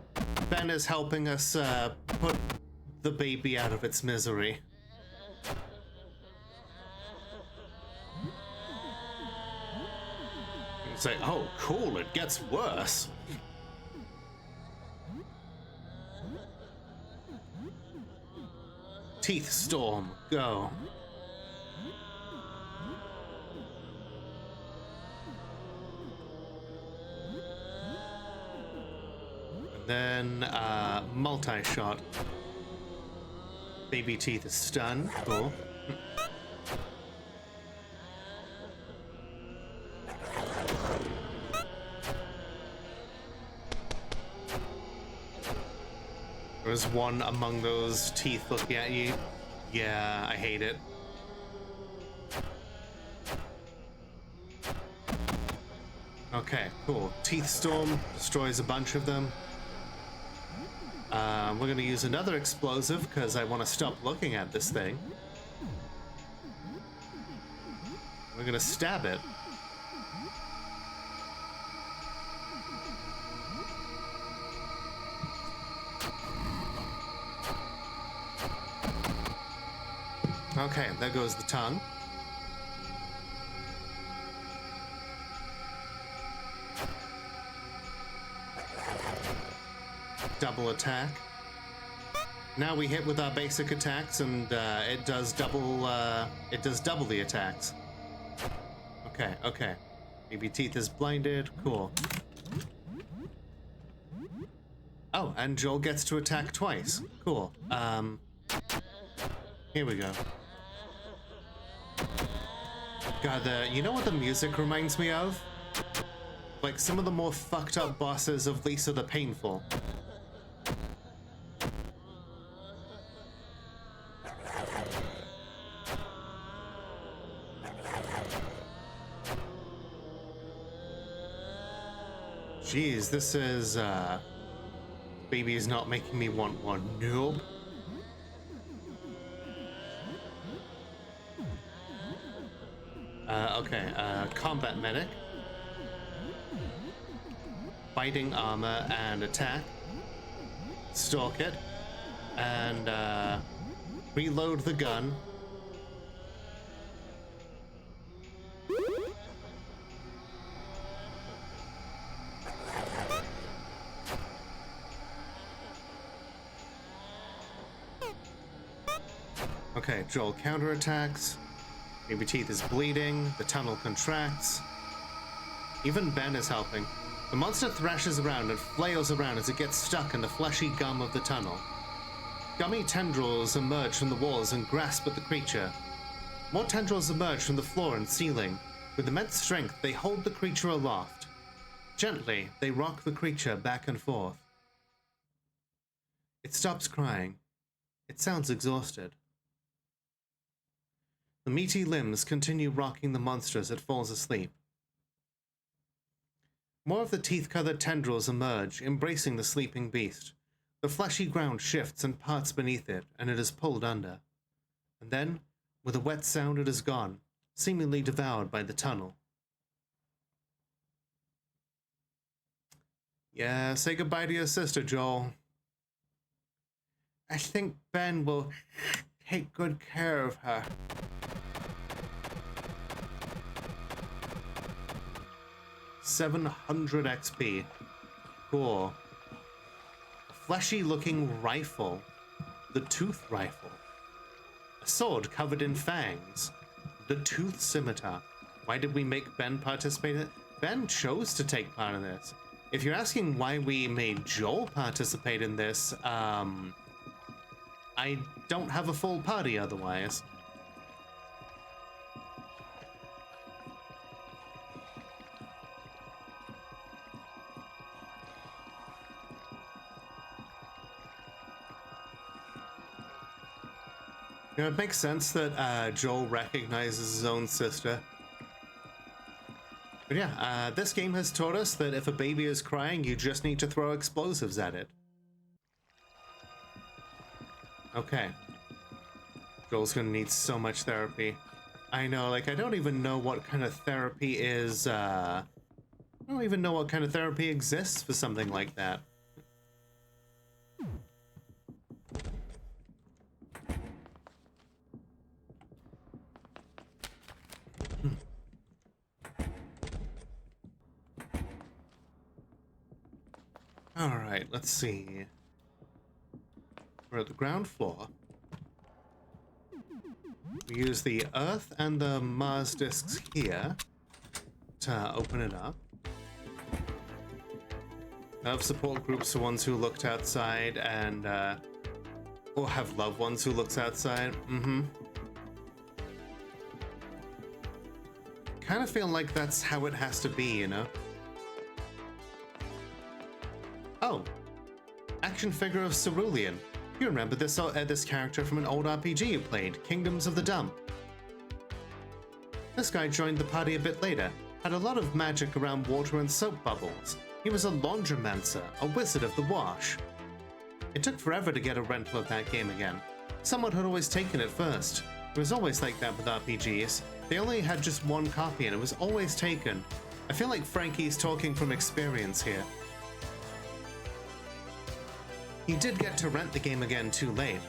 S1: Ben is helping us put the baby out of its misery. It's like, oh, cool, it gets worse. Teeth storm, go. Then, multi-shot. Baby Teeth is stunned. Cool. There's one among those teeth looking at you. Yeah, I hate it. Okay, cool. Teeth Storm destroys a bunch of them. We're gonna use another explosive because I want to stop looking at this thing. We're gonna stab it. Okay, there goes the tongue. Double attack. Now we hit with our basic attacks, and it does double the attacks. Okay. Baby Teeth is blinded. Cool. Oh, and Joel gets to attack twice. Cool. Here we go. God, you know what the music reminds me of? Like some of the more fucked up bosses of Lisa the Painful. Jeez, this is, baby is not making me want one. Nope. Okay, combat medic. Fighting armor and attack. Stalk it. And, reload the gun. Okay, Joel counterattacks. Baby Teeth is bleeding. The tunnel contracts. Even Ben is helping. The monster thrashes around and flails around as it gets stuck in the fleshy gum of the tunnel. Gummy tendrils emerge from the walls and grasp at the creature. More tendrils emerge from the floor and ceiling. With immense strength, they hold the creature aloft. Gently, they rock the creature back and forth. It stops crying. It sounds exhausted. The meaty limbs continue rocking the monster as it falls asleep. More of the teeth-covered tendrils emerge, embracing the sleeping beast. The fleshy ground shifts and parts beneath it, and it is pulled under. And then, with a wet sound, it is gone, seemingly devoured by the tunnel. Yeah, say goodbye to your sister, Joel. I think Ben will take good care of her. $700 XP. Cool. A fleshy-looking rifle. The Tooth Rifle. A sword covered in fangs. The Tooth Scimitar. Why did we make Ben participate in it? Ben chose to take part in this. If you're asking why we made Joel participate in this, I don't have a full party otherwise. You know, it makes sense that Joel recognizes his own sister. But yeah, this game has taught us that if a baby is crying, you just need to throw explosives at it. Okay. Joel's gonna need so much therapy. I know, like, I don't even know what kind of therapy is, I don't even know what kind of therapy exists for something like that. Alright, let's see. We're at the ground floor. We use the Earth and the Mars discs here to open it up. Have support groups for ones who looked outside and, or have loved ones who looked outside. Kind of feel like that's how it has to be, you know? Oh, action figure of Cerulean. You remember this character from an old RPG you played, Kingdoms of the Dump. This guy joined the party a bit later, had a lot of magic around water and soap bubbles. He was a laundromancer, a wizard of the wash. It took forever to get a rental of that game again. Someone had always taken it first. It was always like that with RPGs. They only had just one copy and it was always taken. I feel like Frankie's talking from experience here. He did get to rent the game again too late,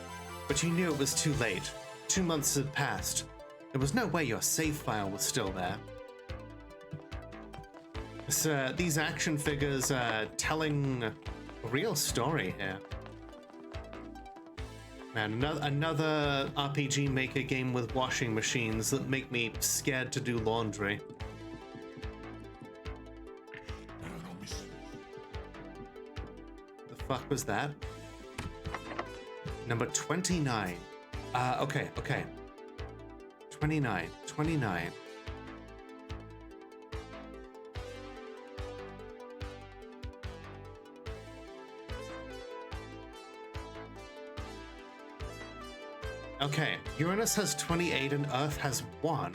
S1: but you knew it was too late. 2 months had passed. There was no way your save file was still there. These action figures are telling a real story here. Man, another RPG Maker game with washing machines that make me scared to do laundry. The fuck was that? Number 29. Okay. 29. Okay, Uranus has 28 and Earth has 1.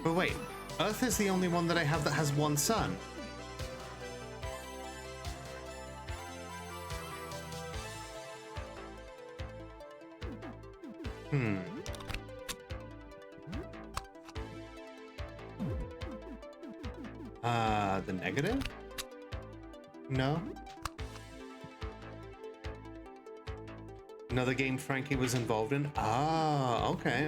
S1: But wait, Earth is the only one that I have that has 1 sun. The negative? No? Another game Frankie was involved in? Ah, okay.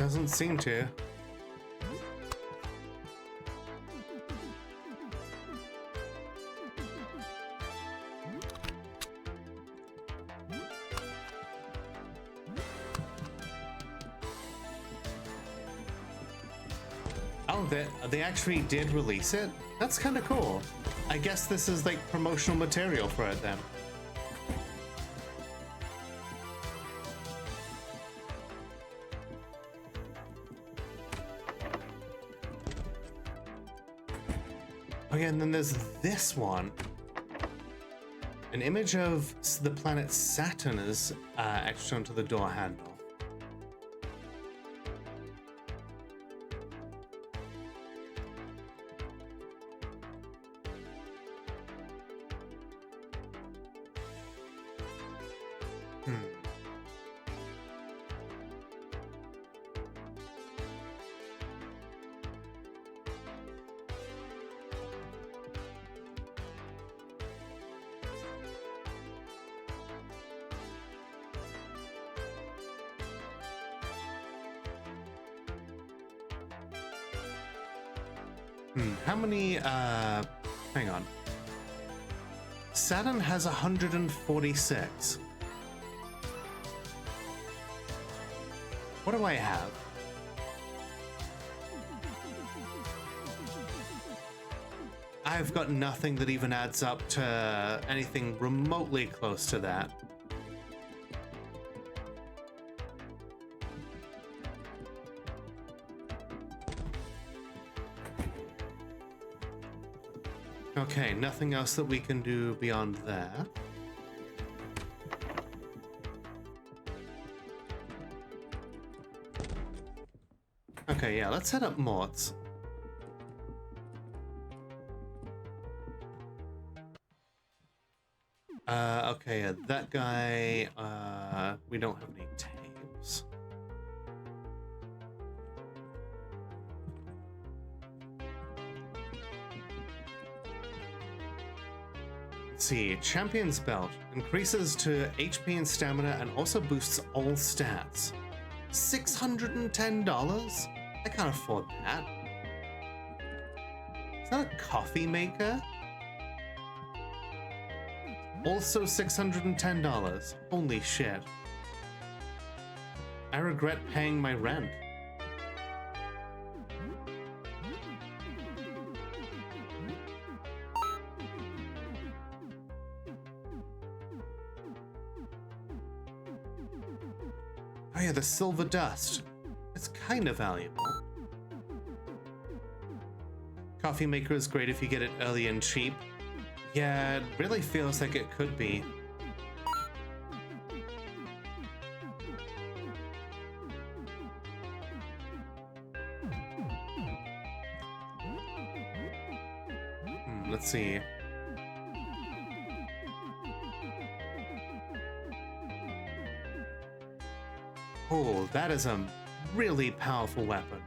S1: Doesn't seem to. Oh, they actually did release it? That's kind of cool. I guess this is like promotional material for it then. Oh yeah, and then there's this one. An image of the planet Saturn is etched onto the door handle. How many, hang on. Saturn has 146. What do I have? I've got nothing that even adds up to anything remotely close to that. Okay, nothing else that we can do beyond there. Okay, yeah, let's head up Mort's. Okay, that guy, we don't have any tapes. Let's see, Champion's Belt increases to HP and stamina and also boosts all stats. $610? I can't afford that. Is that a coffee maker? Also $610. Holy shit. I regret paying my rent. Oh yeah, the silver dust. It's kind of valuable. Coffee maker is great if you get it early and cheap. Yeah, it really feels like it could be. Let's see. Oh, that is a really powerful weapon.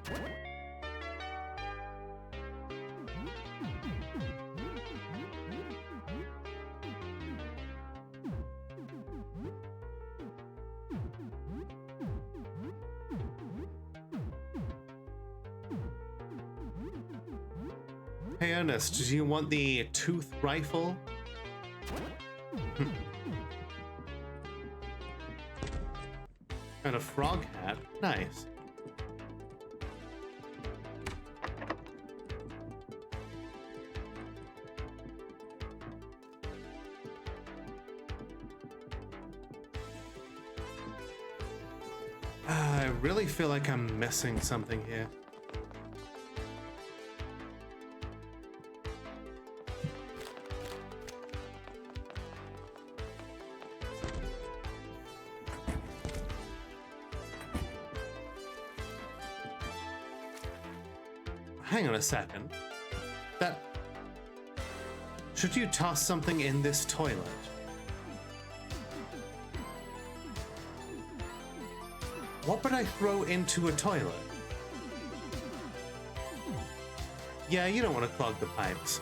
S1: Hey Ernest, do you want the tooth rifle? And a frog hat. Nice. I really feel like I'm missing something here. Hang on a second. That... Should you toss something in this toilet? What would I throw into a toilet? Yeah, you don't want to clog the pipes.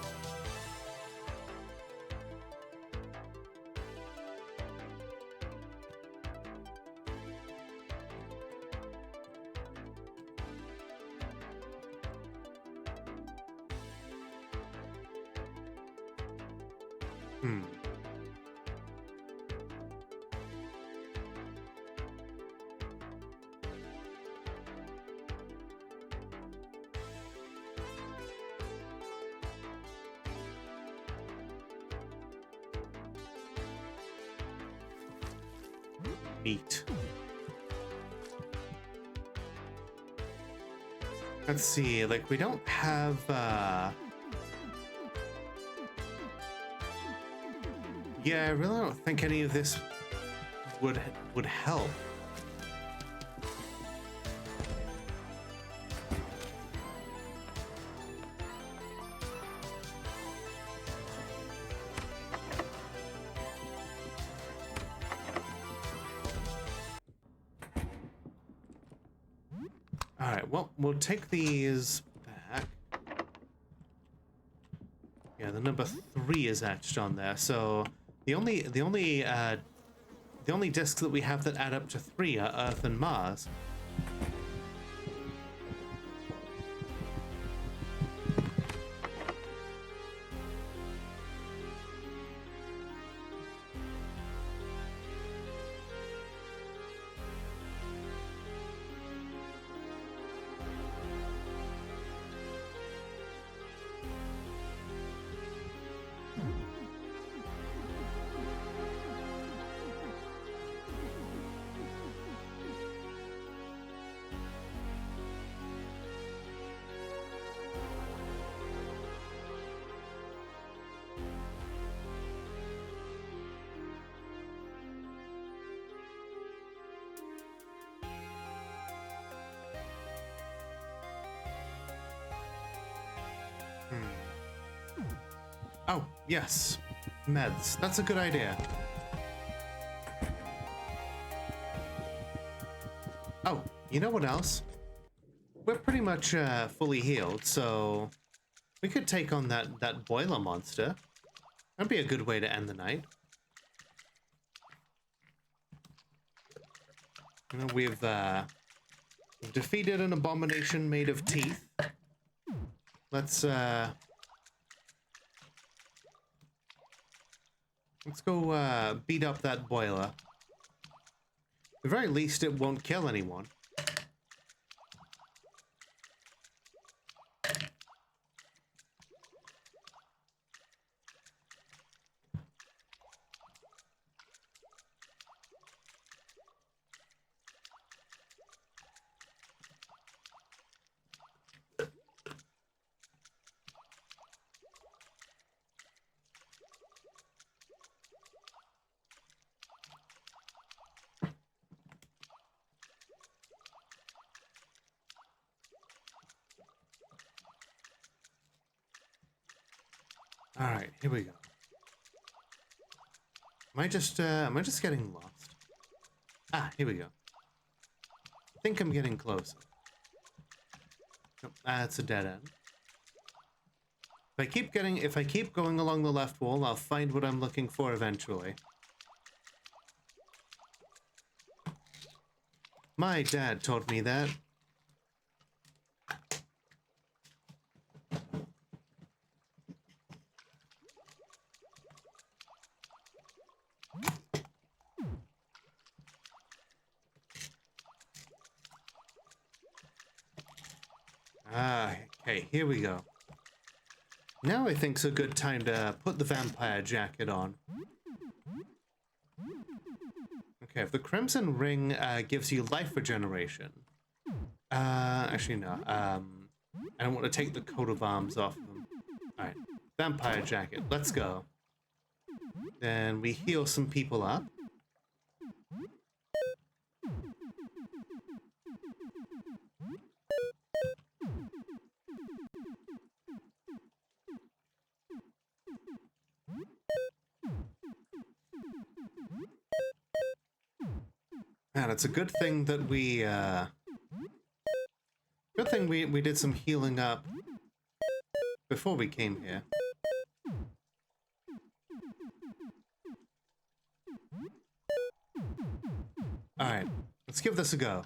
S1: Hmm. Neat. Let's see, like, we don't have, yeah, I really don't think any of this would help. All right, well, we'll take these back. Yeah, the number 3 is etched on there, so the only discs that we have that add up to 3 are Earth and Mars. Oh, yes. Meds. That's a good idea. Oh, you know what else? We're pretty much fully healed, so we could take on that boiler monster. That'd be a good way to end the night. You know, we've defeated an abomination made of teeth. Let's go beat up that boiler. At the very least, it won't kill anyone. All right, here we go. Am I just getting lost? Ah, here we go. I think I'm getting closer. Nope, that's a dead end. If I keep going along the left wall, I'll find what I'm looking for eventually. My dad taught me that. Ah, okay, here we go. Now I think's a good time to put the vampire jacket on. Okay, if the Crimson Ring gives you life regeneration. Actually no. I don't want to take the coat of arms off them. Alright, vampire jacket, let's go. Then we heal some people up. Man, it's a good thing that we did some healing up before we came here. Alright, let's give this a go.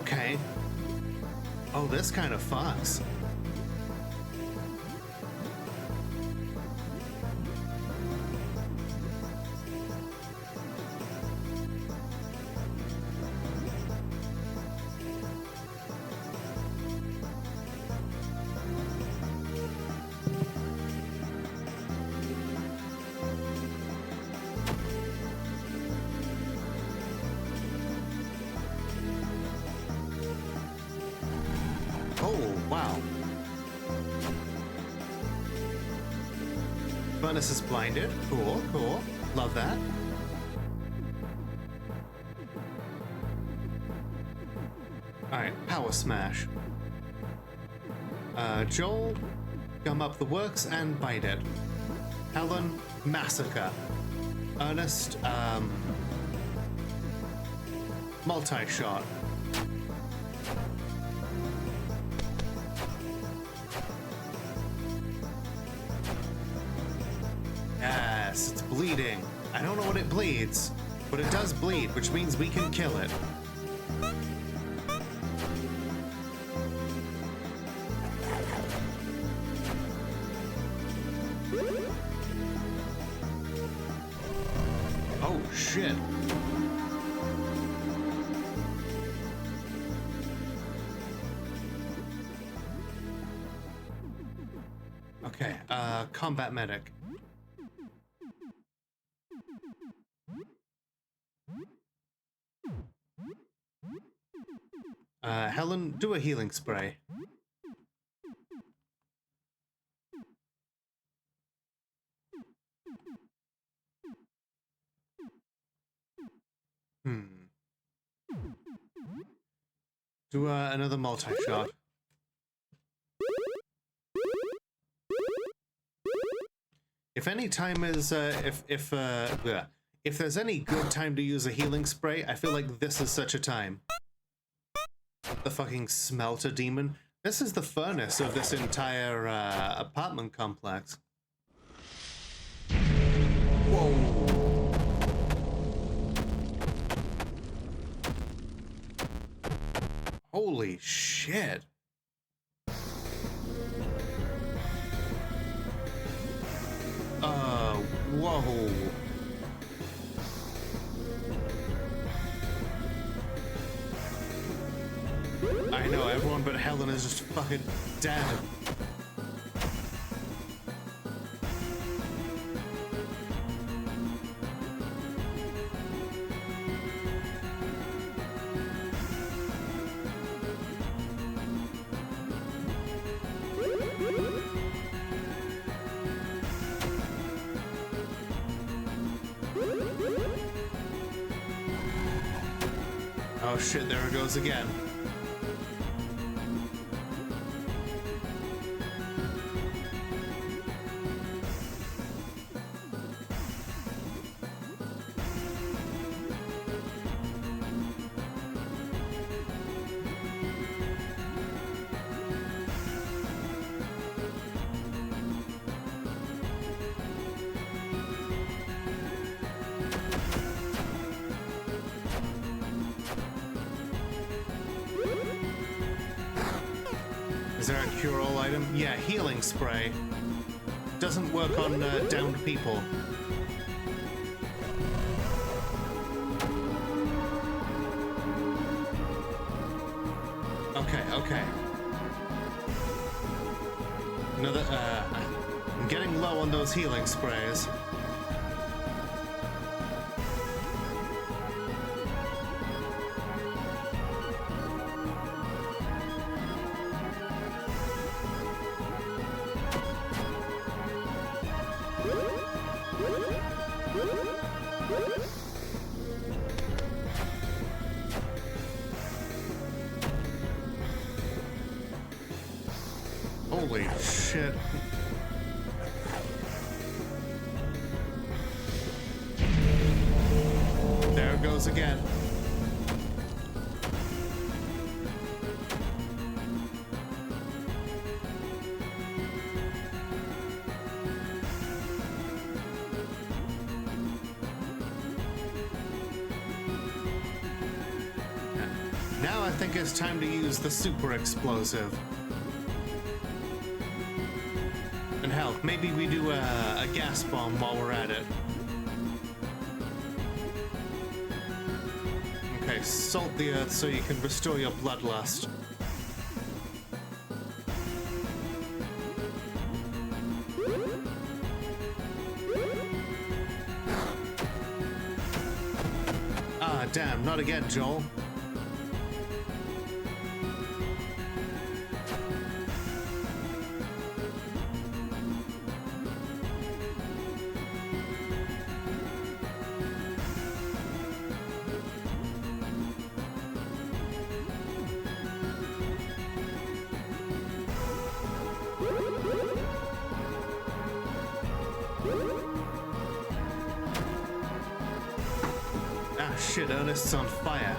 S1: Okay. Oh, this kind of fucks. Oh, wow. Furnace is blinded. Cool, cool. Love that. Alright, power smash. Joel, gum up the works and bite it. Helen, massacre. Ernest, multi-shot. Yes, it's bleeding. I don't know what it bleeds, but it does bleed, which means we can kill it. Oh, shit. Okay, combat medic. Helen, do a healing spray. Do another multi-shot. If any time is, if there's any good time to use a healing spray, I feel like this is such a time. The fucking smelter demon. This is the furnace of this entire apartment complex. Whoa. Holy shit. Whoa. I know, everyone but Helen is just fucking dead. Oh shit, there it goes again. Is there a cure-all item? Yeah, healing spray. Doesn't work on downed people. Okay, okay. Another, I'm getting low on those healing sprays. Holy shit. There it goes again. Now think it's time to use the super explosive. And hell, maybe we do a gas bomb while we're at it. Okay, salt the earth so you can restore your bloodlust. Ah, damn, not again, Joel. Ah, shit, Ernest's on fire.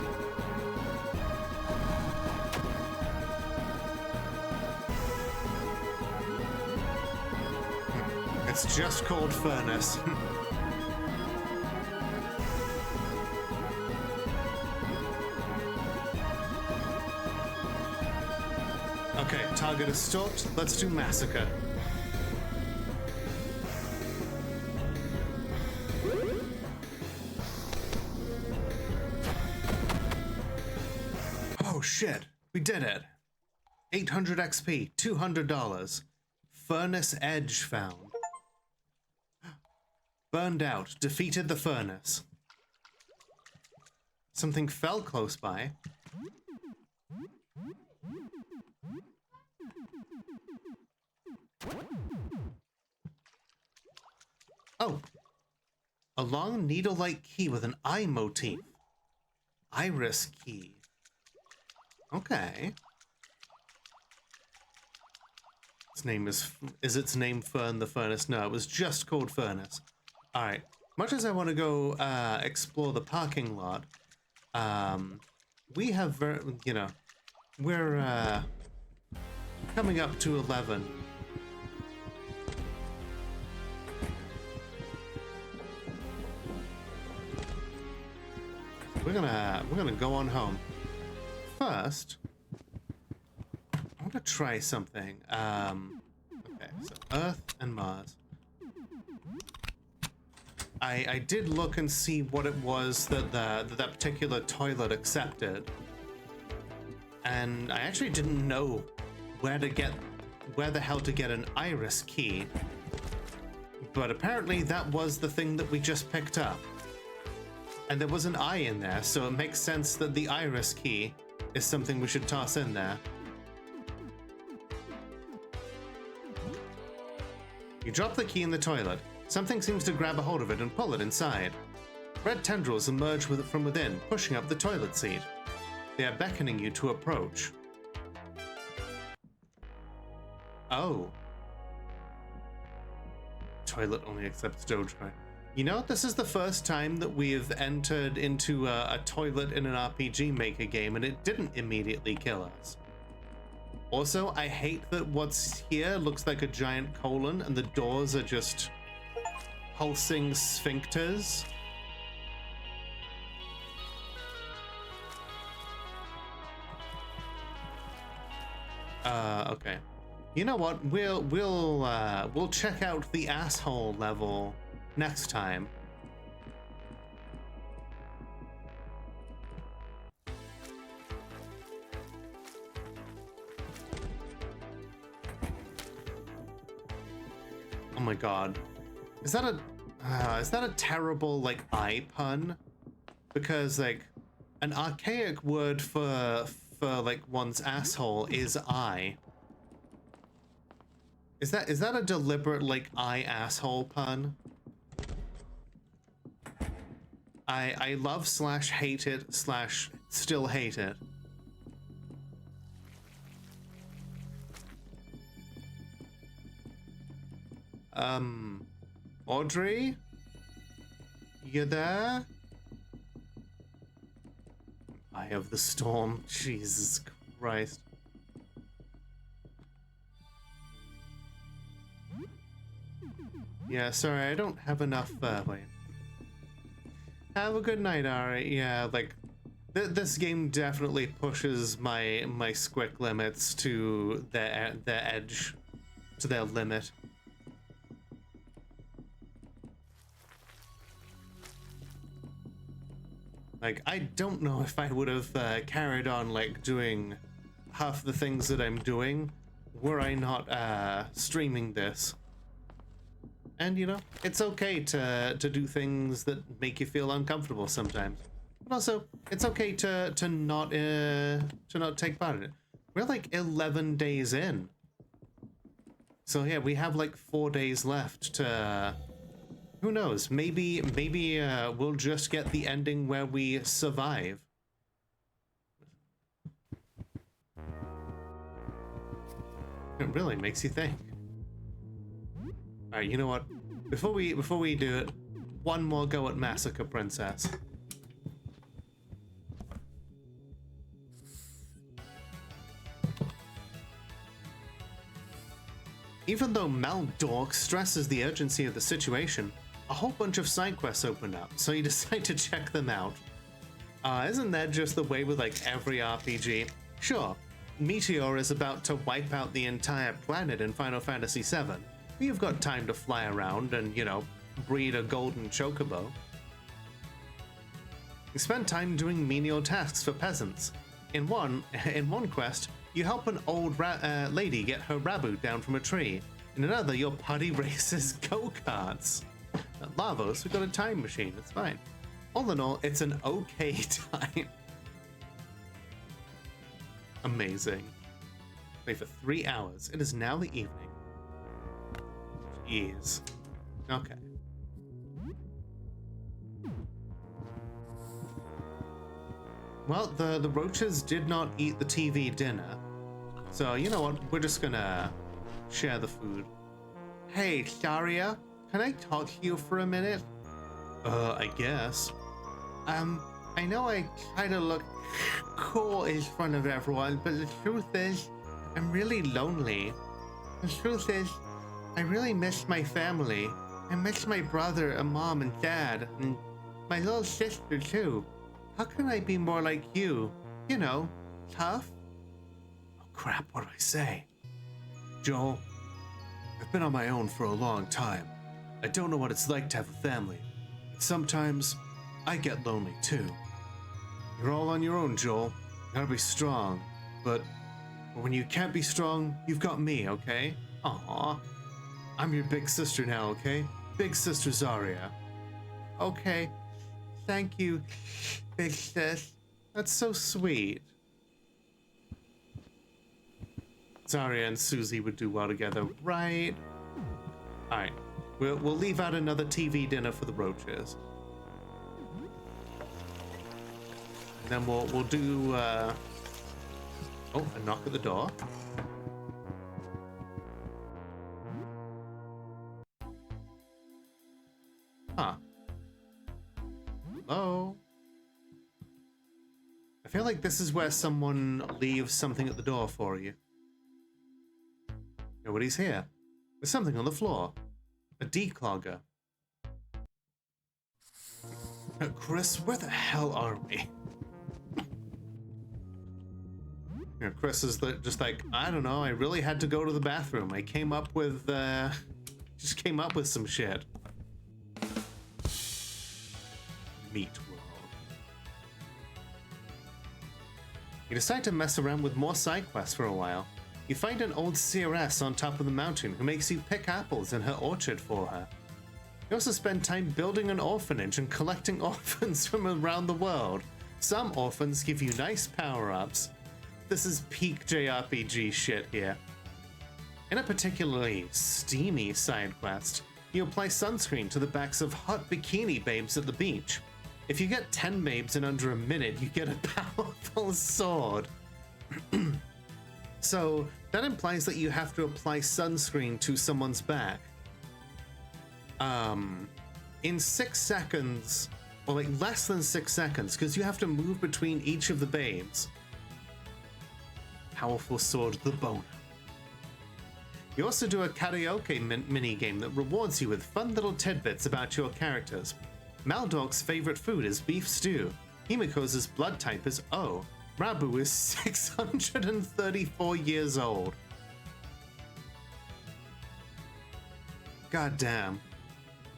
S1: It's just called furnace. Okay, target is stalked. Let's do massacre. Oh shit, we did it. 800 XP, $200. Furnace edge found. Burned out, defeated the furnace. Something fell close by. Oh, a long needle-like key with an eye motif. Iris key. Okay. Its name is its name Fern the Furnace? No, it was just called Furnace. Alright. Much as I want to go explore the parking lot, we have, you know, we're coming up to 11. We're gonna go on home. First, I want to try something. Okay, so Earth and Mars. I did look and see what it was that that particular toilet accepted, and I actually didn't know where the hell to get an iris key. But apparently that was the thing that we just picked up. And there was an eye in there, so it makes sense that the iris key is something we should toss in there. You drop the key in the toilet. Something seems to grab a hold of it and pull it inside. Red tendrils emerge from within, pushing up the toilet seat. They are beckoning you to approach. Oh. Toilet only accepts dough dry. You know, this is the first time that we have entered into a toilet in an RPG Maker game, and it didn't immediately kill us. Also, I hate that what's here looks like a giant colon, and the doors are just pulsing sphincters. Okay. You know what? We'll check out the asshole level next time. Oh my god. Is that a terrible, like, eye pun? Because, like, an archaic word for like, one's asshole is eye. Is that a deliberate, like, eye asshole pun? I love / hate it / still hate it. Audrey? You there? Eye of the Storm. Jesus Christ. Yeah, sorry, I don't have enough, wait. Have a good night, alright. Yeah, like, This game definitely pushes my squick limits to their edge, to their limit. Like, I don't know if I would have carried on like doing half the things that I'm doing were I not streaming this. And you know, it's okay to do things that make you feel uncomfortable sometimes. But also, it's okay to not take part in it. We're like 11 days in. So yeah, we have like 4 days left to who knows? Maybe we'll just get the ending where we survive. It really makes you think. All right, you know what? Before we do it, one more go at Massacre Princess. Even though Maldork stresses the urgency of the situation, a whole bunch of side quests open up, so you decide to check them out. Isn't that just the way with like every RPG? Sure, Meteor is about to wipe out the entire planet in Final Fantasy VII. You've got time to fly around and, you know, breed a golden chocobo. You spend time doing menial tasks for peasants. In one quest, you help an old lady get her raboot down from a tree. In another, your party races go-karts. At Lavos, we've got a time machine. It's fine. All in all, it's an okay time. Amazing. Play for 3 hours. It is now the evening. Jeez. Okay. Well, the roaches did not eat the TV dinner. So, you know what? We're just gonna share the food. Hey, Sharia, can I talk to you for a minute? I guess. I know I try to look cool in front of everyone, but the truth is, I'm really lonely. The truth is, I really miss my family. I miss my brother and mom and dad, and my little sister too. How can I be more like you? You know, tough? Oh crap, what do I say? Joel, I've been on my own for a long time. I don't know what it's like to have a family. Sometimes, I get lonely too. You're all on your own, Joel. You gotta be strong. But when you can't be strong, you've got me, okay? Aww. I'm your big sister now, okay? Big sister Zarya. Okay. Thank you, big sis. That's so sweet. Zarya and Susie would do well together, right? Alright. We'll leave out another TV dinner for the roaches. And then we'll do oh, a knock at the door. Huh. Hello? I feel like this is where someone leaves something at the door for you. Nobody's here. There's something on the floor. A declogger. Chris, where the hell are we? You know, Chris is just like, I don't know, I really had to go to the bathroom. I came up with, just came up with some shit. Meat World. You decide to mess around with more side quests for a while. You find an old seeress on top of the mountain who makes you pick apples in her orchard for her. You also spend time building an orphanage and collecting orphans from around the world. Some orphans give you nice power-ups. This is peak JRPG shit here. In a particularly steamy side quest, you apply sunscreen to the backs of hot bikini babes at the beach. If you get 10 babes in under a minute, you get a powerful sword. So that implies that you have to apply sunscreen to someone's back. In 6 seconds, or like less than 6 seconds, because you have to move between each of the babes. Powerful sword, the boner. You also do a karaoke mini game that rewards you with fun little tidbits about your characters. Maldork's favorite food is beef stew. Himiko's blood type is O. Rabu is 634 years old. God damn.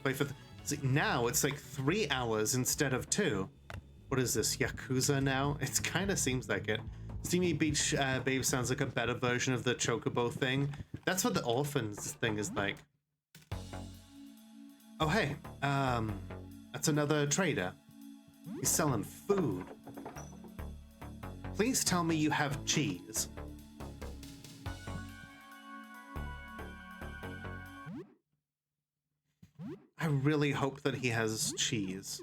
S1: Wait for see, now it's like 3 hours instead of 2. What is this, Yakuza now? It kind of seems like it. Steamy Beach Babe sounds like a better version of the Chocobo thing. That's what the Orphans thing is like. Oh, hey. That's another trader. He's selling food. Please tell me you have cheese. I really hope that he has cheese.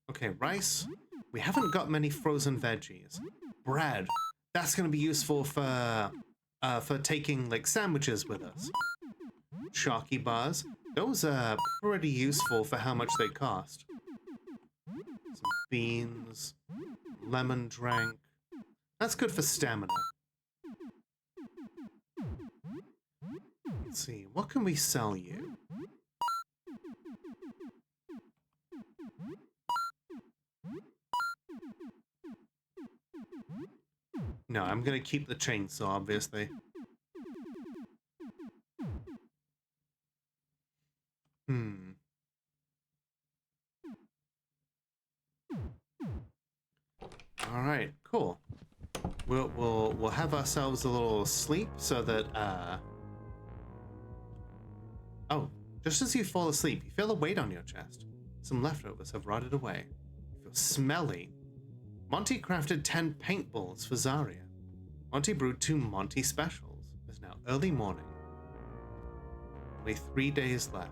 S1: Okay, rice. We haven't got many frozen veggies. Bread. That's gonna be useful for taking like sandwiches with us. Chalky bars. Those are pretty useful for how much they cost. Some beans. Lemon drink. That's good for stamina. Let's see, what can we sell you? No, I'm gonna keep the chainsaw, obviously. All right, cool. We'll have ourselves a little sleep so that oh, just as you fall asleep, you feel a weight on your chest. Some leftovers have rotted away. You feel smelly. Monty crafted 10 paintballs for Zarya. Monty brewed 2 Monty specials. It's now early morning. Only 3 days left.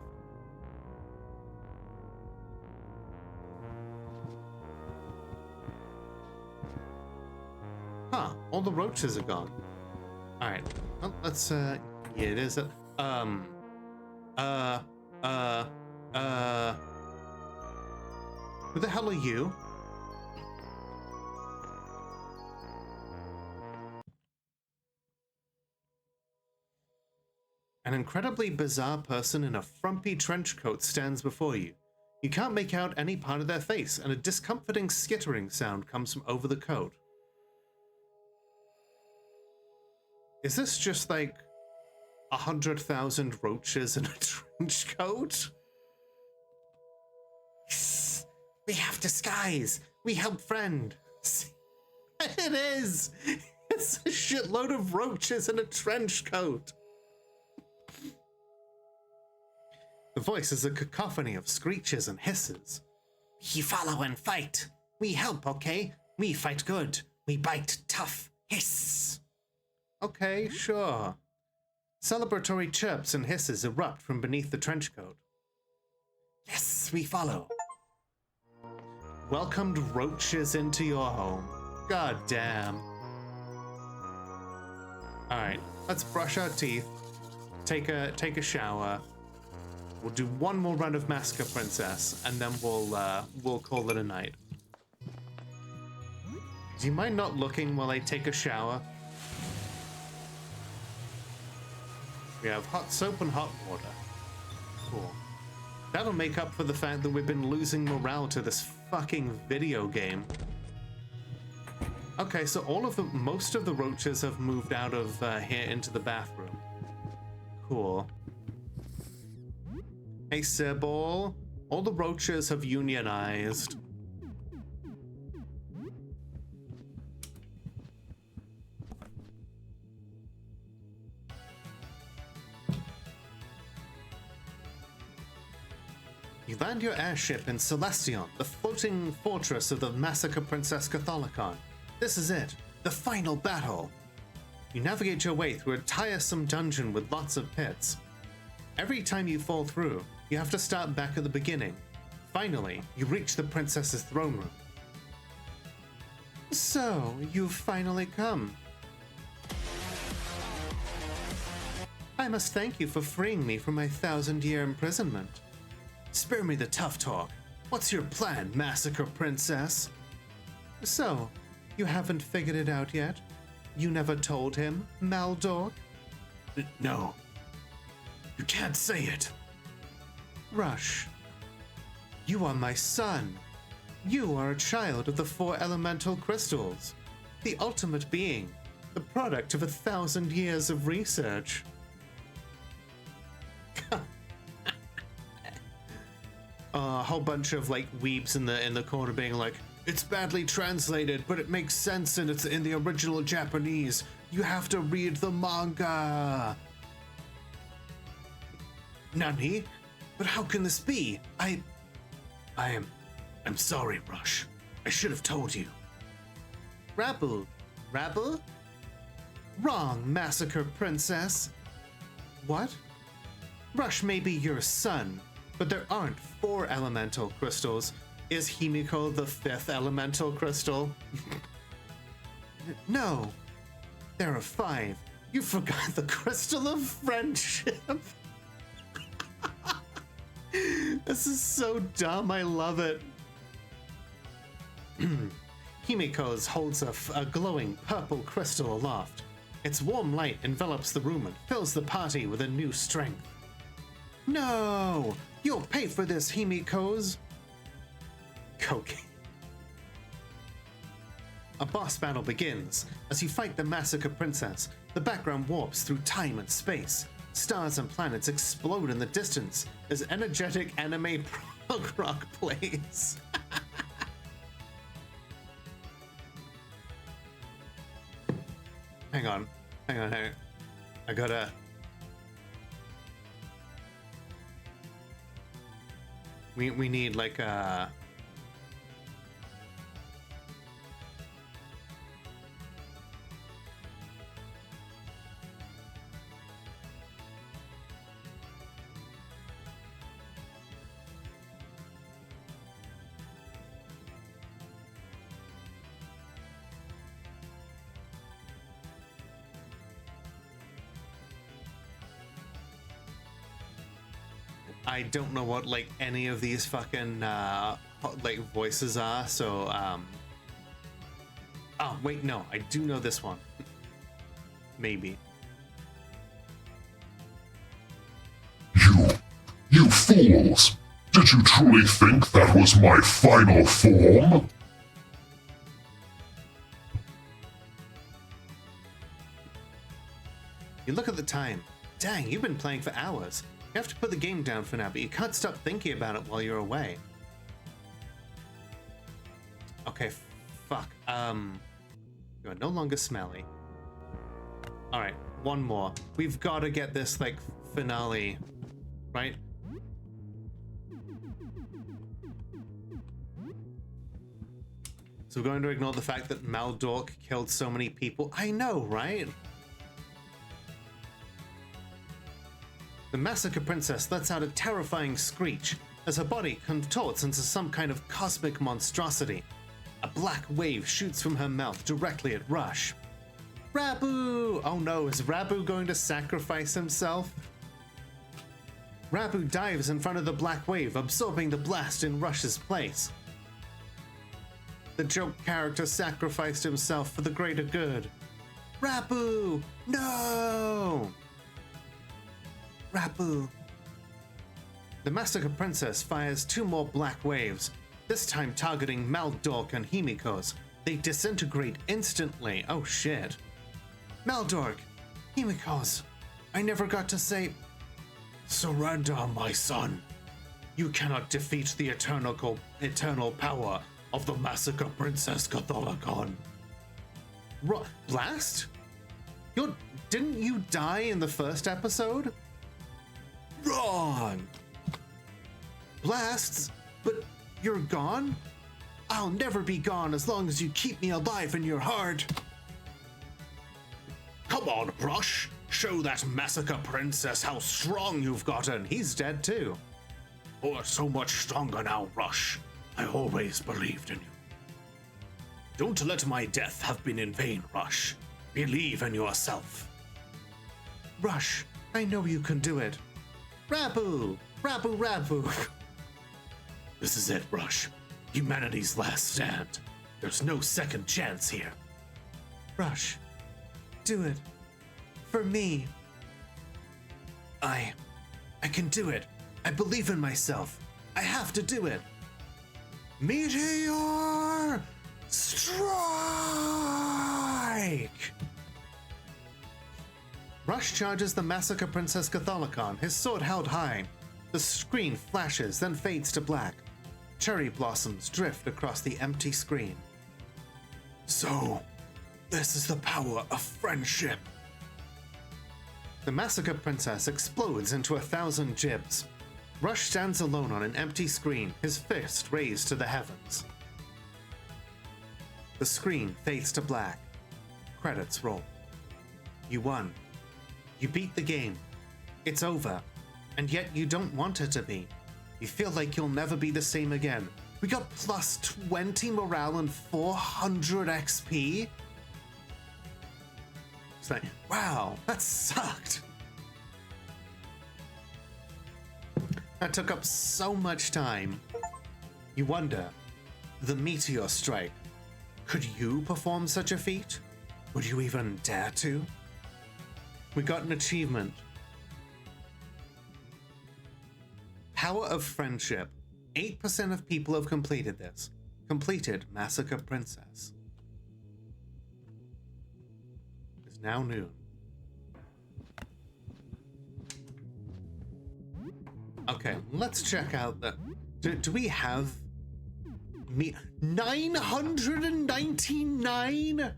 S1: Huh, all the roaches are gone. Alright, well, let's, yeah, it is. Who the hell are you? An incredibly bizarre person in a frumpy trench coat stands before you. You can't make out any part of their face, and a discomforting skittering sound comes from over the coat. Is this just like 100,000 roaches in a trench coat? We have disguise. We help friend. It is. It's a shitload of roaches in a trench coat. The voice is a cacophony of screeches and hisses. We follow and fight. We help, okay? We fight good. We bite tough. Hiss. Okay, sure. Celebratory chirps and hisses erupt from beneath the trench coat. Yes, we follow. Welcomed roaches into your home. God damn. Alright, let's brush our teeth. Take a shower. We'll do one more run of Massacre Princess, and then we'll call it a night. Do you mind not looking while I take a shower? We have hot soap and hot water. Cool. That'll make up for the fact that we've been losing morale to this fucking video game. Okay, so most of the roaches have moved out of here into the bathroom. Cool. Hey, Sybil. All the roaches have unionized. You land your airship in Celestion, the floating fortress of the Massacre Princess Catholicon. This is it, the final battle. You navigate your way through a tiresome dungeon with lots of pits. Every time you fall through, you have to start back at the beginning. Finally, you reach the princess's throne room. So, you've finally come. I must thank you for freeing me from my 1,000-year imprisonment. Spare me the tough talk. What's your plan, Massacre Princess? So, you haven't figured it out yet? You never told him, Maldork? No. You can't say it. Rush. You are my son. You are a child of the 4 elemental crystals, the ultimate being, the product of 1,000 years of research. A whole bunch of like weebs in the corner being like, it's badly translated, but it makes sense and it's in the original Japanese. You have to read the manga. Nani? But how can this be? I'm sorry, Rush. I should have told you. Rabu? Rabu? Wrong, Massacre Princess. What? Rush may be your son, but there aren't 4 elemental crystals. Is Himiko the 5th elemental crystal? No, there are 5. You forgot the crystal of friendship. This is so dumb, I love it. Himiko's holds a glowing purple crystal aloft. Its warm light envelops the room and fills the party with a new strength. No! You'll pay for this, Himiko's! Cocaine. A boss battle begins. As you fight the Massacre Princess, the background warps through time and space. Stars and planets explode in the distance as energetic anime prog rock plays. Hang on. I gotta... We need like a... I don't know what like any of these fucking like voices are, so oh wait, no, I do know this one. Maybe.
S7: You fools! Did you truly think that was my final form?
S1: You look at the time. Dang, you've been playing for hours. You have to put the game down for now, but you can't stop thinking about it while you're away. Okay, fuck. You are no longer smelly. Alright, one more. We've got to get this, like, finale, right? So we're going to ignore the fact that Maldork killed so many people. I know, right? The Massacre Princess lets out a terrifying screech as her body contorts into some kind of cosmic monstrosity. A black wave shoots from her mouth directly at Rush. Rabu! Oh no, is Rabu going to sacrifice himself? Rabu dives in front of the black wave, absorbing the blast in Rush's place. The joke character sacrificed himself for the greater good. Rabu! No! Rabu. The Massacre Princess fires 2 more black waves, this time targeting Maldork and Himiko's. They disintegrate instantly. Oh shit. Maldork, Himiko's, I never got to say... Surrender, my son. You cannot defeat the eternal power of the Massacre Princess Catholicon. Blast? Didn't you die in the first episode? Wrong! Blasts? But you're gone? I'll never be gone as long as you keep me alive in your heart. Come on, Rush. Show that Massacre Princess how strong you've gotten. He's dead too. You're so much stronger now, Rush. I always believed in you. Don't let my death have been in vain, Rush. Believe in yourself. Rush, I know you can do it. Rabu! Rabu, Rabu! This is it, Rush. Humanity's last stand. There's no second chance here. Rush, do it. For me. I can do it. I believe in myself. I have to do it. Meteor Strike! Rush charges the Massacre Princess Catholicon, his sword held high. The screen flashes, then fades to black. Cherry blossoms drift across the empty screen. So, this is the power of friendship. The Massacre Princess explodes into 1,000 gibs. Rush stands alone on an empty screen, his fist raised to the heavens. The screen fades to black. Credits roll. You won. You beat the game. It's over. And yet you don't want it to be. You feel like you'll never be the same again. We got plus 20 morale and 400 XP? It's like, wow, that sucked. That took up so much time. You wonder, the Meteor Strike. Could you perform such a feat? Would you even dare to? We got an achievement. Power of Friendship. 8% of people have completed this. Completed Massacre Princess. It's now noon. Okay, let's check out the... Do we have... 999?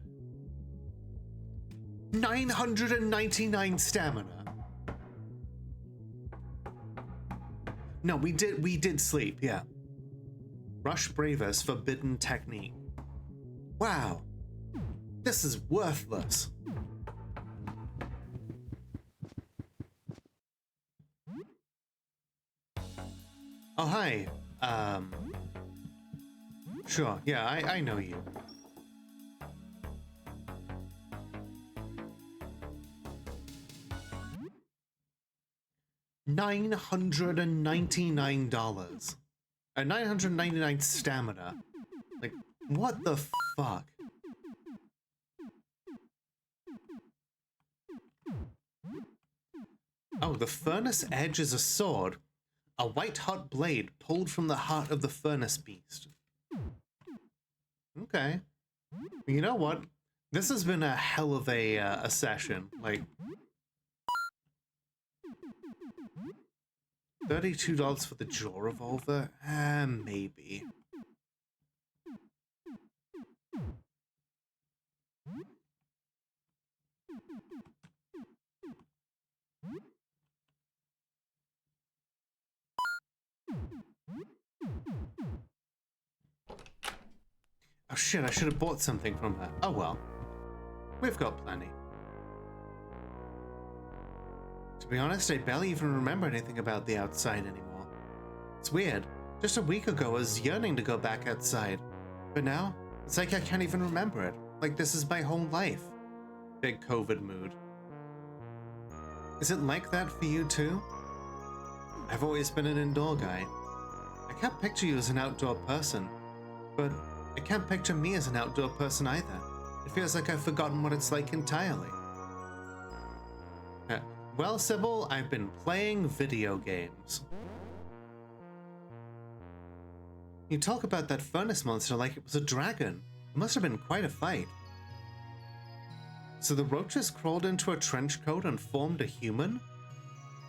S1: 999 stamina. No, we did sleep, yeah. Rush Braver's Forbidden Technique. Wow. This is worthless. Oh, hi. Sure, yeah, I know you. $999. 999 stamina. Like, what the fuck? Oh, the furnace edge is a sword. A white-hot blade pulled from the heart of the furnace beast. Okay. You know what? This has been a hell of a session. Like, $32 for the jaw revolver? Maybe. Oh shit, I should have bought something from her. Oh well. We've got plenty. To be honest, I barely even remember anything about the outside anymore. It's weird. Just a week ago I was yearning to go back outside. But now, it's like I can't even remember it. Like this is my whole life. Big COVID mood. Is it like that for you too? I've always been an indoor guy. I can't picture you as an outdoor person. But I can't picture me as an outdoor person either. It feels like I've forgotten what it's like entirely. Well, Sybil, I've been playing video games. You talk about that furnace monster like it was a dragon. It must have been quite a fight. So the roaches crawled into a trench coat and formed a human?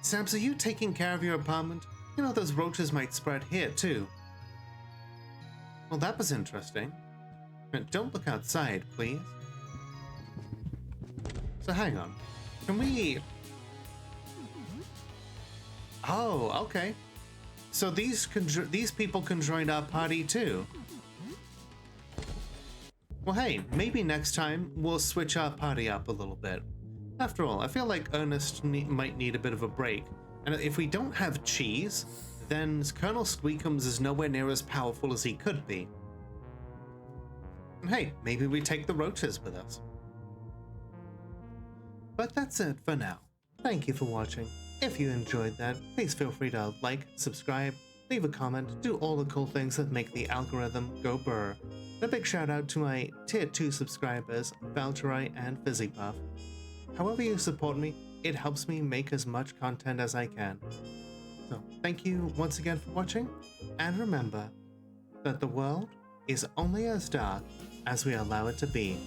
S1: Sabs, are you taking care of your apartment? You know, those roaches might spread here too. Well, that was interesting. Don't look outside, please. So hang on. Can we... Oh, okay. So these people can join our party too. Well, hey, maybe next time we'll switch our party up a little bit. After all, I feel like Ernest might need a bit of a break. And if we don't have cheese, then Colonel Squeakums is nowhere near as powerful as he could be. And hey, maybe we take the roaches with us. But that's it for now. Thank you for watching. If you enjoyed that, please feel free to like, subscribe, leave a comment, do all the cool things that make the algorithm go brr. And a big shout out to my tier 2 subscribers, Valtteri and Fizzypuff. However you support me, it helps me make as much content as I can. So thank you once again for watching, and remember, that the world is only as dark as we allow it to be.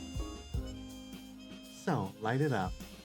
S1: So light it up.